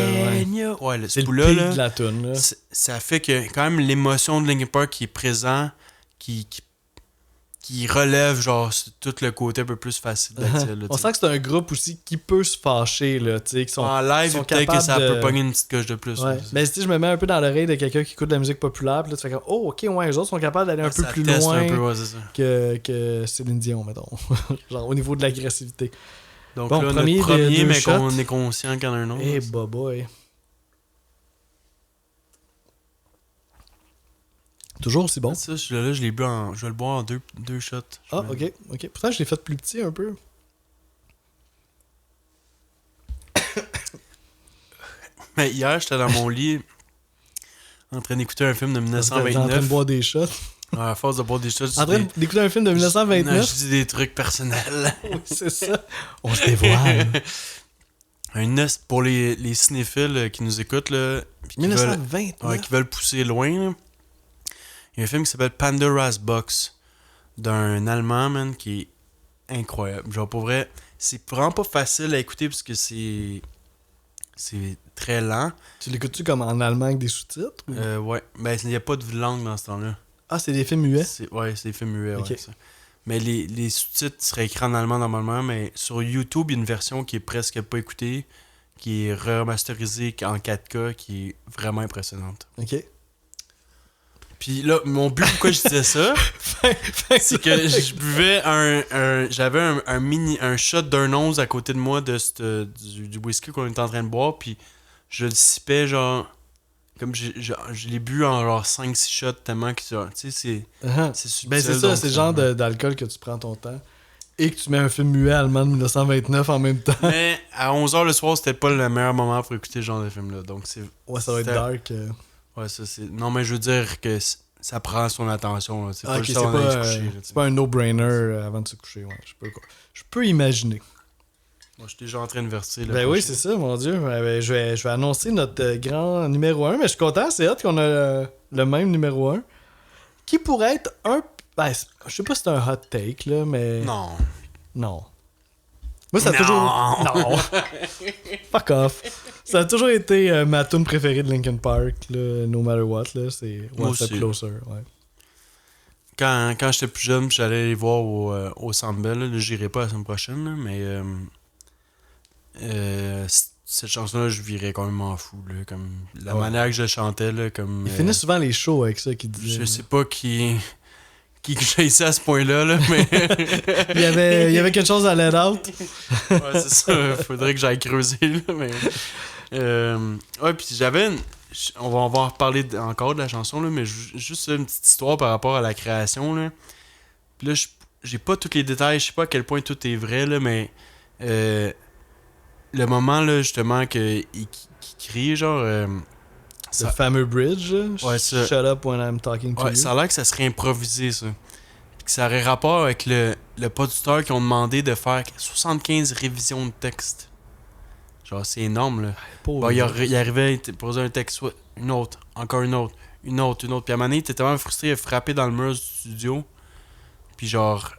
Ouais, C'est le bout-là, pic là, de la tune, là. ça fait que quand même l'émotion de Linkin Park qui est présent, qui relève genre tout le côté un peu plus facile d'actuel. On sent que c'est un groupe aussi qui peut se fâcher, là, tu sais, qui sont en live, sont peut-être que capables ça de- peut pogner une petite coche de plus. Ouais. là. Mais si je me mets un peu dans l'oreille de quelqu'un qui écoute de la musique populaire, puis là tu fais comme oh ok ouais les autres sont capables d'aller un peu Ça plus teste loin un peu, ouais, c'est ça. que Céline Dion mettons. Genre au niveau de l'agressivité. Donc Bon, là, premier notre de premier, deux mais shots. qu'on est conscient qu'il y en a un autre. Eh boy. Toujours aussi bon. Ça, je l'ai bu je vais le boire en deux shots. Ah ok. Pourtant je l'ai fait plus petit un peu. Mais hier, j'étais dans mon lit en train d'écouter un film de En train de 1929. boire des shots. À force de boire des shots, En train d'écouter un film de Non, 1929. je dis des trucs personnels. C'est ça. On se dévoile. Pour les cinéphiles qui nous écoutent, là, puis qui 1929. qui veulent pousser loin, là, il y a un film qui s'appelle Pandora's Box d'un Allemand, man, qui est incroyable. Genre, pour vrai, c'est vraiment pas facile à écouter parce que c'est très lent. Tu l'écoutes-tu comme en allemand avec des sous-titres? ou- Ouais, mais il n'y a pas de langue dans ce temps-là. Ah, c'est des films muets? C'est des films muets, Ok. ouais, ça. Mais les sous-titres seraient écrits en allemand normalement, mais sur YouTube, il y a une version qui est presque pas écoutée, qui est remasterisée en 4K, qui est vraiment impressionnante. Ok. Puis là, mon but, pourquoi je disais ça, c'est que je buvais j'avais un shot d'un 11 à côté de moi du whisky qu'on était en train de boire, puis je le sipais genre comme je l'ai bu en genre 5-6 shots tellement que tu sais c'est subtil. Ben c'est ça, donc c'est le genre d'alcool que tu prends ton temps et que tu mets un film muet allemand de 1929 en même temps. Mais à 11h le soir, c'était pas le meilleur moment pour écouter ce genre de film là. Donc c'est Ouais, ça va être c'était- dark. Ouais, ça c'est non mais je veux dire que ça prend son attention là, c'est Ah, pas ok, juste c'est avant d'aller pas, se coucher. là, tu c'est sais. pas un no-brainer avant de se coucher. Ouais, je peux imaginer. Moi, je suis déjà en train de verser là. Ben oui, c'est ça, mon Dieu. Ben, je vais annoncer notre grand numéro 1, mais je suis content, c'est hot qu'on a le même numéro 1. Qui pourrait être un... Ben, je sais pas si c'est un hot take, là, mais... Non. Non. Moi, ça a Non. toujours... Non. Fuck off. Ça a toujours été ma tune préférée de Linkin Park, là, no matter what, là. C'est Moi One Step aussi. Closer, ouais. Quand j'étais plus jeune, j'allais les voir au Centre Bell. Là, j'irai pas la semaine prochaine, là, mais cette chanson-là, je virais quand même en fou. Là, comme la Ouais. manière que je chantais, là, comme. Ils finissent souvent les shows avec ça, qui disaient. Je sais pas qui jaillissait à ce point-là, là, mais. Il y avait quelque chose à let out. Ouais, c'est ça. Faudrait que j'aille creuser, là, mais. Ouais, puis on va en reparler encore de la chanson, là, mais juste une petite histoire par rapport à la création, là. Puis là, j'ai pas tous les détails, je sais pas à quel point tout est vrai, là, mais le moment, là, justement, qu'il crie, genre... Le ça, fameux bridge, là. Ouais, ça. Shut up when I'm talking to ouais, you. ça a l'air que ça serait improvisé, ça. Puis que ça aurait rapport avec le producteur qui ont demandé de faire 75 révisions de texte. Genre, c'est énorme, là. Pauvre. Bon, il arrivait, il posait un texte, soit une autre, encore une autre. Puis à un moment donné, il était tellement frustré, il a frappé dans le mur du studio. Puis genre,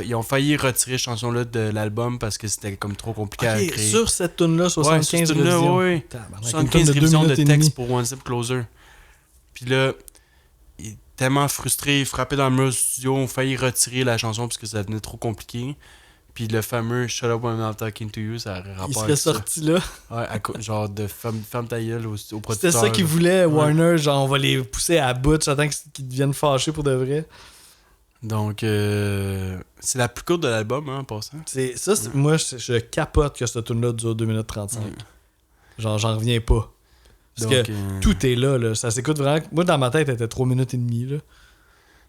ils ont failli retirer cette chanson-là de l'album parce que c'était comme trop compliqué à Ok, créer. sur cette tune-là, 75 ouais, sur cette tune-là, révisions. ouais. Tabarnak, une 75 tune de 2 révisions de minutes et texte demie. pour One Step Closer. Puis là, il est tellement frustré, il frappait dans le mur du studio, on a failli retirer la chanson parce que ça devenait trop compliqué. Puis le fameux Shut Up When I'm Talking to You, ça aurait rapport Il serait avec ça. sorti là. Ouais, genre de ferme ta gueule au producteur. C'était ça qu'ils là. voulaient, Warner. Genre, on va les pousser à bout. J'attends qu'ils deviennent fâchés pour de vrai. Donc, c'est la plus courte de l'album, hein, en passant. Moi, je capote que cette tune-là dure 2 minutes 35. Genre, j'en reviens pas. Parce Donc, que tout est là, là. Ça s'écoute vraiment. Moi, dans ma tête, elle était 3 minutes et demie, là.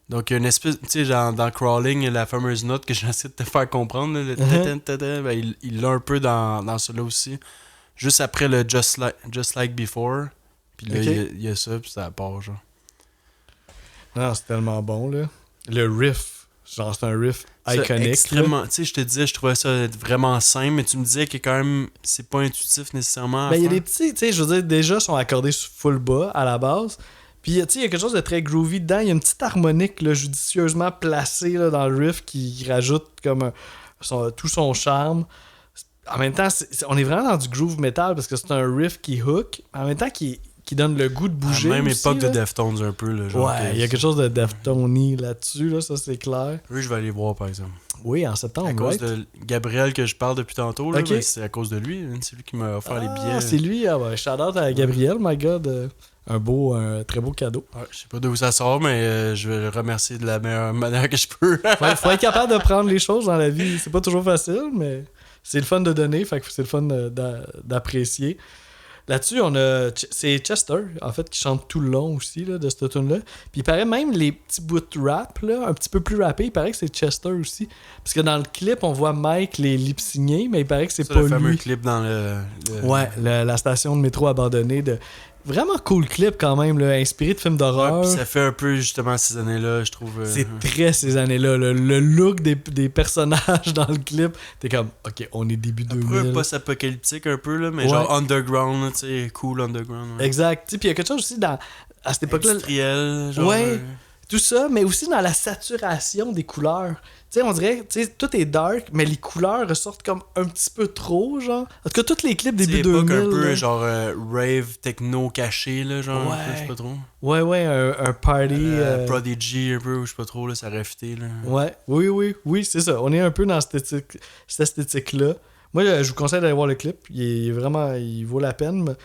Donc, il y a une espèce, tu sais, dans Crawling, la fameuse note que j'essaie de te faire comprendre, là, le ta-ta-ta-ta, ben, il l'a un peu dans celui-là aussi. Juste après le Just Like Before. Puis là, Ok. il y a ça, puis ça part, genre. Non, c'est tellement bon, là. Le riff. Genre, c'est un riff C'est iconique. extrêmement, tu sais, je te disais, je trouvais ça vraiment simple, mais tu me disais que quand même, c'est pas intuitif nécessairement. à Ben, il y a faire. des petits, tu sais, je veux dire, déjà, sont accordés sur full bas à la base. Puis, tu sais, il y a quelque chose de très groovy dedans. Il y a une petite harmonique, là, judicieusement placée là, dans le riff qui rajoute comme tout son charme. En même temps, on est vraiment dans du groove metal parce que c'est un riff qui hook, en même temps qui donne le goût de À bouger. la même aussi, époque là. de Deftones un peu, là, genre. Ouais, il y a quelque chose de Deftony là-dessus, là, ça c'est clair. Oui, je vais aller voir, par exemple. Oui, en septembre, À cause right? de Gabriel que je parle depuis tantôt, là, Ok. ben, c'est à cause de lui. Hein, c'est lui qui m'a offert les billets. C'est lui, ah ouais, shout out à Gabriel, my god. Un très beau cadeau. Ouais, je sais pas d'où ça sort, mais je vais le remercier de la meilleure manière que je peux. Faut être capable de prendre les choses dans la vie. C'est pas toujours facile, mais c'est le fun de donner, fait que c'est le fun d'apprécier. Là-dessus, c'est Chester, en fait, qui chante tout le long aussi là, de cette tune-là. Puis il paraît même les petits bouts de rap, là, un petit peu plus rappés, il paraît que c'est Chester aussi. Parce que dans le clip, on voit Mike les lip-signer, mais il paraît que c'est C'est pas le fameux lui. clip dans le Ouais, la station de métro abandonnée. Vraiment cool clip quand même, là, inspiré de films Ouais, d'horreur. puis ça fait un peu justement ces années-là, je trouve. C'est très ces années-là. Le look des personnages dans le clip, t'es comme, ok, on est début un peu 2000. post-apocalyptique un peu, là, mais Ouais. genre underground, là, tu sais, cool underground. Ouais. Exact. Puis il y a quelque chose aussi à cette époque-là. Industriel, genre. Ouais. Tout ça, mais aussi dans la saturation des couleurs. Tu sais, on dirait, tu sais, tout est dark, mais les couleurs ressortent comme un petit peu trop, genre. En tout cas, tous les clips début C'est 2000. un peu là. genre rave techno caché, là, genre, Ouais. je sais pas trop. Ouais, un party. Prodigy un peu, je sais pas trop, là, ça rafité, là. Ouais, oui, c'est ça. On est un peu dans cette esthétique-là. Moi, je vous conseille d'aller voir le clip. Il est vraiment, il vaut la peine. Mais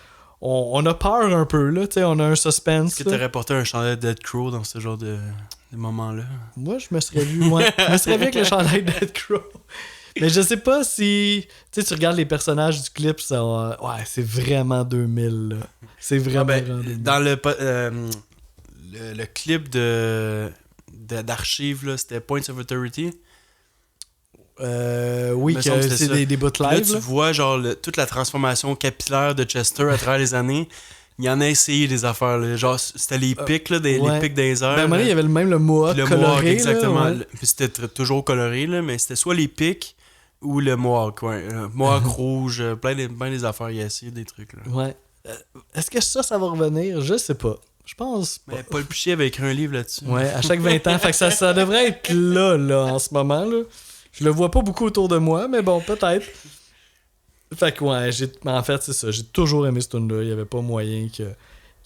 on a peur un peu, là. Tu sais, on a un suspense. Est-ce que là. t'aurais porté un chandail de Dead Crow dans ce genre de moments-là? Moi, je me serais vu, je me serais vu avec le chandail de Dead Crow. Mais je sais pas si. Tu sais, tu regardes les personnages du clip, ça. Ouais, c'est vraiment 2000, là. C'est vraiment, Ah ben, vraiment 2000. dans le clip d'archives, là, c'était Points of Authority. Oui, me semble que que c'était c'est ça. des bouts Là, live. tu là. vois genre toute la transformation capillaire de Chester à travers les années. Il en a essayé des affaires. Là. Genre, c'était les pics, là, ouais. les pics des airs. Ben, à un moment donné, il y avait même le mohawk Puis le coloré. mohawk, là, exactement. ouais. Puis c'était toujours coloré, là, mais c'était soit les pics ou le mohawk. Ouais. Mohawk rouge, plein des affaires. Il a essayé des trucs. Là. Ouais. Est-ce que ça va revenir? Je sais pas. Je pense pas. Mais Paul Piché avait écrit un livre là-dessus. Ouais, à chaque 20 ans. Fait que ça devrait être là, en ce moment. Là. Je le vois pas beaucoup autour de moi, mais bon, peut-être. Fait que ouais, en fait, c'est ça. J'ai toujours aimé ce tune-là. Il y avait pas moyen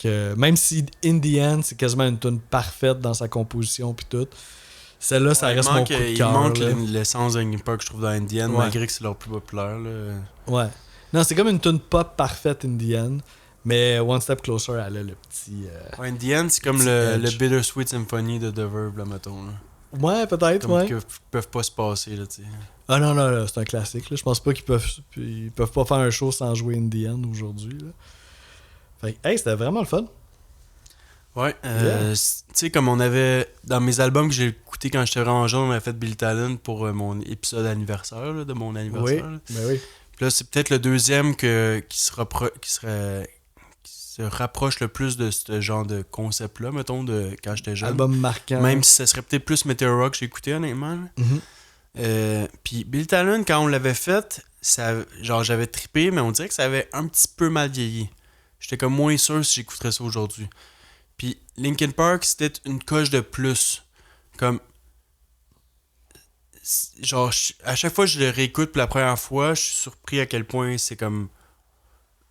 que. Même si In the End, c'est quasiment une tune parfaite dans sa composition puis tout. Celle-là, ça reste mon coup de il cœur. manque là. l'essence de Linkin Park, je trouve, dans Indian, Ouais. malgré que c'est leur plus populaire. Là. Ouais. Non, c'est comme une tune pop parfaite In the End. Mais One Step Closer, elle a le petit. Ouais, Indian, c'est comme Petit le edge. Bittersweet Symphony de The Verve, là, mettons. Là. Ouais, peut-être, Comme ouais. qui peuvent pas se passer, là, tu sais. Ah non, là, c'est un classique. Là. Je pense pas qu'ils peuvent pas faire un show sans jouer Indian aujourd'hui. Là. Fait que, hey, c'était vraiment le fun. Ouais, Yeah. tu sais, comme on avait, dans mes albums que j'ai écoutés quand j'étais vraiment jeune, on avait fait Billy Talent pour mon épisode anniversaire, là, de mon Oui, anniversaire. Là. ben oui. Puis là, c'est peut-être le deuxième qui se rapproche le plus de ce genre de concept-là, mettons, de quand j'étais jeune. Album marquant. Même si ça serait peut-être plus Meteor Rock que j'ai écouté, honnêtement. Là. Mhm. Puis Billy Talent, quand on l'avait fait, genre j'avais trippé, mais on dirait que ça avait un petit peu mal vieilli. J'étais comme moins sûr si j'écouterais ça aujourd'hui. Puis Linkin Park, c'était une coche de plus. Comme. Genre, à chaque fois que je le réécoute pour la première fois, je suis surpris à quel point c'est comme.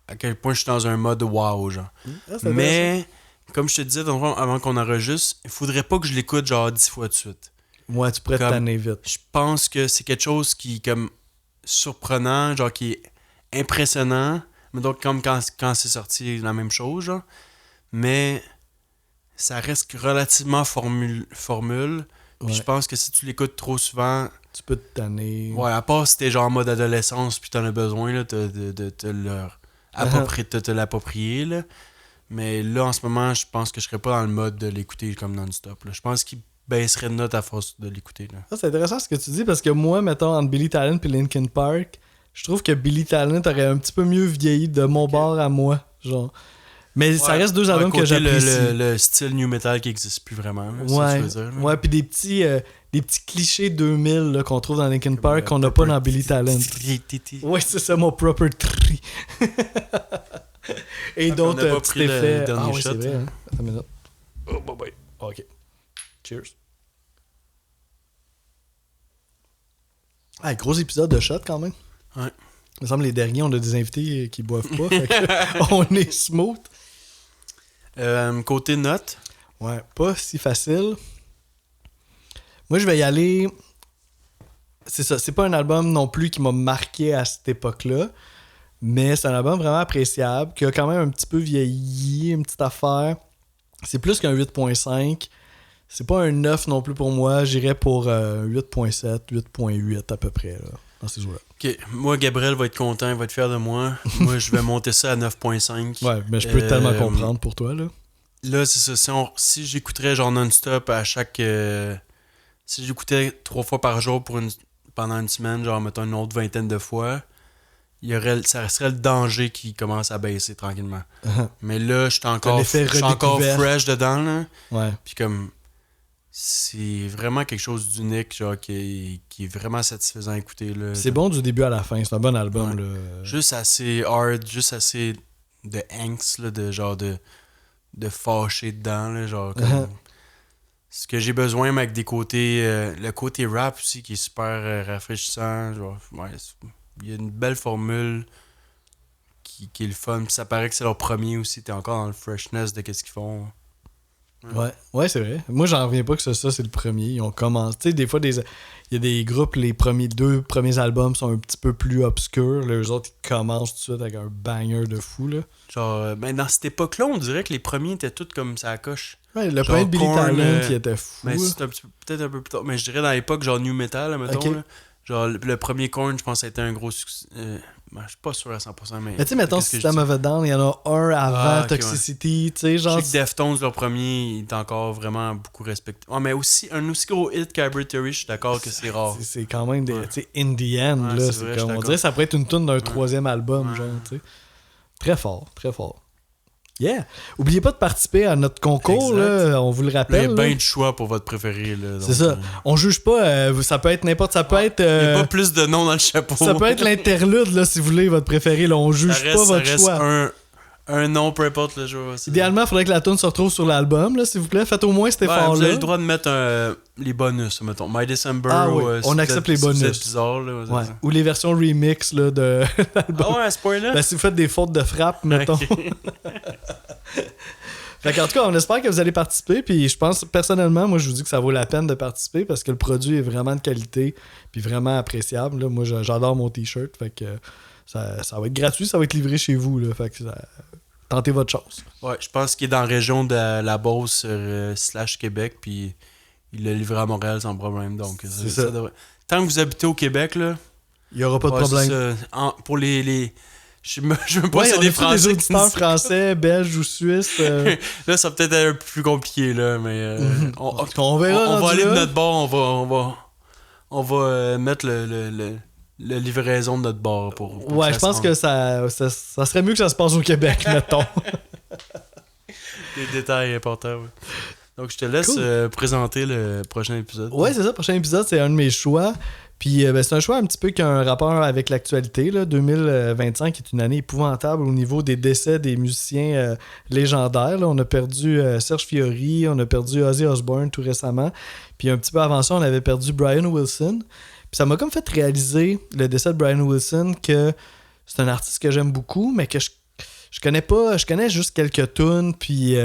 À quel point je suis dans un mode wow, genre. Ah, c'est intéressant. Mais, comme je te disais avant qu'on enregistre, il faudrait pas que je l'écoute genre 10 fois de suite. Ouais, tu pourrais te comme- tanner vite. Je pense que c'est quelque chose qui est comme surprenant, genre qui est impressionnant. Mais donc comme quand c'est sorti la même chose, genre. Mais ça reste relativement formule. Puis Ouais. je pense que si tu l'écoutes trop souvent, Tu peux te tanner. ouais, à part si t'es genre en mode adolescence puis t'en as besoin là, de te l'approprier là. Mais là en ce moment, je pense que je serais pas dans le mode de l'écouter comme non-stop. Là. Je pense qu'il baisserais de note à force de l'écouter. Là. Ça, c'est intéressant ce que tu dis parce que moi, mettons, entre Billy Talent et Linkin Park, je trouve que Billy Talent aurait un petit peu mieux vieilli de mon bord à moi. Genre. Mais ça reste deux albums que j'apprécie. Le style new metal qui n'existe plus vraiment. Là, ça, Ouais, tu veux dire, là. ouais, puis des petits clichés 2000 là, qu'on trouve dans Linkin Park qu'on n'a pas dans Billy Talent. Ouais, c'est ça, mon proper tree. Et d'autres on n'a pas petits pris le effets. dernier Ah oui, shot, c'est vrai. hein. Hein. Attends une minute. Oh, bye bye. Ok. Cheers. Ah, gros épisode de shot quand même. Ouais. Il me semble les derniers, on a des invités qui boivent pas. Fait que on est smooth. Côté note. Ouais, pas si facile. Moi, je vais y aller. C'est ça, c'est pas un album non plus qui m'a marqué à cette époque-là, mais c'est un album vraiment appréciable, qui a quand même un petit peu vieilli, une petite affaire. C'est plus qu'un 8.5. C'est pas un 9 non plus pour moi. J'irais pour 8.7, 8.8 à peu près, là, dans ces eaux-là. Ok, moi, Gabriel va être content, il va être fier de moi. Moi, je vais monter ça à 9.5. Ouais, mais je peux tellement comprendre pour toi, là. Là, c'est ça. Si j'écouterais genre non-stop à chaque... si j'écoutais 3 fois par jour pendant une semaine, genre mettons une autre 20aine de fois, ça serait le danger qui commence à baisser tranquillement. Mais là, je suis encore fresh dedans, là. Ouais. Puis comme... C'est vraiment quelque chose d'unique, genre, qui est vraiment satisfaisant à écouter, là. C'est bon du début à la fin. C'est un bon album, Ouais. là. Juste assez hard, juste assez de angst, là, de genre de fâcher dedans, là, genre comme... Ce que j'ai besoin, mais avec des côtés... le côté rap aussi, qui est super rafraîchissant, genre... Ouais, il y a une belle formule qui est le fun, puis ça paraît que c'est leur premier aussi, t'es encore dans le freshness de qu'est-ce qu'ils font. Ouais, c'est vrai. Moi, j'en reviens pas que ça, c'est le premier. Ils ont commencé. Tu sais, des fois, il y a des groupes, les deux premiers albums sont un petit peu plus obscurs. Là, eux autres, ils commencent tout de suite avec un banger de fou, là. Genre, ben dans cette époque-là, on dirait que les premiers étaient tous comme ça à coche. Ouais, le Genre premier de Billy Korn, Talent qui était fou. Mais là. c'est peut-être un peu plus tard. Mais je dirais dans l'époque, genre New Metal, là, mettons. Ok. Là. Genre, le premier Korn, je pense que ça a été un gros succès. Je suis pas sûr à 100%, mais... Mais tu sais, mettons, qu'est-ce que System je of a Down, il y en a un avant Ah, ok, Toxicity, tu sais, Je genre... sais que Deftones, leur premier, il est encore vraiment beaucoup respecté. Ouais, mais aussi, un aussi gros hit qu'Hybrid Theory, je suis d'accord que c'est rare. C'est quand même des... Tu sais, in the end, Ouais, là, c'est vrai, je suis comme... On d'accord. dirait que ça pourrait être une tune d'un troisième album, Ouais. genre, tu sais. Très fort, très fort. Yeah! Oubliez pas de participer à notre concours, Exact. là, on vous le Là, il y rappelle. a là. bien de choix pour votre préféré. Là, C'est ça. On juge pas, ça peut être n'importe... Ça peut être... Il n'y a pas plus de noms dans le chapeau. ça peut être l'interlude, là, si vous voulez, votre préféré. Là, on juge pas votre choix. Un nom, peu importe le jour. Idéalement, il faudrait que la tune se retrouve sur l'album, là, s'il vous plaît. Faites au moins cet Vous effort-là. avez le droit de mettre les bonus, mettons. My December. Ah oui, ou, on si accepte vous êtes- les bonus. Si vous êtes bizarre, là, Ouais. Ou les versions remix là, de l'album. Ah ouais, à ce point-là? Ben, si vous faites des fautes de frappe, mettons. Ok. Fait qu'en tout cas, on espère que vous allez participer. Puis je pense, personnellement, moi, je vous dis que ça vaut la peine de participer parce que le produit est vraiment de qualité puis vraiment appréciable. Là. Moi, j'adore mon t-shirt. Fait que ça va être gratuit, ça va être livré chez vous. Là. Fait que tentez votre chance. Ouais, je pense qu'il est dans la région de la Beauce / Québec, puis il l'a livré à Montréal sans problème. Donc, C'est ça. Tant que vous habitez au Québec, là. Il n'y aura pas de ouais, problème. c'est ça. Pour les... Je me pas Ouais, si on c'est des a des Français qui auditeurs nous- français, belges ou suisses. Là, ça va peut-être être un peu plus compliqué, là, mais On verra. on va rendu aller de là. notre bord, on va mettre le livraison de notre bord pour Ouais, que je ça pense se que ça serait mieux que ça se passe au Québec, mettons. des détails importants. Ouais. Donc, je te laisse Cool. présenter le prochain épisode. Ouais, c'est ça. Prochain épisode, c'est un de mes choix. Puis ben, c'est un choix un petit peu qui a un rapport avec l'actualité. Là. 2025 est une année épouvantable au niveau des décès des musiciens légendaires. Là. On a perdu Serge Fiori, on a perdu Ozzy Osbourne tout récemment. Puis un petit peu avant ça, on avait perdu Brian Wilson. Puis ça m'a comme fait réaliser, le décès de Brian Wilson, que c'est un artiste que j'aime beaucoup, mais que je connais pas. Je connais juste quelques tunes, puis...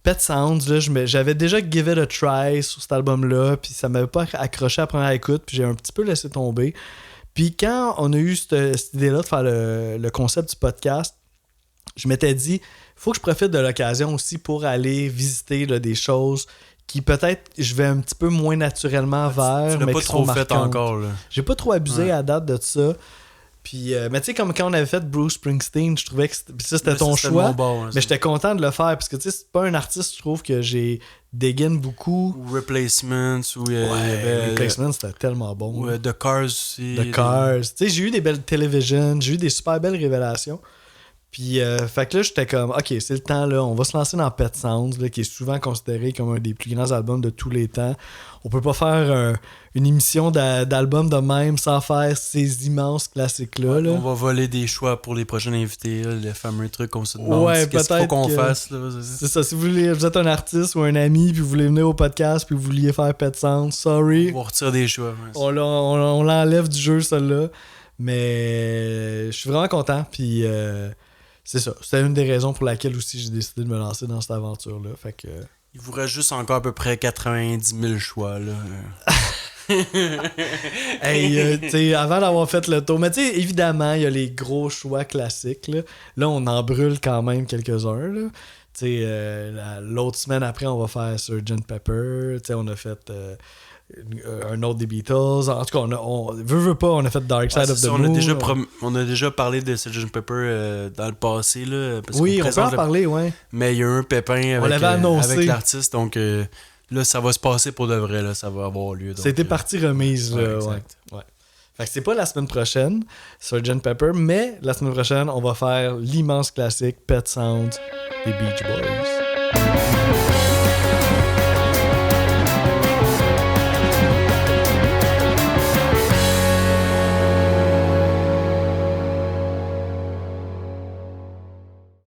Pet Sounds, là, j'avais déjà Give It a Try sur cet album-là, puis ça m'avait pas accroché à la première écoute, puis j'ai un petit peu laissé tomber. Puis quand on a eu cette idée-là de faire le concept du podcast, je m'étais dit, faut que je profite de l'occasion aussi pour aller visiter là, des choses qui peut-être je vais un petit peu moins naturellement vers, Tu l'as mais pas qui trop sont fait marquantes. encore, là. J'ai pas trop abusé à date de ça. Puis, mais tu sais, comme quand on avait fait Bruce Springsteen, je trouvais que c'était ton choix. Bon, Mais j'étais content de le faire parce que tu sais, c'est pas un artiste, je trouve, que j'ai dégaine beaucoup. Ou Replacements, ou Replacement, c'était tellement bon. ou The Cars aussi. The Cars. Tu sais, j'ai eu des belles télévisions, j'ai eu des super belles révélations. Puis, fait que là, j'étais comme, OK, c'est le temps, là, on va se lancer dans Pet Sounds, là, qui est souvent considéré comme un des plus grands albums de tous les temps. On peut pas faire une émission d'album de même sans faire ces immenses classiques-là. Là. On va voler des choix pour les prochains invités, là, les fameux trucs qu'on se demande. Ouais, Qu'est-ce qu'il faut qu'on fasse. Là, c'est ça, si vous êtes un artiste ou un ami, puis vous voulez venir au podcast, puis vous vouliez faire Pet Sounds, sorry. On va retirer des choix. Ouais, on l'enlève du jeu, celle-là. Mais je suis vraiment content, puis... c'est ça. C'était une des raisons pour laquelle aussi j'ai décidé de me lancer dans cette aventure-là. Fait que... Il vous reste juste encore à peu près 90 000 choix. Là. Hey, t'sais, avant d'avoir fait le tour, mais tu sais, évidemment, il y a les gros choix classiques. Là, on en brûle quand même quelques-uns. Là. L'autre semaine après, on va faire Sgt. Pepper. On a fait... un autre des Beatles. En tout cas, on veut pas, on a fait Dark Side of the Moon. On a déjà parlé de Sgt. Pepper dans le passé. Là, parce oui, on peut en parler, ouais. Mais il y a eu un pépin avec l'artiste. Donc là, ça va se passer pour de vrai. Là, ça va avoir lieu. C'était partie remise. Là, ouais. Fait que c'est pas la semaine prochaine, Sgt. Pepper, mais la semaine prochaine, on va faire l'immense classique Pet Sounds des Beach Boys.